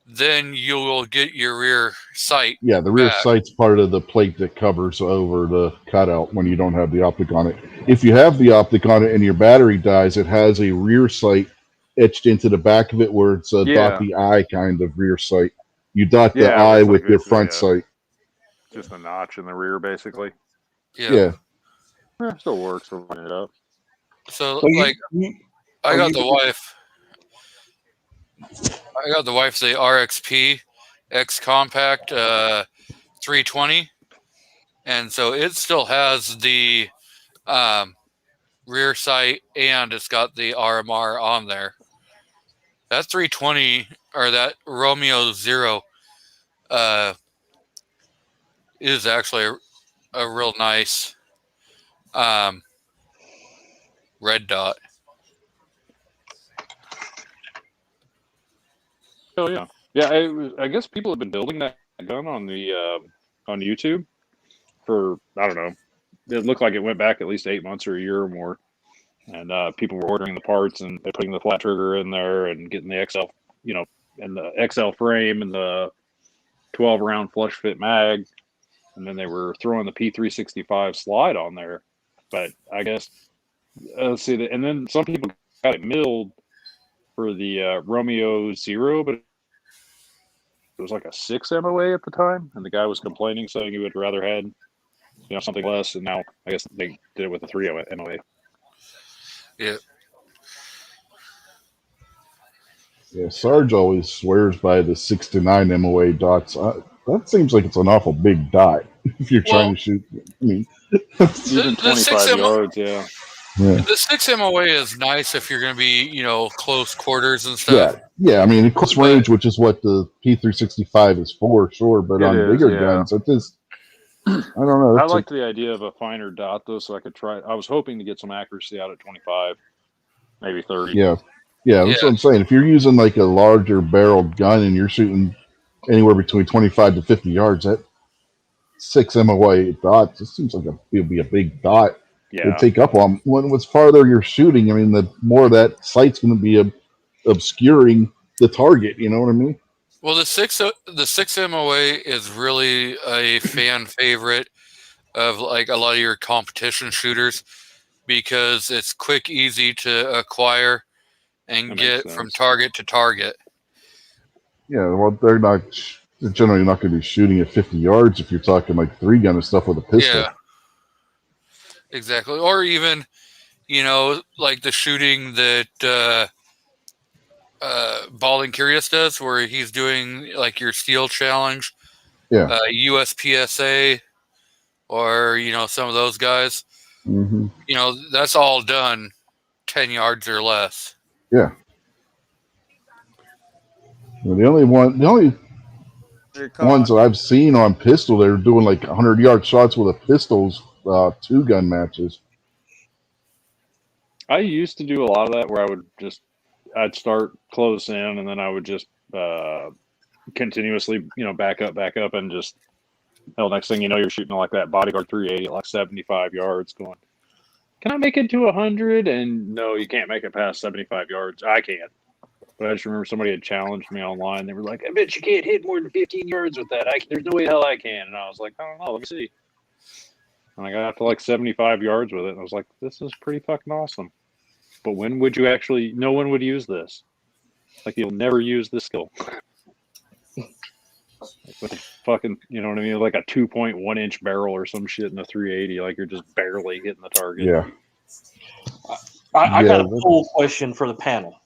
then you will get your rear sight. Yeah, the rear back. sight's part of the plate that covers over the cutout when you don't have the optic on it. If you have the optic on it and your battery dies, it has a rear sight etched into the back of it where it's a Yeah. dot the eye kind of rear sight. You dot the Yeah, eye it's with like your basically front a- sight. Just a notch in the rear, basically. Yeah. Still works for lining it up. So So like, I are got you- the wife. I got the wife the RXP X Compact 320, and so it still has the rear sight and it's got the RMR on there. That 320 or that Romeo Zero is actually a real nice red dot. Oh yeah, yeah. I guess people have been building that gun on the on YouTube for, I don't know. It looked like it went back at least 8 months or a year or more, and people were ordering the parts and they're putting the flat trigger in there and getting the XL, and the XL frame and the 12 round flush fit mag, and then they were throwing the P365 slide on there. But I guess let's see, and then some people got it milled for the Romeo Zero, but it was like a 6 MOA at the time, and the guy was complaining, saying he would rather had something less, and now I guess they did it with a 3 MOA. Yeah. Yeah, Sarge always swears by the 6 to 9 MOA dots. That seems like it's an awful big dot if you're trying to shoot. I mean, Even the 25 6 yards, yeah. Yeah. The 6 MOA is nice if you're going to be, close quarters and stuff. Yeah. I mean, close range, which is what the P365 is for, sure. But It on is, bigger yeah. guns, it just, I don't know. I liked the idea of a finer dot though, so I could try. I was hoping to get some accuracy out at 25, maybe 30. Yeah, that's what I'm saying. If you're using like a larger barreled gun and you're shooting anywhere between 25 to 50 yards, that 6 MOA dot just seems like it'd be a big dot. Yeah. It'd take up on when what's farther you're shooting. I mean, the more that sight's going to be obscuring the target. You know what I mean? Well, the 6 MOA is really a fan favorite of like a lot of your competition shooters because it's quick, easy to acquire and get from target to target. Yeah, well, they're generally not going to be shooting at 50 yards if you're talking like 3-gun and stuff with a pistol. Yeah, exactly. Or even, like the shooting that Balding Curious does, where he's doing like your steel challenge, USPSA, or some of those guys. Mm-hmm. That's all done 10 yards or less. Yeah. Well, the only ones that I've seen on pistol, they're doing like 100-yard shots with a pistols, 2-gun matches. I used to do a lot of that where I'd start close in and then I would just continuously, back up and just, next thing you know, you're shooting like that bodyguard 380 at like 75 yards going, can I make it to 100? And no, you can't make it past 75 yards. I can't. But I just remember somebody had challenged me online. They were like, I bet you can't hit more than 15 yards with that. There's no way hell I can. And I was like, I don't know. Let me see. And I got up to like 75 yards with it. And I was like, this is pretty fucking awesome. But when would you actually, no one would use this. Like, you'll never use this skill. With a fucking, you know what I mean? Like a 2.1-inch barrel or some shit in a 380. Like, you're just barely hitting the target. Yeah. I got a full question for the panel.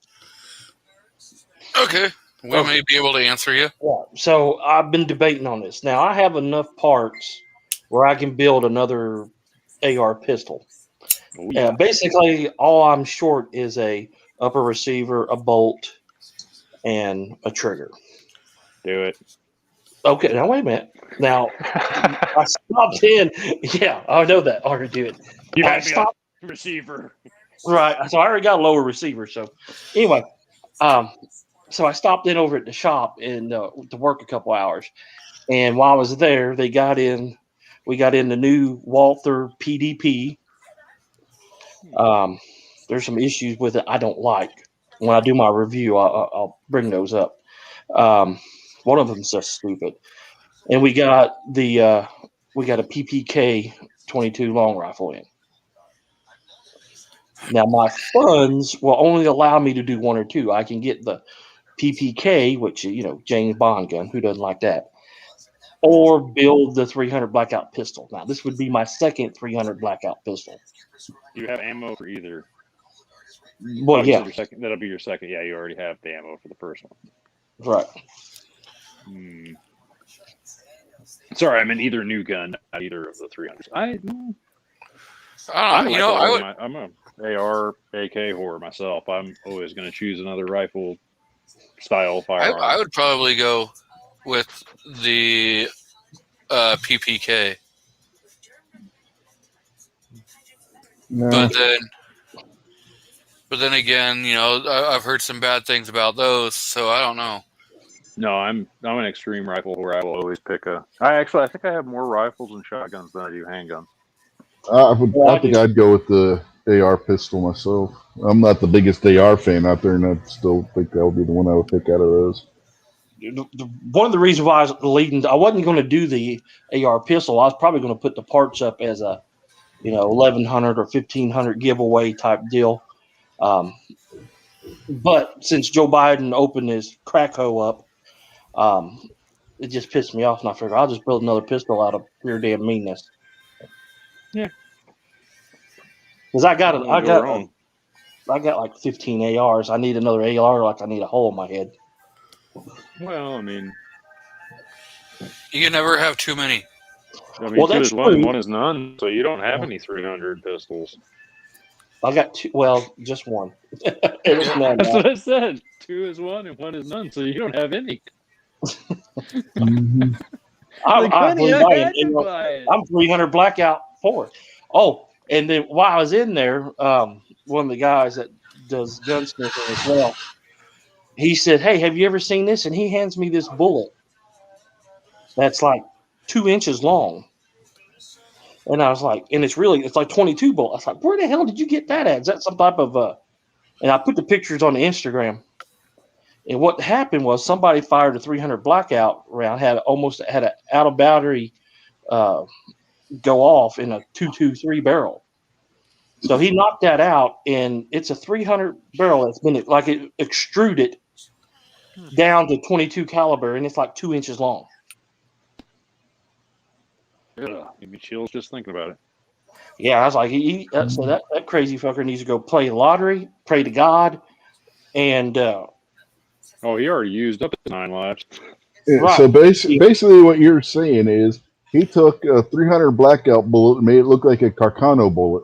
Okay. We may be able to answer you. Yeah. So I've been debating on this. Now, I have enough parts where I can build another AR pistol. Oh, yeah. Basically, all I'm short is a upper receiver, a bolt, and a trigger. Do it. Okay, now wait a minute. Now, I stopped in. Yeah, I know that. I already do it. You I have stopped, a receiver. right. So I already got a lower receiver. So anyway, so I stopped in over at the shop and to work a couple hours. And while I was there, we got in the new Walther PDP. There's some issues with it I don't like. When I do my review, I'll bring those up. One of them's just stupid. And we got a PPK 22 long rifle in. Now my funds will only allow me to do one or two. I can get the PPK, which James Bond gun. Who doesn't like that? Or build the 300 blackout pistol. Now this would be my second 300 blackout pistol. You have ammo for either. Well, yeah, That'll be your second. Yeah, you already have the ammo for the first one. right. Sorry, I meant either new gun, not either of the 300s. I'm an AR, AK whore myself. I'm always going to choose another rifle style firearm. I would probably go with the PPK. No. But then again, I've heard some bad things about those, so I don't know. No, I'm an extreme rifle where I will always pick I think I have more rifles and shotguns than I do handguns. I think I'd go with the AR pistol myself. I'm not the biggest AR fan out there, and I still think that would be the one I would pick out of those. One of the reasons why I wasn't going to do the AR pistol. I was probably going to put the parts up as a 1,100 or 1,500 giveaway type deal. But since Joe Biden opened his crack hoe up, it just pissed me off, and I figured I'll just build another pistol out of pure damn meanness. Yeah, because I got like 15 ARs. I need another AR, like I need a hole in my head. Well, I mean, you can never have too many. I mean, two is one, one is none, so you don't have any 300 pistols. I got two. Well, just one. It's none That's now. what I said. 2 is 1 and 1 is none, so you don't have any. Mhm. Like, I honey, believe I I am. had You to know, buy it. I'm 300 blackout for it. Oh, and then while I was in there, one of the guys that does gunsmithing as well, he said, "Hey, have you ever seen this?" And he hands me this bullet that's like 2 inches long. And I was like, and it's like 22 bullet. I was like, where the hell did you get that at? Is that some type of and I put the pictures on the Instagram. And what happened was somebody fired a 300 blackout round, had an out of battery go off in a 223 barrel. So he knocked that out, and it's a 300 barrel that's been like it extruded down to 22 caliber, and it's like 2 inches long. Ugh, give me chills just thinking about it. Yeah, I was like, so that crazy fucker needs to go play lottery, pray to God, and Oh, he already used up his 9 lives. Yeah, Right. so basically, what you're saying is he took a 300 blackout bullet and made it look like a Carcano bullet.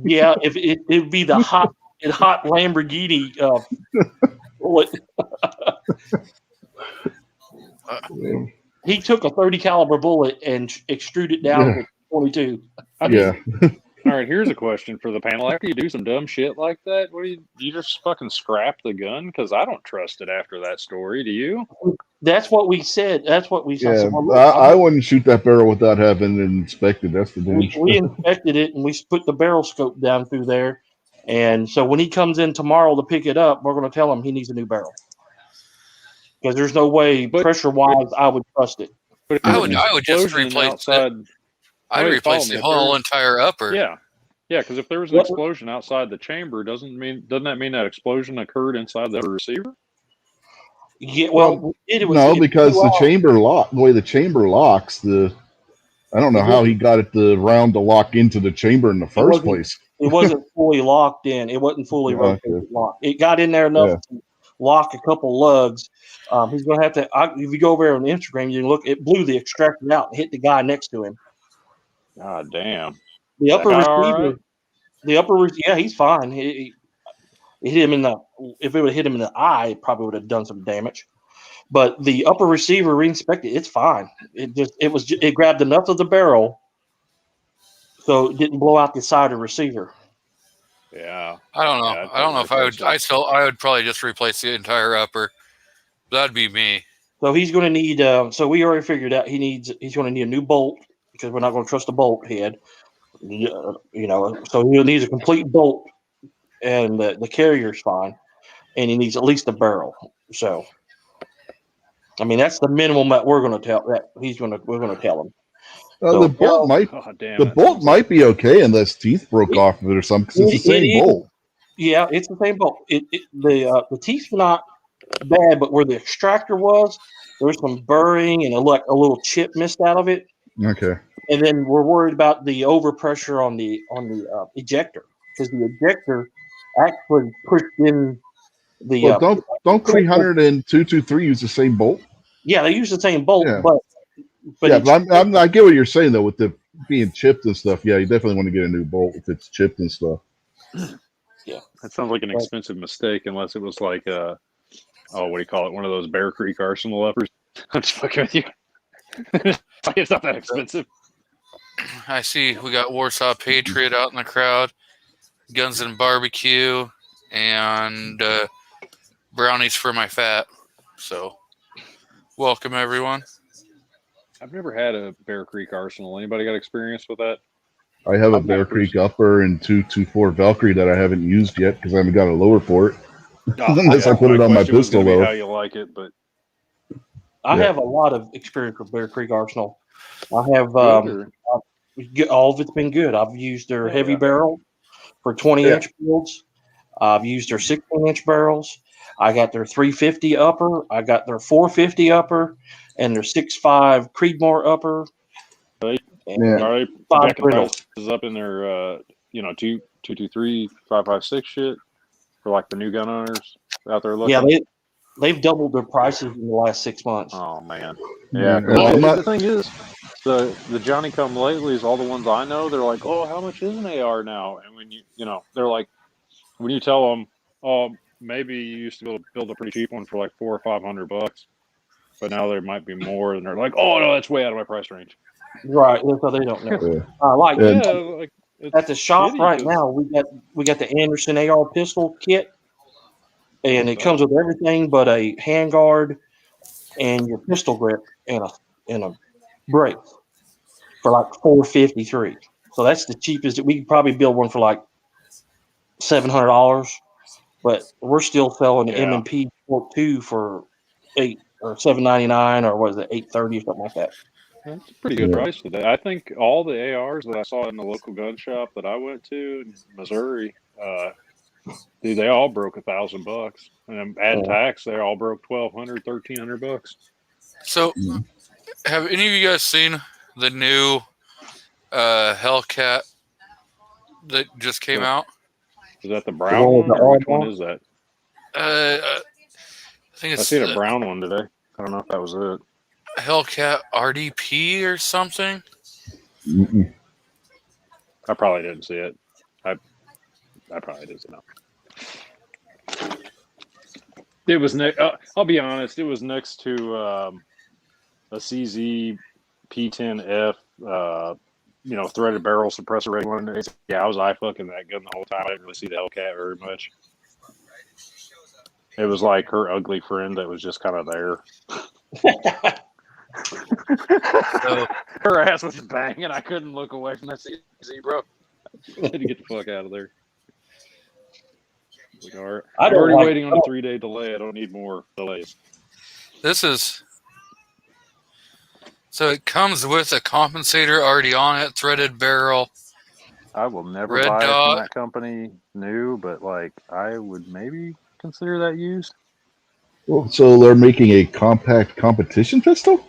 yeah, if it'd be the hot Lamborghini bullet. Yeah. He took a 30 caliber bullet and extruded it down to 22. Yeah. All right, here's a question for the panel. After you do some dumb shit like that, what do you just fucking scrap the gun? Because I don't trust it after that story. Do you? That's what we said. That's what we said. Yeah, So, look, I wouldn't shoot that barrel without having it inspected. That's the we damage. inspected it and we put the barrel scope down through there. And so when he comes in tomorrow to pick it up, we're going to tell him he needs a new barrel. Because there's no way, pressure-wise, I would trust it. But I would just replace outside. I'd replace the whole entire upper. Yeah, because if there was an explosion outside the chamber, doesn't that mean that explosion occurred inside the receiver? Yeah, well, because the chamber lock, the way the chamber locks, I don't know how he got it round to lock into the chamber in the first place. It wasn't fully locked in. It wasn't fully rotated locked. It got in there enough to lock a couple lugs. He's going to have to. If you go over there on Instagram, you can look. It blew the extractor out and hit the guy next to him. God damn. The upper receiver. Right? Yeah, he's fine. It hit him in the. If it would have hit him in the eye, it probably would have done some damage. But the upper receiver reinspected. It's fine. It grabbed enough of the barrel, so it didn't blow out the side of the receiver. Yeah. I don't know. Yeah, I don't know if I would. I would probably just replace the entire upper. That'd be me. So he's going to need. So we already figured out he's going to need a new bolt because we're not going to trust the bolt head. So he needs a complete bolt, and the carrier's fine, and he needs at least a barrel. So, I mean, that's the minimum that we're going to tell. That we're going to tell him. The bolt might be okay unless teeth broke off of it or something. Because it's the same bolt. Yeah, it's the same bolt. The teeth were not bad, but where the extractor was, there was some burring and a little chip missed out of it. Okay. And then we're worried about the overpressure on the ejector because the ejector actually pushed in the. Well, don't 300 and 223 use the same bolt? Yeah, they use the same bolt, yeah. but I get what you're saying though with the being chipped and stuff. Yeah, you definitely want to get a new bolt if it's chipped and stuff. Yeah, that sounds like an expensive mistake, unless it was like what do you call it? One of those Bear Creek Arsenal uppers. I'm just fucking with you. It's not that expensive. I see we got Warsaw Patriot out in the crowd, Guns and Barbecue, and brownies for my fat. So, welcome everyone. I've never had a Bear Creek Arsenal. Anybody got experience with that? I have a Bear Creek upper and 224 Valkyrie that I haven't used yet because I haven't got a lower for it. Unless I put it on my pistol load. How you like it, but I have a lot of experience with Bear Creek Arsenal. I have all of it's been good. I've used their heavy barrel for 20-inch builds. I've used their 16-inch barrels. I got their 350 upper. I got their 450 upper and their 6.5 Creedmoor upper. All right, is up in their 223 5.56 shit for like the new gun owners out there looking. Yeah, they've doubled their prices in the last 6 months. Oh man, Yeah, yeah. well, I'm the not. thing is, the Johnny Come Latelys, all the ones I know, they're like, oh, how much is an AR now? And when they're like, when you tell them, oh, maybe you used to be able to build a pretty cheap one for like $400 or $500, but now there might be more, and they're like, oh no, that's way out of my price range. Right, so they don't know. Yeah. Like And- Yeah, like at the shop shitty right 'cause- now, we got the Anderson AR pistol kit, and it comes with everything but a handguard and your pistol grip and a break for like $453. So that's the cheapest. We could probably build one for like $700, but we're still selling the Yeah. M&P Port 2 for $8 or $799 or what is it, $830 or something like that. That's a pretty good Yeah. price today. I think all the ARs that I saw in the local gun shop that I went to in Missouri, dude, they all broke $1,000, and add tax, they all broke $1,200, $1,300. So, have any of you guys seen the new Hellcat that just came out? Is that the brown one with one, the or which arm one on? is that? I think I it's seen a brown one today. I don't know if that was it. Hellcat RDP or something. Mm-mm. I probably didn't see it. I probably didn't know. It was I'll be honest. It was next to a CZ P10F, threaded barrel suppressor rated one. Yeah, I was eye fucking that gun the whole time. I didn't really see the Hellcat very much. It was like her ugly friend that was just kind of there. So, Her ass was banging. I couldn't look away from that CZ, bro. I had to get the fuck out of there. Like, all right. I I'm don't already like- waiting on a 3-day delay. I don't need more delays. this is. So it comes with a compensator already on it, threaded barrel. I will never Red buy it dot. from that company new, but like I would maybe consider that used. Well, so they're making a compact competition pistol?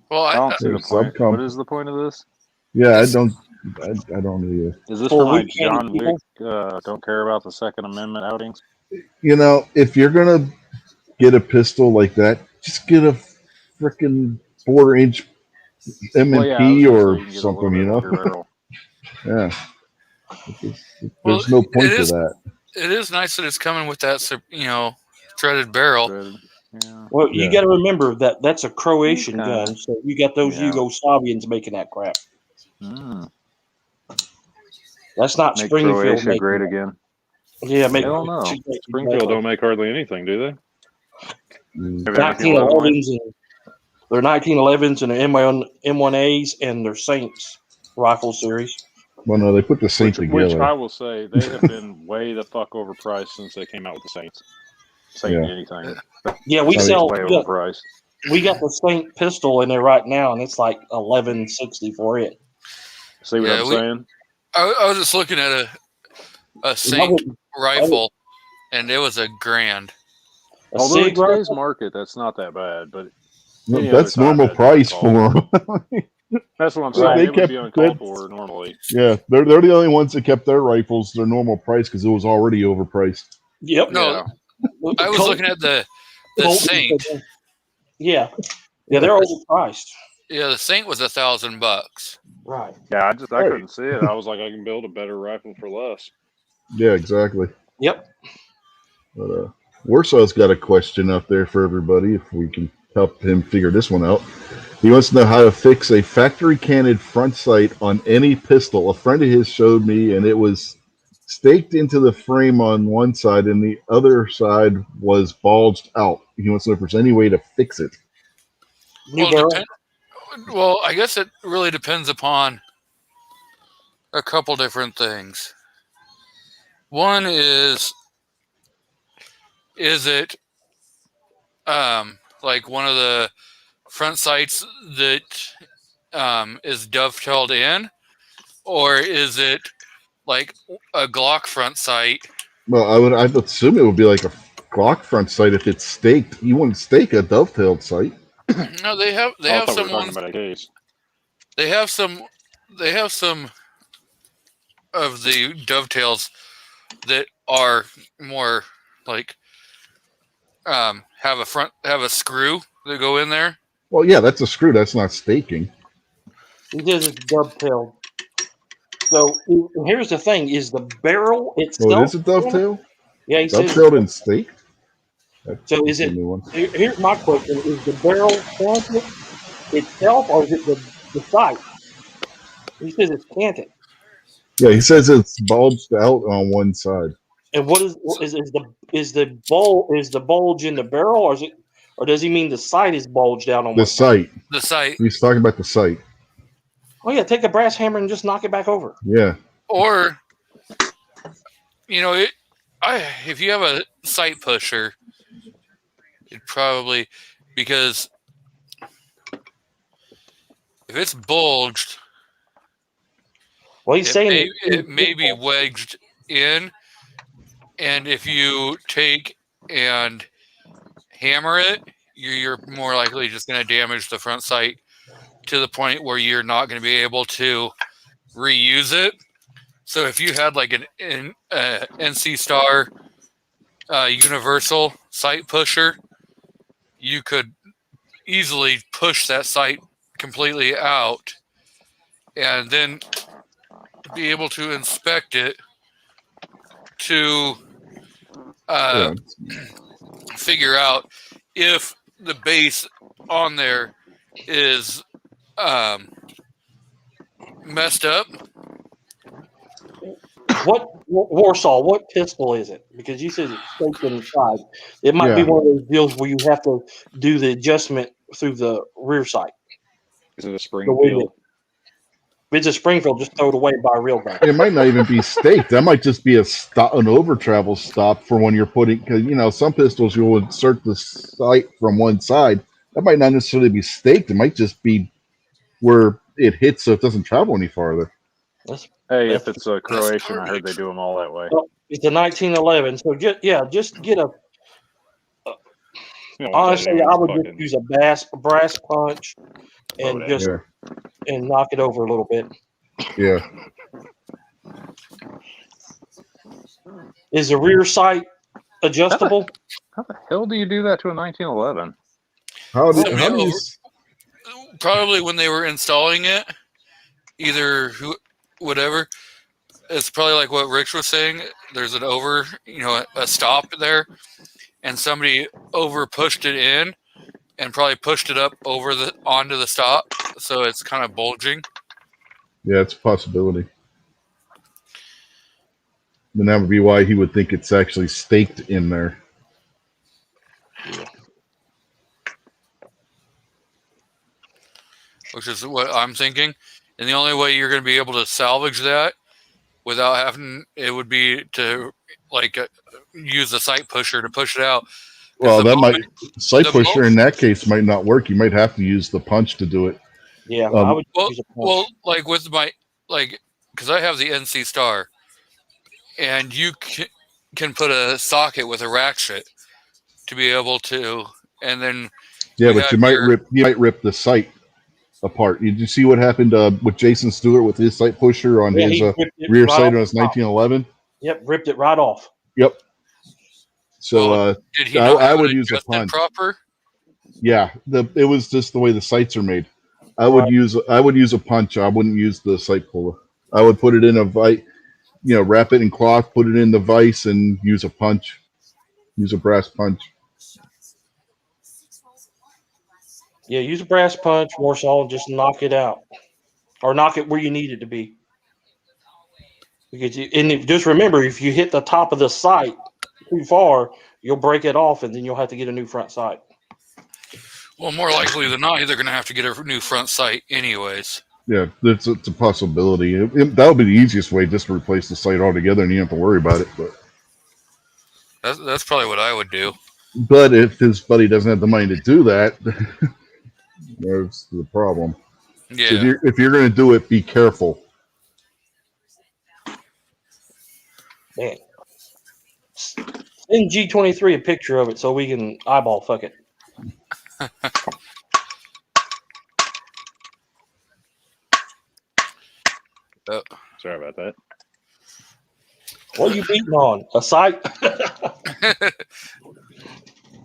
Well, I don't see the There's point. subcomp- What is the point of this? Yeah, It's- I don't either. Is this For for my weekend John people? Wick don't care about the Second Amendment outings? You know, if you're gonna get a pistol like that, just get a freaking 4-inch M&P Well, yeah, I was gonna say or you can get a something, little you bit know? longer barrel. Yeah. Well, There's no point it to is- that. It is nice that it's coming with that, threaded barrel. Threaded. Yeah. Well, you Yeah. got to remember that that's a Croatian Okay. gun, so you got those Yeah. Yugoslavians making that crap. Mm. That's not Make Springfield. Croatia making great that. again. Yeah, make I don't know. Springfield don't make hardly anything, do they? Mm. Have anything left on it? 1911s and they're 1911s and they're M1As and they're Saints rifle series. Well, no, they put the Saint Which together. I will say, they have been way the fuck overpriced since they came out with the Saints. Saint Yeah. anything. Yeah, we I mean, sell. Way We got, overpriced. we got the Saint pistol in there right now, and it's like $11.60 for it. See what Yeah, I'm we- saying? I was just looking at a I Saint would- rifle, and it was $1,000. a Although in SIG today's rifle, market, that's not that bad. But No, any that's other time, normal that'd be price uncalled for them. that's what I'm Well, saying. they It would kept- be uncalled that's- for normally. Yeah, they're the only ones that kept their rifles their normal price because it was already overpriced. Yep. No, Yeah. I was looking at the Colt- Saint. Yeah, they're overpriced. Yeah, the Saint was $1,000. Right. Yeah, I Right. couldn't see it. I was like, I can build a better rifle for less. Yeah, exactly. Yep. But Warsaw's got a question up there for everybody if we can help him figure this one out. He wants to know how to fix a factory canted front sight on any pistol. A friend of his showed me, and it was staked into the frame on one side, and the other side was bulged out. He wants to know if there's any way to fix it. New Well, barrel. Well, I guess it really depends upon a couple different things. One is it like one of the front sights that is dovetailed in, or is it like a Glock front sight? Well, I'd assume it would be like a Glock front sight if it's staked. You wouldn't stake a dovetailed sight. No, they have I have thought we some were talking ones. about a case. They have some of the dovetails that are more like have a screw that go in there. Well, yeah, that's a screw. That's not staking. He does it dovetail. So here's the thing: is the barrel itself? Oh, it is a dovetail? Yeah, he says. Dovetailed and staked? So is it? Here's my question: is the barrel canted itself, or is it the sight? He says it's canted. Yeah, he says it's bulged out on one side. And what is the bulge in the barrel, or does he mean the sight is bulged out on The one side? sight. The sight. He's talking about the sight. Oh yeah, take a brass hammer and just knock it back over. Yeah. Or, if you have a sight pusher, it probably, because if it's bulged, well, he's saying it may be wedged in, and if you take and hammer it, you're more likely just going to damage the front sight to the point where you're not going to be able to reuse it. So if you had like an NC Star universal sight pusher, you could easily push that sight completely out and then be able to inspect it to figure out if the base on there is messed up. What Warsaw? What pistol is it? Because you said it's staked inside. It might be one of those deals where you have to do the adjustment through the rear sight. Is it a Springfield? If it's a Springfield, just throw it away by a real guy. It might not even be staked. That might just be an over travel stop for when you're putting, because some pistols you'll insert the sight from one side. That might not necessarily be staked. It might just be where it hits so it doesn't travel any farther. If it's a Croatian, I heard they do them all that way. Well, it's a 1911, so just get a. Honestly, I would just use a brass punch and and knock it over a little bit. Yeah. Is the rear sight adjustable? How the hell do you do that to a 1911? Probably when they were installing it, whatever. It's probably like what Rich was saying. There's a stop there, and somebody over pushed it in, and probably pushed it up onto the stop, so it's kind of bulging. Yeah, it's a possibility. Then that would be why he would think it's actually staked in there. Which is what I'm thinking. And the only way you're going to be able to salvage that without having it would be to use the sight pusher to push it out. Well, sight pusher in that case might not work. You might have to use the punch to do it. Yeah, I would use a punch. Well, with my because I have the NC Star, and you can put a socket with a ratchet to be able to, and then but you might rip the sight apart. Did you see what happened with Jason Stewart with his sight pusher on his rear sight on his 1911? Yep, ripped it right off. Yep. So did he I would use a punch. Proper? Yeah, it was just the way the sights are made. I would use a punch. I wouldn't use the sight puller. I would put it in a vise, wrap it in cloth, put it in the vise, and use a punch. Use a brass punch. Yeah, use a brass punch, Warsaw, and just knock it out, or knock it where you need it to be. Because just remember, if you hit the top of the sight too far, you'll break it off, and then you'll have to get a new front sight. Well, more likely than not, they're going to have to get a new front sight anyways. Yeah, it's a possibility. That would be the easiest way, just to replace the sight altogether, and you don't have to worry about it. But that's probably what I would do. But if his buddy doesn't have the money to do that, there's the problem. Yeah. So if you're going to do it, be careful. Man. Send G23 a picture of it so we can eyeball fuck it. Oh, sorry about that. What are you beating on? A sight?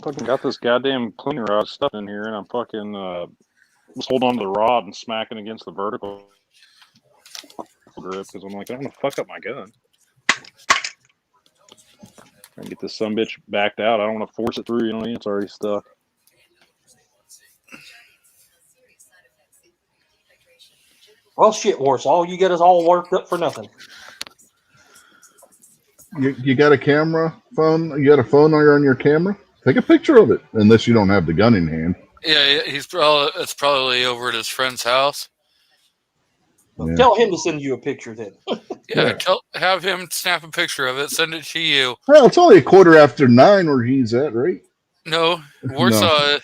Fucking got this goddamn cleaning rod stuff in here, and I'm fucking was holding on to the rod and smacking against the vertical grip because I'm like, I don't want to fuck up my gun. Trying to get this sumbitch backed out. I don't want to force it through. You know what I mean? It's already stuck. Well, shit, Warsaw, you get us all worked up for nothing. You got a camera phone? You got a phone on your camera? Take a picture of it, unless you don't have the gun in hand. Yeah, it's probably over at his friend's house. Yeah. Tell him to send you a picture then. Yeah, have him snap a picture of it, send it to you. Well, it's only 9:15 where he's at, right? No, Warsaw.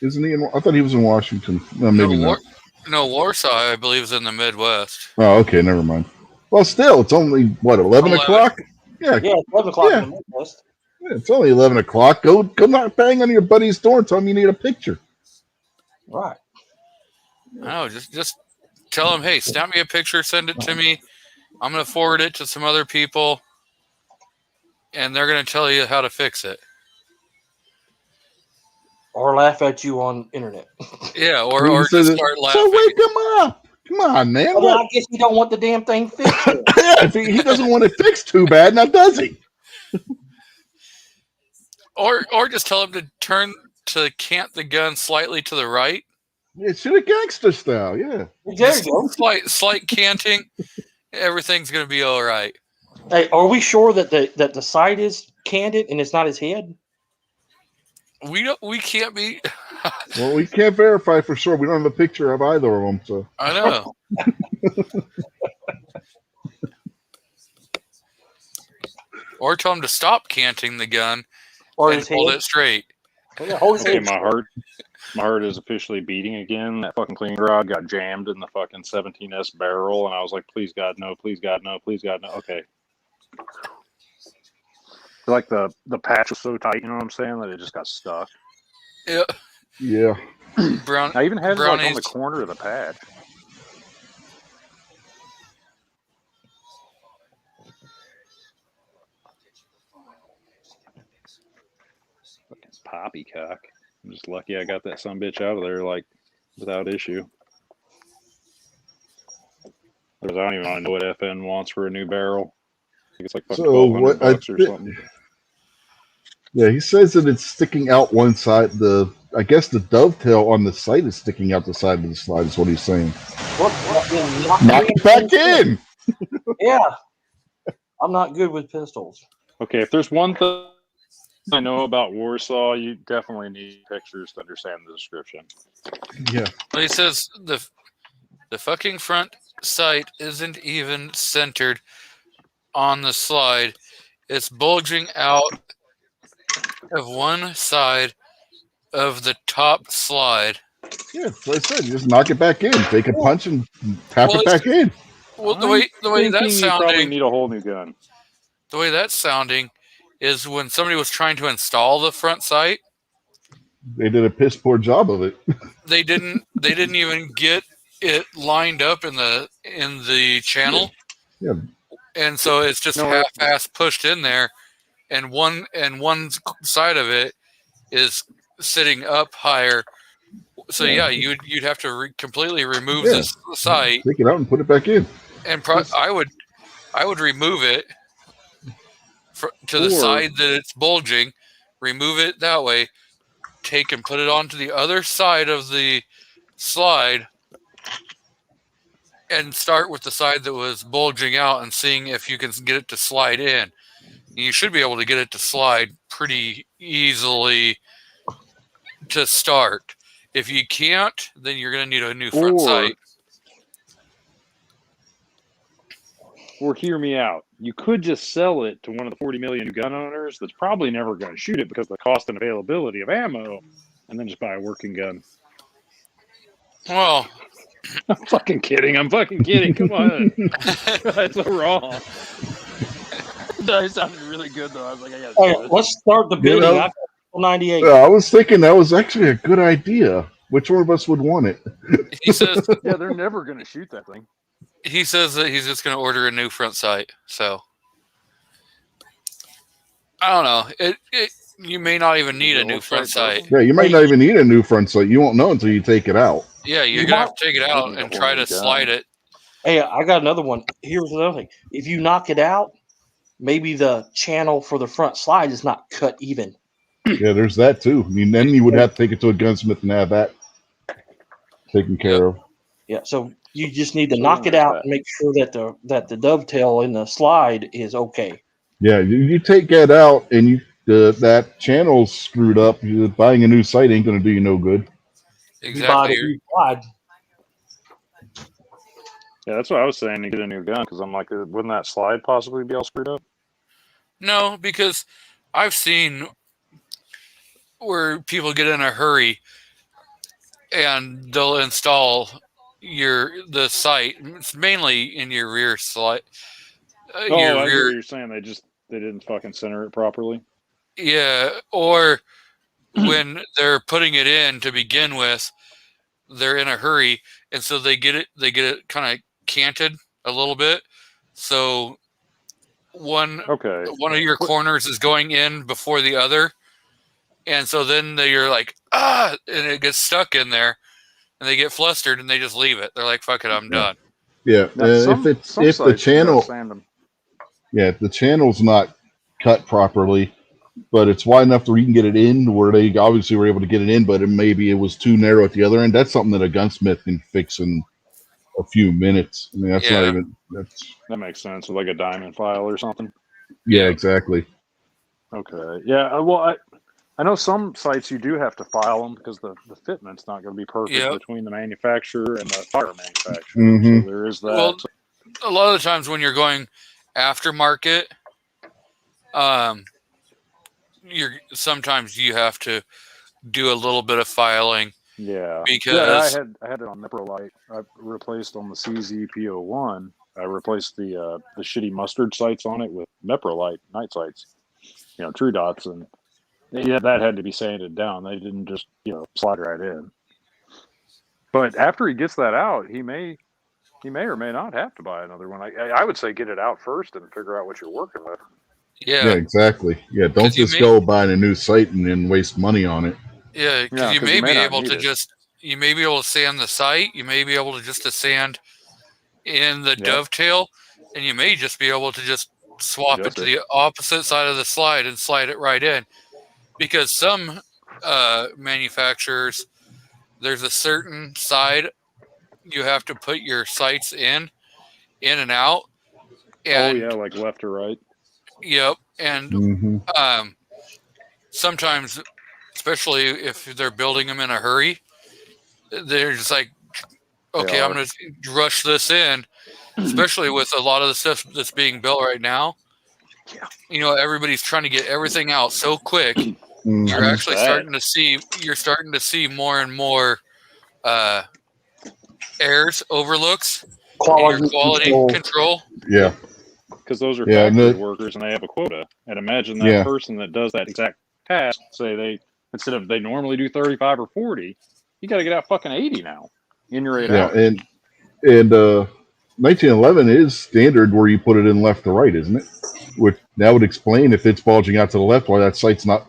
Isn't he? I thought he was in Washington. No, maybe not. No, Warsaw, I believe, is in the Midwest. Oh, okay, never mind. Well, still, it's only, 11 o'clock? Yeah, Yeah, 11 o'clock Yeah. in the Midwest. yeah, it's only 11 o'clock. Go knock bang on your buddy's door and tell him you need a picture. Right. No, just tell him, hey, snap me a picture, send it to me. I'm going to forward it to some other people, and they're going to tell you how to fix it. Or laugh at you on internet. Yeah, or just start laughing. So wake him up. Come on, man. Well, I guess you don't want the damn thing fixed. Yeah, if he doesn't want it fixed too bad, now does he? Or just tell him to cant the gun slightly to the right. Yeah, shoot a gangster style, yeah. There you go. Slight canting. Everything's going to be all right. Hey, are we sure that the sight is candid and it's not his head? We can't be. Well, we can't verify for sure. We don't have a picture of either of them, so. I know. Or tell him to stop canting the gun Or and his hold head? it straight. Yeah, hold his Okay, head. my heart is officially beating again. That fucking cleaning rod got jammed in the fucking 17S barrel, and I was like, please God, no, please God, no, please God, no. Okay. Like the patch was so tight, you know what I'm saying, that it just got stuck. Yeah. Yeah. Brown. I even had it like on Brownies. the corner of the patch. Fucking poppycock. I'm just lucky I got that sumbitch out of there like without issue. Because I don't even know what FN wants for a new barrel. I think it's like fucking So what $1,200 or something. Yeah, he says that it's sticking out one side. I guess the dovetail on the sight is sticking out the side of the slide. Is what he's saying. Knock it back in. Yeah. I'm not good with pistols. Okay, if there's one thing I know about Warsaw, you definitely need pictures to understand the description. Yeah. Well, he says the fucking front sight isn't even centered on the slide. It's bulging out of one side of the top slide. Yeah, that's what I said. You just knock it back in. Take a punch and tap it back in. Well, the way that's You probably sounding, need a whole new gun. the way that's sounding is when somebody was trying to install the front sight, They did a piss poor job of it. they didn't even get it lined up in the channel. Yeah. And so it's just half-ass pushed in there, and one side of it is sitting up higher. So yeah, you'd have to completely remove this sight. Take it out and put it back in. And I would remove it to the side that it's bulging. Remove it that way. Take and put it onto the other side of the slide, and start with the side that was bulging out, and seeing if you can get it to slide in. You should be able to get it to slide pretty easily to start. If you can't, then you're going to need a new front sight. Or hear me out. You could just sell it to one of the 40 million gun owners that's probably never going to shoot it because of the cost and availability of ammo, and then just buy a working gun. Well, I'm fucking kidding. Come on. That's so wrong. That sounded really good, though. I was like, I got to do it. Let's start the bidding. I've got 98. I was thinking that was actually a good idea. Which one of us would want it? he says Yeah, they're never going to shoot that thing. he says that he's just going to order a new front sight. So I don't know. you may not even need a new front sight. Yeah, you might not even need a new front sight. You won't know until you take it out. Yeah, you're You gonna might- have to take it out and try to slide it. Hey, I got another one. Here's another thing. If you knock it out, maybe the channel for the front slide is not cut even. Yeah, there's that too. I mean, then you would have to take it to a gunsmith and have that taken care of. Yeah, so you just need to knock it out and make sure that the dovetail in the slide is okay. Yeah, you take that out and that channel's screwed up. Buying a new sight ain't going to do you no good. Exactly. You buy the new slide. Yeah, that's what I was saying to get a new gun because I'm like, wouldn't that slide possibly be all screwed up? No, because I've seen where people get in a hurry and they'll install the sight. It's mainly in your rear slide. I hear what you're saying. They didn't fucking center it properly. Yeah, or when they're putting it in to begin with, they're in a hurry, and so they get it kind of canted a little bit. So one of your corners is going in before the other, and so then you're like, and it gets stuck in there, and they get flustered and they just leave it. They're like, "Fuck it, I'm done." Yeah, if the channel's not cut properly, but it's wide enough where you can get it in, where they obviously were able to get it in, but maybe it was too narrow at the other end. That's something that a gunsmith can fix in a few minutes. I mean, that's not even. That makes sense. Like a diamond file or something. Yeah, exactly. Okay. Yeah. Well, I know some sites you do have to file them because the fitment's not going to be perfect between the manufacturer and the fire manufacturer. Mm-hmm. So there is that. Well, a lot of the times when you're going aftermarket, sometimes you have to do a little bit of filing. Yeah. Because I had it on Meprolite. I replaced on the CZ-P01. I replaced the shitty mustard sights on it with Meprolite night sights. True dots, and that had to be sanded down. They didn't just slide right in. But after he gets that out, he may or may not have to buy another one. I would say get it out first and figure out what you're working with. Yeah, exactly. Yeah, don't just go buying a new sight and then waste money on it. Yeah, because you may be able to sand the sight. You may be able to just sand in the dovetail, and you may just be able to just swap it to the opposite side of the slide and slide it right in. Because some manufacturers, there's a certain side you have to put your sights in and out. And, like left or right. Yep, and sometimes, especially if they're building them in a hurry, they're just like, okay, I'm going to rush this in, especially with a lot of the stuff that's being built right now. Everybody's trying to get everything out so quick. You're actually starting to see more and more errors, overlooks, quality control. Yeah. Because those are factory workers and they have a quota. And imagine that person that does that exact task, say instead of they normally do 35 or 40, you got to get out fucking 80 now in your 8 hours. And 1911 is standard where you put it in left to right, isn't it? Which that would explain if it's bulging out to the left why that sight's not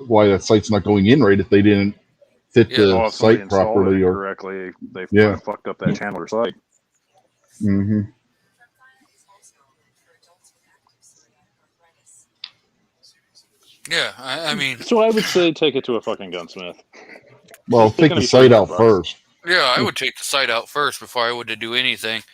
going in right if they didn't fit the sight properly or correctly. They fucked up that channel or sight. Mm-hmm. Yeah, I mean. So I would say take it to a fucking gunsmith. Well, take the sight out first. Yeah, I would take the sight out first before I would do anything.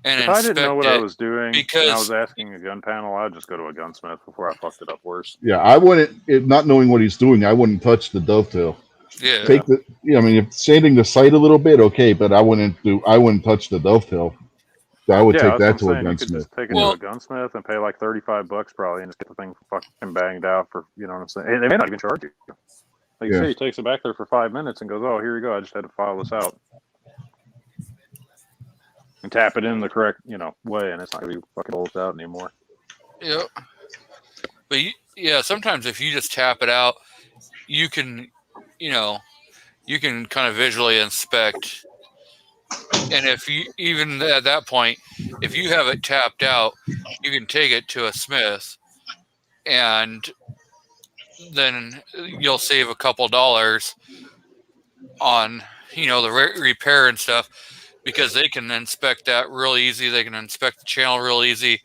And if I didn't know what I was doing because and I was asking a gun panel, I'd just go to a gunsmith before I fucked it up worse. Yeah, I wouldn't. Not knowing what he's doing, I wouldn't touch the dovetail. Yeah. If sanding the sight a little bit, okay, but I wouldn't touch the dovetail. I would take that to a gunsmith. You could just take it to a gunsmith and pay like $35 probably, and just get the thing fucking banged out for what I'm saying. And they may not even charge you. Like you say, he takes it back there for 5 minutes and goes, "Oh, here you go. I just had to file this out." And tap it in the correct, way, and it's not going to be fucking bulged out anymore. Yep. But sometimes if you just tap it out, you can kind of visually inspect. And if you, even at that point, if you have it tapped out, you can take it to a smith and then you'll save a couple dollars on the repair and stuff, because they can inspect that real easy. They can inspect the channel real easy,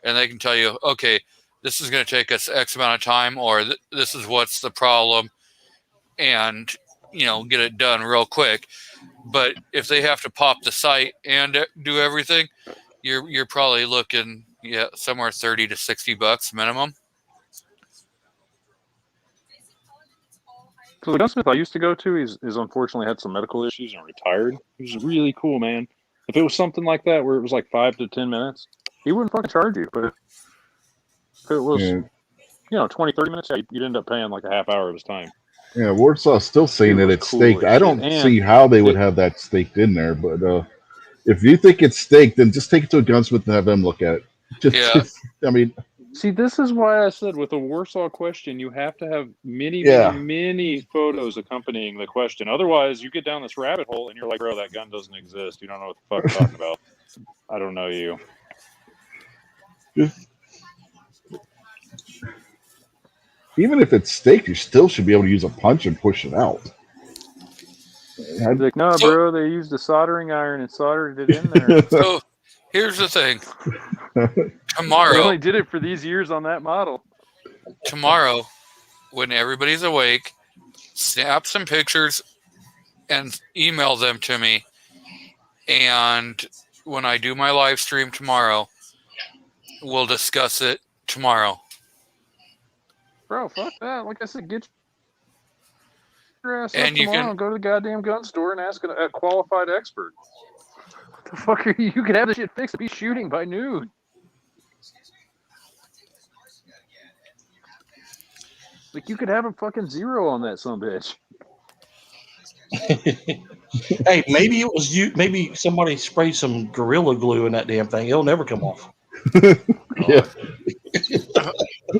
and they can tell you, okay, this is going to take us X amount of time, or this is what's the problem, and get it done real quick. But if they have to pop the site and do everything, you're probably looking somewhere $30 to $60 minimum. So the gunsmith I used to go to is unfortunately had some medical issues and retired. He was really cool, man. If it was something like that where it was like 5 to 10 minutes, he wouldn't fucking charge you. But if it was 20, 30 minutes, you'd end up paying like a half hour of his time. Yeah, Warsaw's still saying that it's cool staked. as I don't shit. see how they would have that staked in there, but if you think it's staked, then just take it to a gunsmith and have them look at it. I mean, see, this is why I said with a Warsaw question, you have to have many photos accompanying the question. Otherwise, you get down this rabbit hole and you're like, bro, that gun doesn't exist. You don't know what the fuck I'm talking about. I don't know you. Even if it's staked, you still should be able to use a punch and push it out. Like, no, bro, they used a soldering iron and soldered it in there. So here's the thing. Tomorrow, they only did it for these years on that model. Tomorrow, when everybody's awake, snap some pictures and email them to me. And when I do my live stream tomorrow, we'll discuss it tomorrow. Bro, fuck that. Like I said, get your ass and up tomorrow and go to the goddamn gun store and ask a qualified expert. What the fuck are you? You could have this shit fixed and be shooting by noon. Like, you could have a fucking 0 on that sumbitch. Hey, maybe it was you. Maybe somebody sprayed some Gorilla Glue in that damn thing. It'll never come off. Yeah.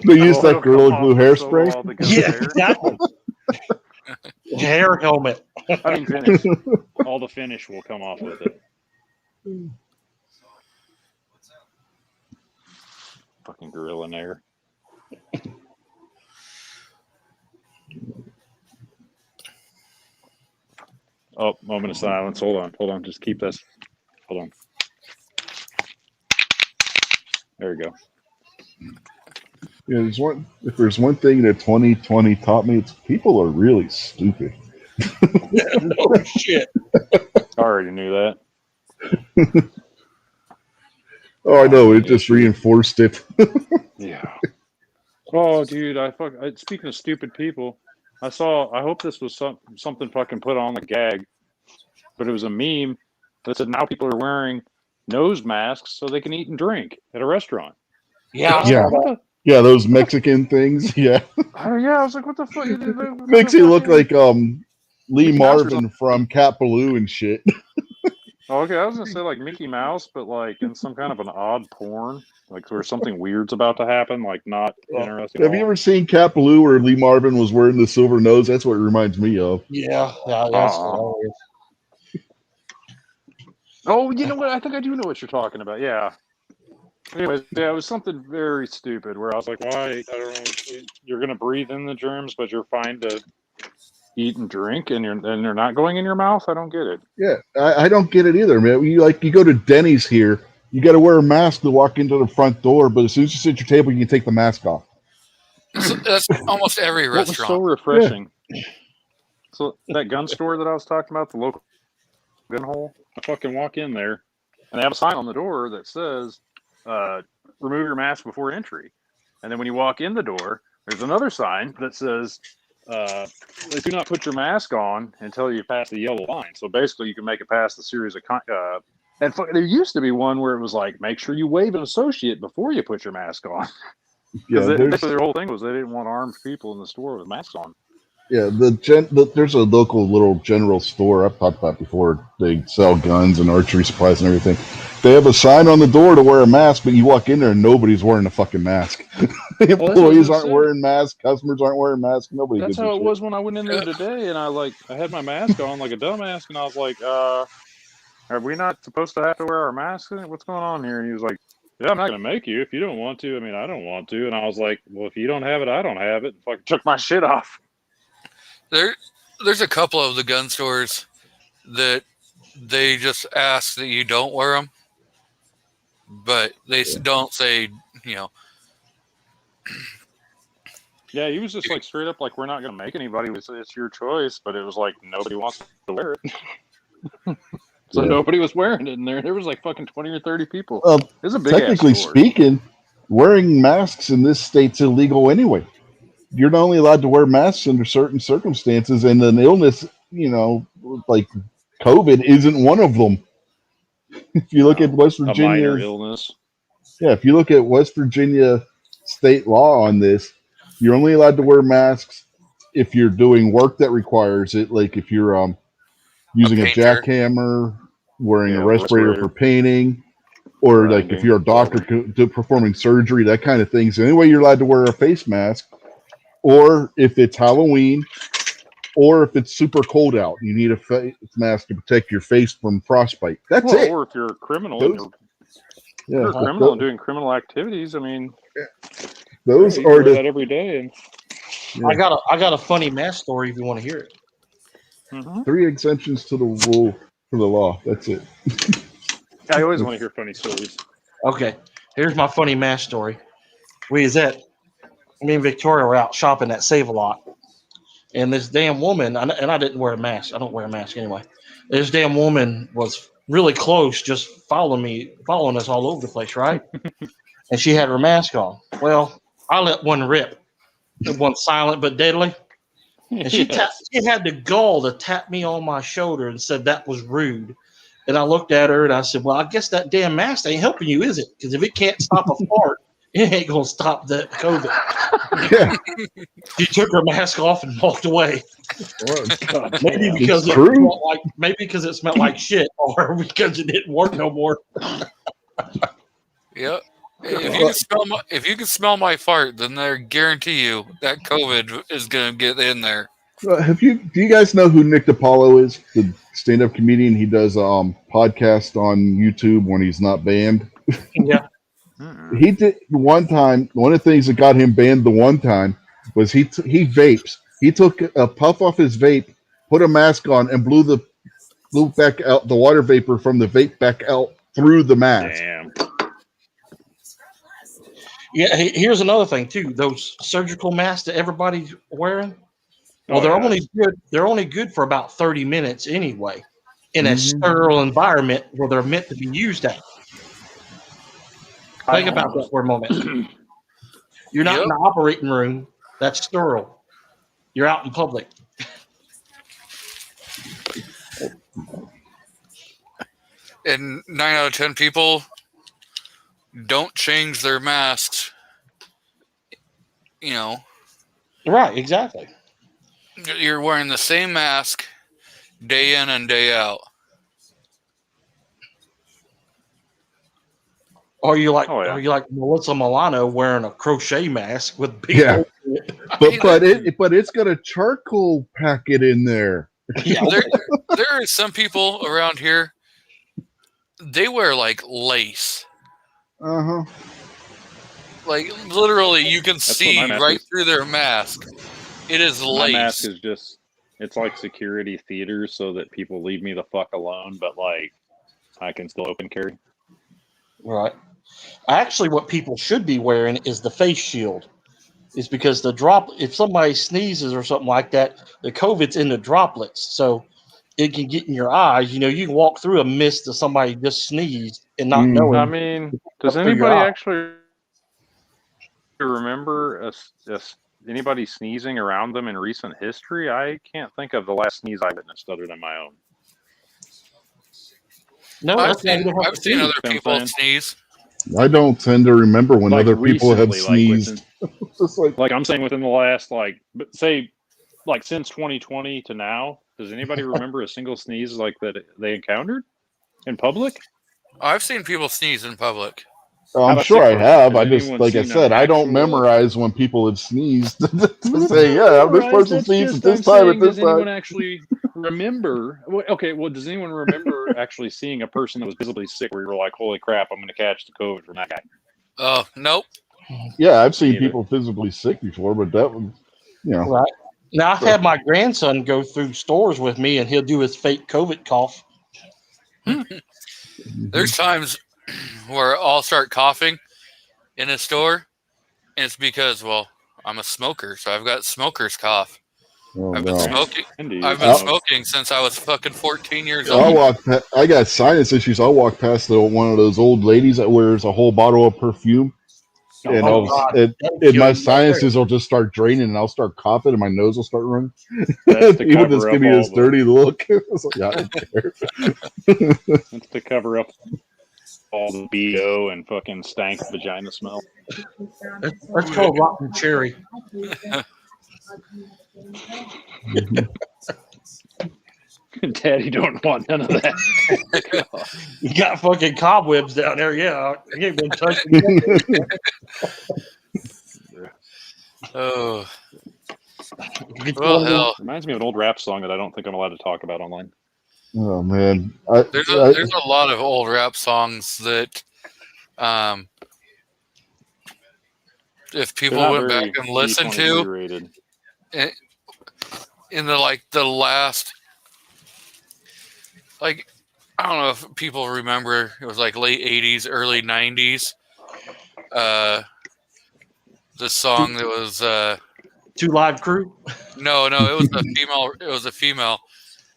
They use that Gorilla Glue hairspray? Yeah, exactly. Hair helmet. I mean, finish. All the finish will come off with it. Fucking Gorilla Nair. Oh, moment of silence. Hold on. Just keep this. Hold on. There we go. Yeah, if there's one thing that 2020 taught me, it's people are really stupid. No shit. I already knew that. Oh, I know. It just reinforced it. Yeah. Oh, dude, speaking of stupid people, I hope this was something fucking put on the gag, but it was a meme that said now people are wearing nose masks so they can eat and drink at a restaurant. Yeah. Yeah, those Mexican things. Yeah. I was like, what the fuck? Makes you look like Lee Marvin from Cat Ballou and shit. Oh, okay, I was gonna say like Mickey Mouse, but like in some kind of an odd porn, like where something weird's about to happen, like not interesting. Have you ever seen Cat Ballou where Lee Marvin was wearing the silver nose? That's what it reminds me of. Yeah, that's hilarious. Oh, you know what? I think I do know what you're talking about. Yeah. Anyways, yeah, it was something very stupid where I was like, why? I don't know. You're going to breathe in the germs, but you're fine to eat and drink, and they're not going in your mouth? I don't get it. Yeah, I don't get it either, man. You go to Denny's here, you got to wear a mask to walk into the front door, but as soon as you sit at your table, you can take the mask off. That's almost every restaurant. What was so refreshing. Yeah. So that gun store that I was talking about, the local gun hole, I fucking walk in there, and they have a sign on the door that says, remove your mask before entry. And then when you walk in the door, there's another sign that says, do not put your mask on until you pass the yellow line. So basically, you can make it past the series of and there used to be one where it was like, make sure you wave an associate before you put your mask on. Yeah, their whole thing was they didn't want armed people in the store with masks on. Yeah, there's a local little general store I've talked about before. They sell guns and archery supplies and everything. They have a sign on the door to wear a mask, but you walk in there and nobody's wearing a fucking mask. Employees aren't wearing masks. Customers aren't wearing masks. Nobody. That's how it was when I went in there today, and I had my mask on like a dumbass, and I was like, "Are we not supposed to have to wear our masks? What's going on here?" And he was like, yeah, I'm not going to make you. If you don't want to, I mean, I don't want to. And I was like, well, if you don't have it, I don't have it. And fucking took my shit off. There's a couple of the gun stores that they just ask that you don't wear them, but they don't say, you know. Yeah, he was just like straight up like, we're not going to make anybody. It's your choice. But it was like, nobody wants to wear it. So nobody was wearing it in there. There was like fucking 20 or 30 people. It was a big technically speaking, wearing masks in this state's illegal anyway. You're not only allowed to wear masks under certain circumstances, and an illness, you know, like COVID isn't one of them. If you look at West Virginia, a minor illness. Yeah, if you look at West Virginia state law on this, you're only allowed to wear masks if you're doing work that requires it, like if you're using a jackhammer, wearing a respirator for painting, or like if you're a doctor performing surgery, that kind of thing. So anyway, you're allowed to wear a face mask, or if it's Halloween, or if it's super cold out, you need a face mask to protect your face from frostbite. That's it. Or if you're a criminal, you're a criminal and doing criminal activities. I mean, those you are that every day. And I got a funny mask story if you want to hear it. 3 exemptions to the rule for the law. That's it. I always want to hear funny stories. Okay, here's my funny mask story. Me and Victoria were out shopping at Save-A-Lot, and this damn woman, and I didn't wear a mask. I don't wear a mask anyway. This damn woman was really close, just following us all over the place, right? And she had her mask on. Well, I let one rip. It wasn't silent but deadly. And she had the gall to tap me on my shoulder and said that was rude. And I looked at her and I said, well, I guess that damn mask ain't helping you, is it? Because if it can't stop a fart, it ain't going to stop the COVID. Yeah. She took her mask off and walked away. Maybe because it smelled like shit, or because it didn't work no more. Yep. If you can smell my fart, then I guarantee you that COVID is going to get in there. Do you guys know who Nick DiPaolo is? The stand-up comedian. He does podcast on YouTube when he's not banned. Yeah. He did one time. One of the things that got him banned the one time was he vapes. He took a puff off his vape, put a mask on, and blew back out the water vapor from the vape back out through the mask. Damn. Yeah, here's another thing too. Those surgical masks that everybody's wearing, they're only good for about 30 minutes anyway, in a sterile environment where they're meant to be used at. Think about that for a moment. You're not in the operating room. That's sterile. You're out in public. And 9 out of 10 people don't change their masks. You know. Right, exactly. You're wearing the same mask day in and day out. Or you like Melissa Milano wearing a crochet mask with big holes in it. but it's got a charcoal packet in there. Yeah, there are some people around here. They wear like lace. Like literally, you can see right through their mask. It is lace. My mask is it's like security theater, so that people leave me the fuck alone. But like, I can still open carry. Right. Actually, what people should be wearing is the face shield. It's because if somebody sneezes or something like that, the COVID's in the droplets, so it can get in your eyes. You know, you can walk through a mist of somebody just sneezed and not know it. I mean, does anybody actually remember anybody sneezing around them in recent history? I can't think of the last sneeze I witnessed other than my own. No, I've seen other people sneeze. I don't tend to remember when other people have sneezed. Like I'm saying within the last since 2020 to now, does anybody remember a single sneeze like that they encountered in public? I've seen people sneeze in public. Oh, I'm sure I have. I just, like I said, I don't memorize when people have sneezed to say, yeah, this person sneezed at this time at this time. Anyone actually remember. Okay, well, does anyone remember actually seeing a person that was visibly sick where you were like, "Holy crap, I'm going to catch the COVID from that guy"? Oh, nope. Yeah, I've seen Neither. people physically sick before, but that was, you know. Right. Now I've had my grandson go through stores with me, and he'll do his fake COVID cough. There's times where I'll start coughing in a store, and it's because, well, I'm a smoker, so I've got smoker's cough. Oh, I've been no. smoking. Indeed. I've been smoking since I was fucking 14 years I'll old. walk I got sinus issues. I'll walk past one of those old ladies that wears a whole bottle of perfume, and Oh, God. and That'll my kill you sinuses will just start draining, and I'll start coughing, and my nose will start running. That's to People cover just up give me all this the- dirty look. It's like, I don't care. That's to cover up all the BO and fucking stank vagina smell. That's called rotten cherry. Daddy don't want none of that. You got fucking cobwebs down there. Yeah, you ain't been touching yet. Oh, Get well, one of them- hell. Reminds me of an old rap song that I don't think I'm allowed to talk about online. Oh man, There's a lot of old rap songs that, if people They're not went very back and listened D23 to rated. in the last, like, I don't know if people remember, it was like late 80s, early 90s. The song that was Two Live Crew. no, it was a female. It was a female,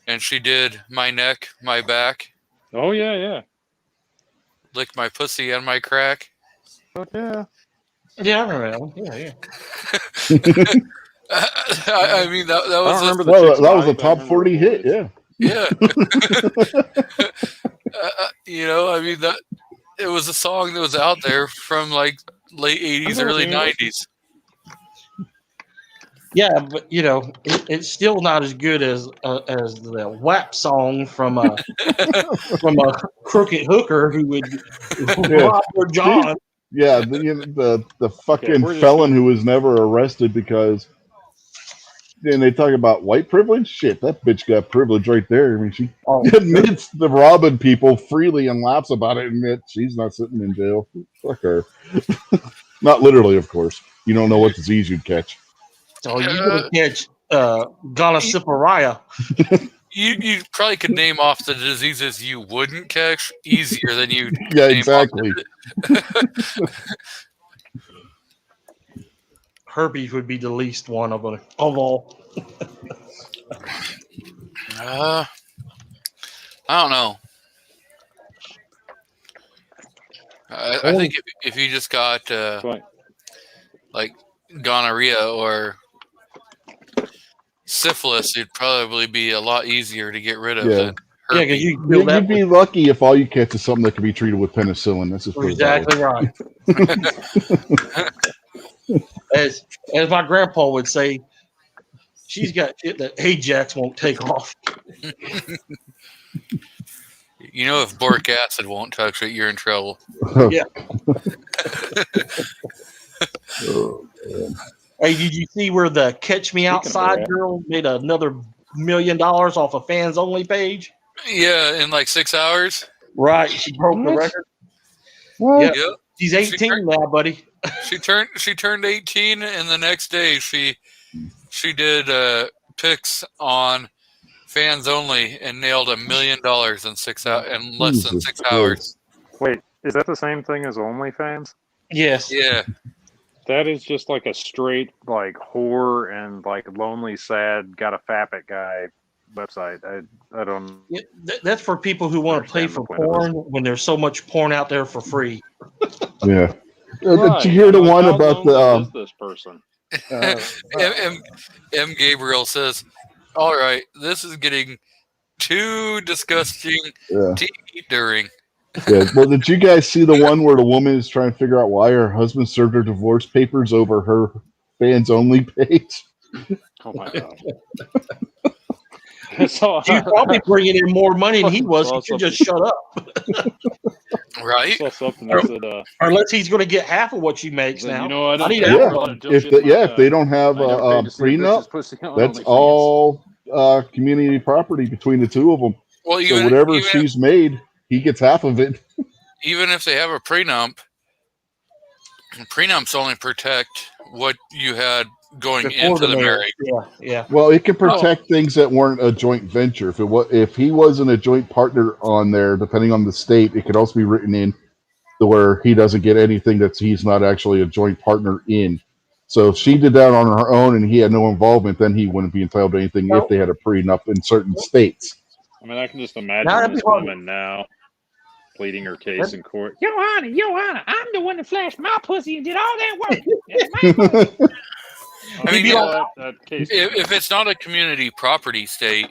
and she did "My Neck, My Back, Oh yeah. Lick My Pussy and My Crack." Fuck yeah. Yeah, I remember that one. Yeah. I mean that I don't was remember the well, chick's that was a body, but I top remember 40 her hit. voice. Yeah. I mean that it was a song that was out there from like late 80s, never early seen it. 90s. Yeah, but it's still not as good as the WAP song from a crooked hooker who would rob her John. Yeah, the fucking we're just felon gonna- who was never arrested because. Then they talk about white privilege. Shit, that bitch got privilege right there. I mean, she Oh, admits to robbing people freely and laughs about it, and yet she's not sitting in jail. Fuck her. Not literally, of course. You don't know what disease you'd catch. so you're gonna catch gonorrhea. You probably could name off the diseases you wouldn't catch easier than you. Yeah, name exactly. Herpes would be the least one of all. I don't know. I think if you just got Right. like gonorrhea or syphilis, it'd probably be a lot easier to get rid of Yeah. than Yeah, herpes. because you can feel that. You'd be lucky if all you catch is something that can be treated with penicillin. That's just put it that way. Exactly right. As my grandpa would say, she's got shit that Ajax won't take off. You know, if boric acid won't touch it, you're in trouble. Yeah. Oh, man. Hey, did you see where the Catch Me Speaking of Outside that. girl made another $1 million off a fans only page? Yeah, in like 6 hours. Right. She broke the What? record. What? Yep. She's 18 now, buddy. She turned 18, and the next day she did picks on fans only and nailed $1 million in 6 hours in less than Jesus 6 hours. Wait, is that the same thing as OnlyFans? Yes. Yeah, That is just like a straight like whore and like lonely, sad, got a fappet guy website. I don't. Yeah, that's for people who want to pay for Understand the point of porn when there's so much porn out there for free. Yeah. Did Right. you hear the I'm like, one how about lonely the? is this person? M. Gabriel says, "All right, this is getting too disgusting Yeah. to eat during." Yeah. Well, did you guys see the one where the woman is trying to figure out why her husband served her divorce papers over her fans only page? Oh my god. So, She's probably bringing in more money than he was. He Well, should just shut up. Right? saw something that said, Unless he's going to get half of what she makes now. you know, I don't I need care to- Yeah. about it until If shit like if they that. don't have I don't pay a to see a bitch's prenup, pussy on that's OnlyFans. all community property between the two of them. Well, So whatever she's made, he gets half of it. Even if they have a prenups only protect what you had going Before into the marriage. Yeah. Well, it can protect things that weren't a joint venture. If he wasn't a joint partner on there, depending on the state, it could also be written in to where he doesn't get anything that he's not actually a joint partner in. So if she did that on her own and he had no involvement, then he wouldn't be entitled to anything if they had a prenup in certain states. I mean, I can just imagine this woman now pleading her case in court. Your Honor, I'm the one that flashed my pussy and did all that work. I mean, if it's not a community property state,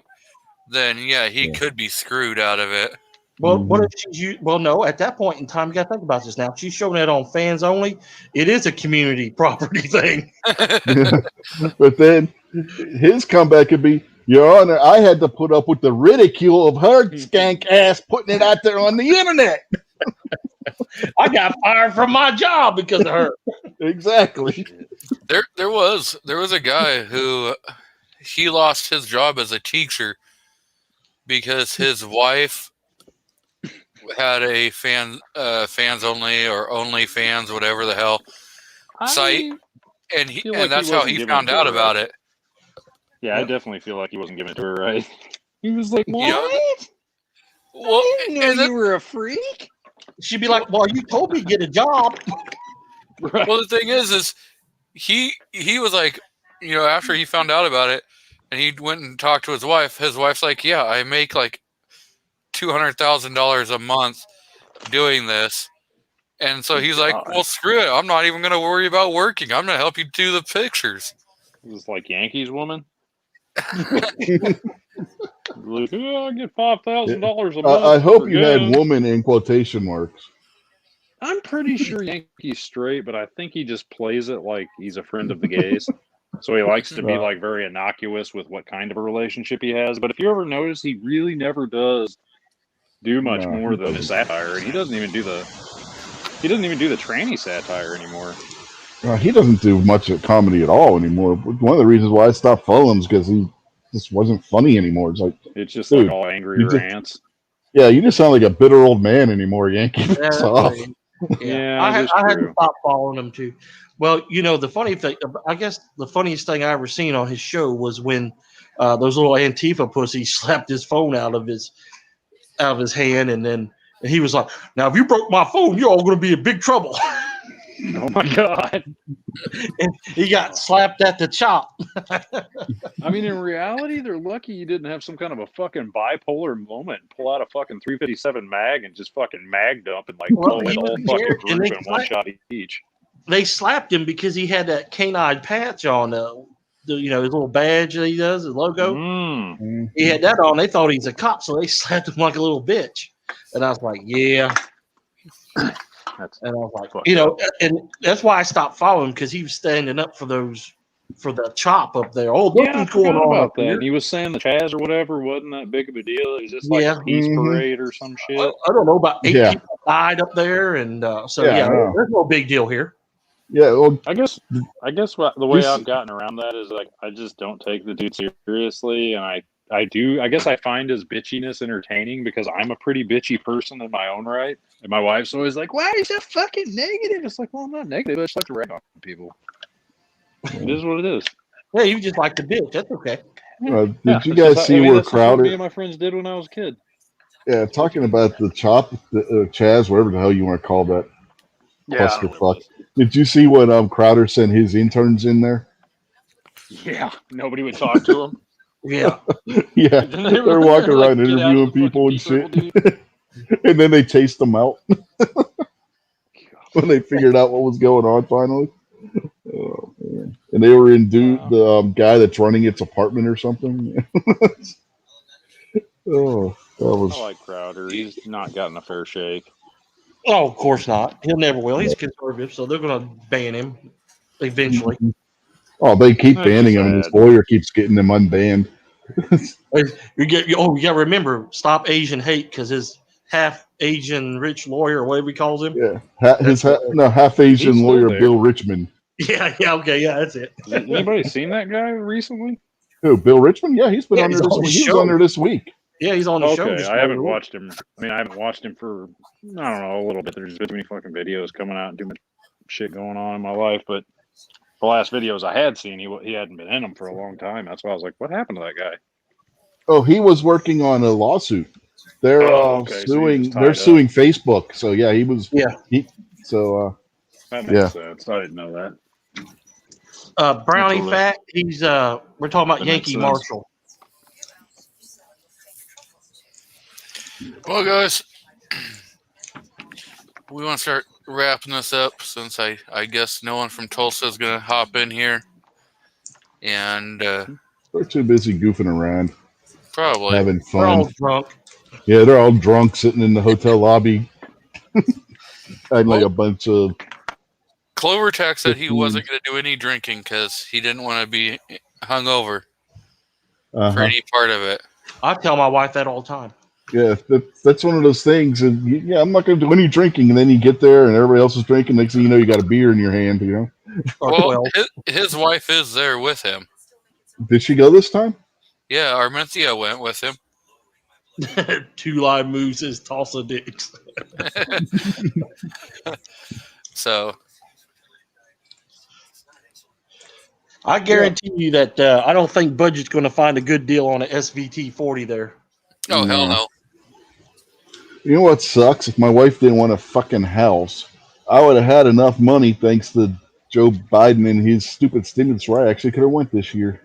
then he could be screwed out of it. Well, what if she's well? No, at that point in time, you got to think about this. Now, if she's showing that on fans only, it is a community property thing. But then his comeback could be, Your Honor, I had to put up with the ridicule of her skank ass putting it out there on the internet. I got fired from my job because of her. Exactly. There was a guy who he lost his job as a teacher because his wife had a fans only or only fans, whatever the hell site, and that's how he found out about it. Yeah, I definitely feel like he wasn't giving it to her right. He was like, "What? Well, I didn't know you were a freak." She'd be like, "Well, you told me to get a job." Right. Well, the thing is he was like, after he found out about it, and he went and talked to his wife. His wife's like, "Yeah, I make like $200,000 a month doing this," and so he's like, "Well, screw it. I'm not even going to worry about working. I'm going to help you do the pictures." It was like Yankees woman. Like, I get $5,000 a month. I hope you had woman in quotation marks. I'm pretty sure Yankee's straight, but I think he just plays it like he's a friend of the gays. So he likes to be like very innocuous with what kind of a relationship he has. But if you ever notice, he really never does do much more than the satire, and he doesn't even do the tranny satire anymore. He doesn't do much of comedy at all anymore. One of the reasons why I stopped following him is because he just wasn't funny anymore. It's just dude, like all angry rants. Yeah, you just sound like a bitter old man anymore, Yankee. Yeah, I had to stop following him too. Well, the funny thing, I guess the funniest thing I ever seen on his show was when those little Antifa pussies slapped his phone out of his hand, and then he was like, "Now, if you broke my phone, you're all going to be in big trouble." Oh my God. And he got slapped at the chop. I mean, in reality, they're lucky you didn't have some kind of a fucking bipolar moment and pull out a fucking 357 mag and just fucking mag dump and pull the whole fucking group in one shot each. They slapped him because he had that canine patch on his little badge that he does, his logo. He had that on. They thought he's a cop, so they slapped him like a little bitch. And I was like, yeah. And I was like, and that's why I stopped following, because he was standing up for the chop up there. Oh, nothing's going on about up that. here. And he was saying the Chaz or whatever wasn't that big of a deal. It was just like a peace parade or some shit. I don't know, about 8 people died up there, and there's no big deal here. Yeah, well, I guess the way I've gotten around that is I just don't take the dude seriously, and I guess I find his bitchiness entertaining because I'm a pretty bitchy person in my own right. And my wife's always like, "Why are you so fucking negative?" It's like, well, I'm not negative. I just like to rag on people. It is what it is. Yeah, you just like the bitch. That's okay. Did you guys see where Crowder? Me and my friends did when I was a kid. Yeah, talking about the chop, the Chaz, whatever the hell you want to call that. Clusterfuck. Did you see what Crowder sent his interns in there? Yeah, nobody would talk to him. Yeah. Yeah, they're walking around interviewing people and shit. And then they chased them out when they figured out what was going on finally. Oh, man. And they were in the guy that's running its apartment or something. Oh, that was. I like Crowder. He's not gotten a fair shake. Oh, of course not. He'll never will. He's conservative, so they're going to ban him eventually. Oh, they keep banning him, and his lawyer keeps getting him unbanned. You got to remember, stop Asian hate, because his half Asian rich lawyer, or whatever he calls him. Yeah, half Asian lawyer Bill Richmond. Yeah, okay, yeah, that's it. Anybody seen that guy recently? Who? Bill Richmond? Yeah, he's been Yeah, on he's there this on the week. He was show. on there this week. Yeah, he's on the show. Okay, just I the haven't other week. watched him. I mean, I haven't watched him for I don't know a little bit. There's been too many fucking videos coming out and too much shit going on in my life. But the last videos I had seen, he hadn't been in them for a long time. That's why I was like, what happened to that guy? Oh, he was working on a lawsuit. They're Okay, so he was suing. tied They're up. suing Facebook. So yeah, he was. Yeah. That makes Yeah. sense. I didn't know that. Brownie Absolutely. Fat. He's we're talking about That Yankee makes sense. Marshall. Well, guys, we want to start wrapping this up since I guess no one from Tulsa is going to hop in here. And They're too busy goofing around, probably. having We're all fun. drunk. Yeah, they're all drunk, sitting in the hotel lobby, and like a bunch of. Clover Tech said he 15. wasn't going to do any drinking because he didn't want to be hungover for Uh-huh. any part of it. I tell my wife that all the time. Yeah, that's one of those things. And yeah, I'm not going to do any drinking. And then you get there, and everybody else is drinking. Next thing you know, you got a beer in your hand. You know. Or Well, 12. his wife is there with him. Did she go this time? Yeah, Armentia went with him. 2 live moves is Tulsa dicks. So, I guarantee you that I don't think Budget's going to find a good deal on an SVT 40 there. oh, hell No. no. You know what sucks? If my wife didn't want a fucking house, I would have had enough money thanks to Joe Biden and his stupid stimulus. Right, I actually could have went this year.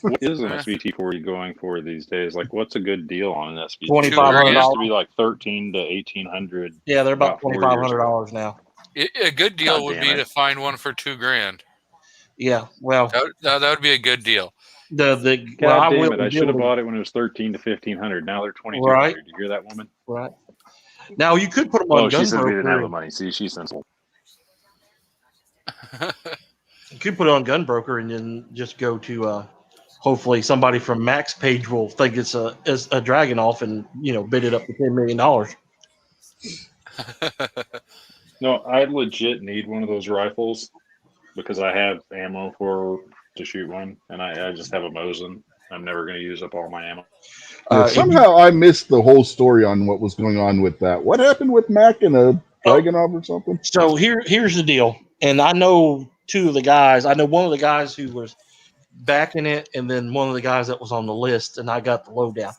What is an SVT40 going for these days? Like, what's a good deal on an SVT? $2,500. It used to be like $1,300 to $1,800. Yeah, they're about About 4 years $2,500 now. A good deal God would damn be it. to find one for $2,000. Yeah, well, That would be a good deal. well, God I damn will it! I be should have able to- bought it when it was $1,300 to $1,500. Now they're $2,200. Right. You hear that, woman? Right. Now you could put them on Oh, she says we didn't have the Gunbroker. money. See, she's sensible. You could put it on Gunbroker and then just go to. Hopefully, somebody from Mac's page will think it's a Dragunov and bid it up to $10 million. No, I legit need one of those rifles because I have ammo to shoot one, and I just have a Mosin. I'm never going to use up all my ammo. Yeah, somehow I missed the whole story on what was going on with that. What happened with Mac and a Dragunov or something? So here's the deal, and I know 2 of the guys. I know one of the guys who was backing it, and then one of the guys that was on the list, and I got the lowdown.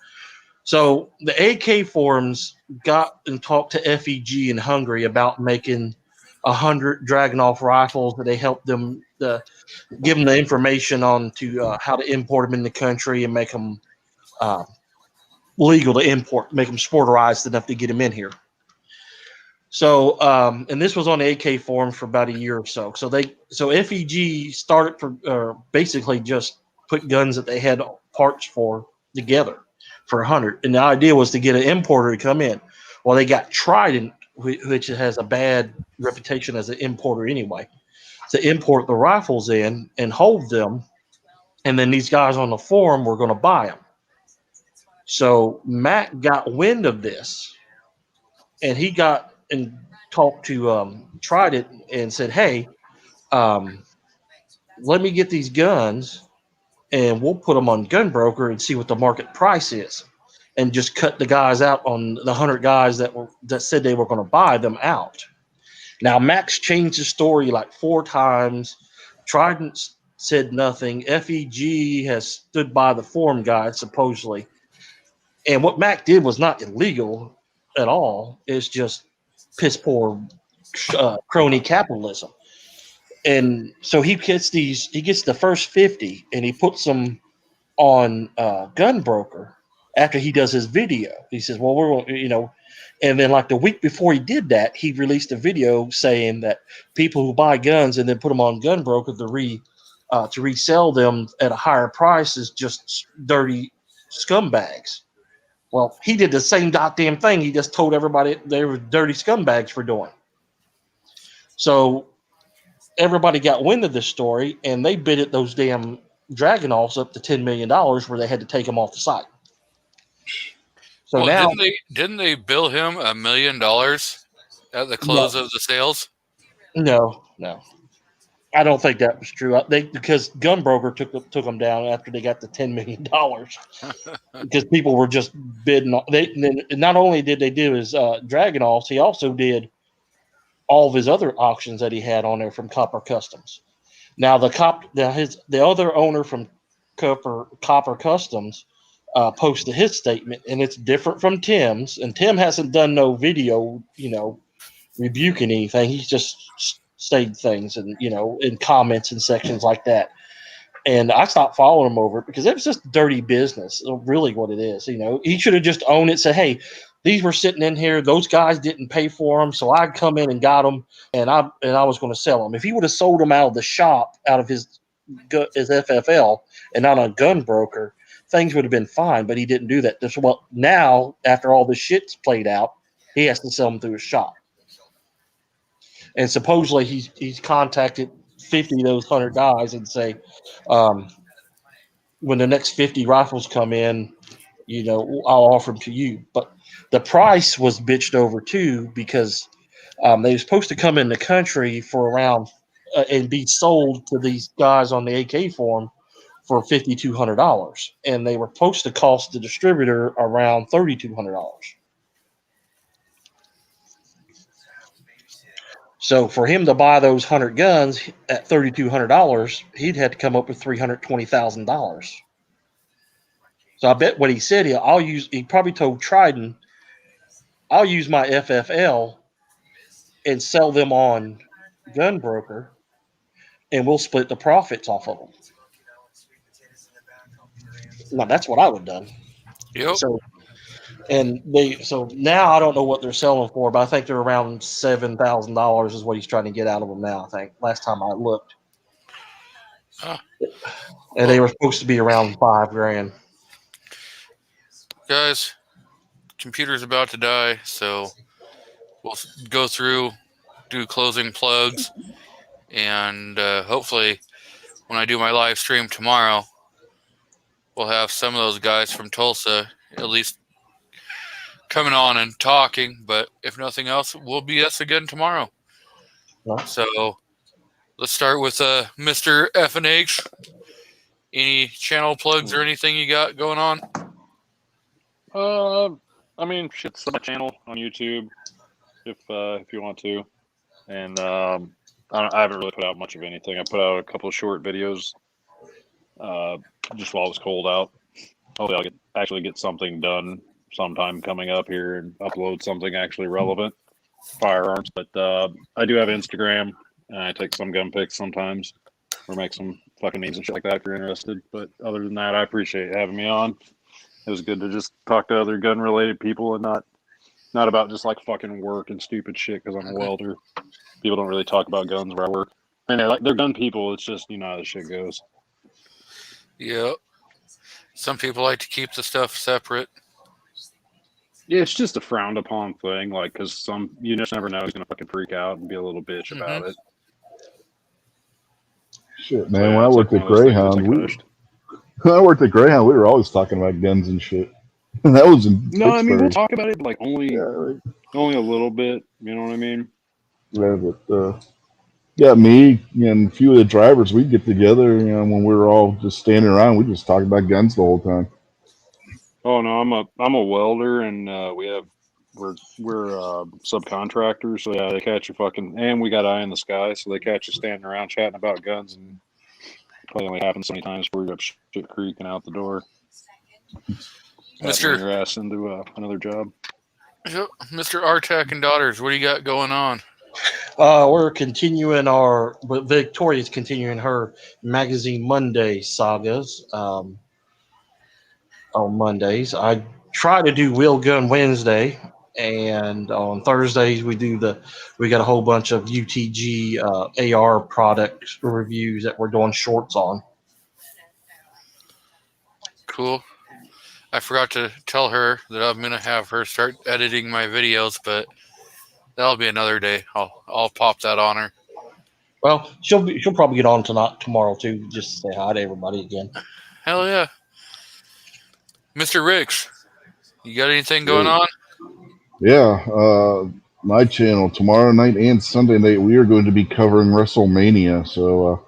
So the AK forums got and talked to FEG in Hungary about making 100 Dragunov rifles. That they helped them give them the information on to how to import them in the country and make them legal to import, make them sporterized enough to get them in here. So, and this was on the AK forum for about a year or so. So FEG started basically just put guns that they had parts for together for 100. And the idea was to get an importer to come in. Well, they got Trident, which has a bad reputation as an importer anyway, to import the rifles in and hold them. And then these guys on the forum were going to buy them. So Mac got wind of this, and he got and talked to Trident and said, "Hey, let me get these guns, and we'll put them on Gunbroker and see what the market price is, and just cut the guys out on the 100 guys that said they were going to buy them out." Now Mac's changed his story like 4 times. Trident said nothing. FEG has stood by the forum guide supposedly. And what Mac did was not illegal at all. It's just piss poor crony capitalism. And so he gets the first 50 and he puts them on Gunbroker after he does his video. He says, well, we're, and then like the week before he did that, he released a video saying that people who buy guns and then put them on Gunbroker to resell them at a higher price is just dirty scumbags. Well, he did the same goddamn thing. He just told everybody they were dirty scumbags for doing. So everybody got wind of this story, and they bid at those damn Dragunovs up to $10 million, where they had to take them off the site. So now, didn't they bill him $1 million at the close of the sales? No. I don't think that was true. Because Gunbroker took them down after they got the $10 million because people were just bidding. Not only did they do his Dragunovs, he also did all of his other auctions that he had on there from Copper Customs. Now the other owner from Copper Customs posted his statement, and it's different from Tim's. And Tim hasn't done no video, rebuking anything. He's just stated things and in comments and sections like that. And I stopped following him over it because it was just dirty business. Really, what it is. He should have just owned it. Say, hey, these were sitting in here. Those guys didn't pay for them, so I come in and got them, and I was going to sell them. If he would have sold them out of the shop, out of his FFL, and not on Gunbroker, things would have been fine. But he didn't do that. Well, now after all this shit's played out, he has to sell them through his shop. And supposedly he's contacted 50 of those 100 guys and say, when the next 50 rifles come in, I'll offer them to you. But the price was bitched over too because they were supposed to come in the country for around and be sold to these guys on the AK form for $5,200, and they were supposed to cost the distributor around $3,200. So for him to buy those 100 guns at $3,200, he'd have to come up with $320,000. So I bet what he said, he probably told Trident, I'll use my FFL and sell them on Gunbroker, and we'll split the profits off of them. Now that's what I would have done. Yep. So now I don't know what they're selling for, but I think they're around $7,000 is what he's trying to get out of them now. I think last time I looked, and they were supposed to be around $5,000. Guys, computer's about to die, so we'll go through, do closing plugs, and hopefully when I do my live stream tomorrow, we'll have some of those guys from Tulsa at least coming on and talking, but if nothing else, we'll be us again tomorrow. Yeah. So let's start with Mr. F&H. Any channel plugs or anything you got going on? Shit's on my channel on YouTube if you want to, and I haven't really put out much of anything. I put out a couple of short videos just while it was cold out. Hopefully, I'll actually get something done sometime coming up here and upload something actually relevant, firearms. But I do have Instagram, and I take some gun pics sometimes, or make some fucking memes and shit like that if you're interested. But other than that, I appreciate having me on. It was good to just talk to other gun related people and not about just like fucking work and stupid shit because I'm a welder. People don't really talk about guns where I work. And they're gun people. It's just, how this shit goes. Yeah. Some people like to keep the stuff separate. Yeah, it's just a frowned upon thing. Like, because you just never know who's going to fucking freak out and be a little bitch about it. Shit, man. When I worked at Greyhound, we were always talking about guns and shit. And that was in Pittsburgh. We'll talk about it, but like only a little bit. You know what I mean? Yeah, but me and a few of the drivers, we'd get together. When we were all just standing around, we just talk about guns the whole time. Oh no, I'm a welder, and we're subcontractors. So yeah, they catch you and we got eye in the sky, so they catch you standing around chatting about guns, and probably only happens so many times before you're up shit creek and out the door. Mr. your ass into another job. Mr. Artak and Daughters, what do you got going on? We're continuing Victoria's continuing her Magazine Monday sagas on Mondays. I try to do Wheel Gun Wednesday, and on Thursdays we got a whole bunch of UTG AR product reviews that we're doing shorts on. Cool. I forgot to tell her that I'm gonna have her start editing my videos, but that'll be another day. I'll pop that on her. Well, she'll probably get on tomorrow too, just to say hi to everybody again. Hell yeah, Mr. Ricks, you got anything going on? Yeah, my channel tomorrow night and Sunday night, we are going to be covering WrestleMania. So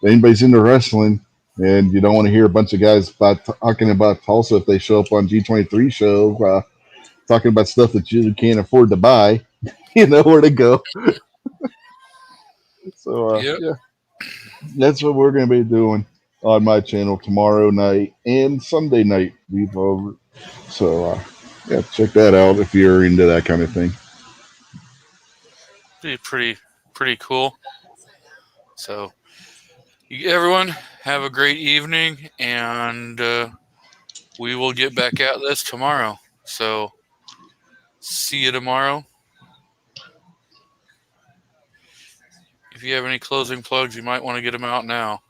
if anybody's into wrestling and you don't want to hear a bunch of guys talking about Tulsa if they show up on G23 show, talking about stuff that you can't afford to buy, you know where to go. So yeah, that's what we're going to be doing on my channel tomorrow night and Sunday night. So yeah, check that out if you're into that kind of thing. Be pretty cool. So, everyone have a great evening, and we will get back at this tomorrow. So, see you tomorrow. If you have any closing plugs, you might want to get them out now.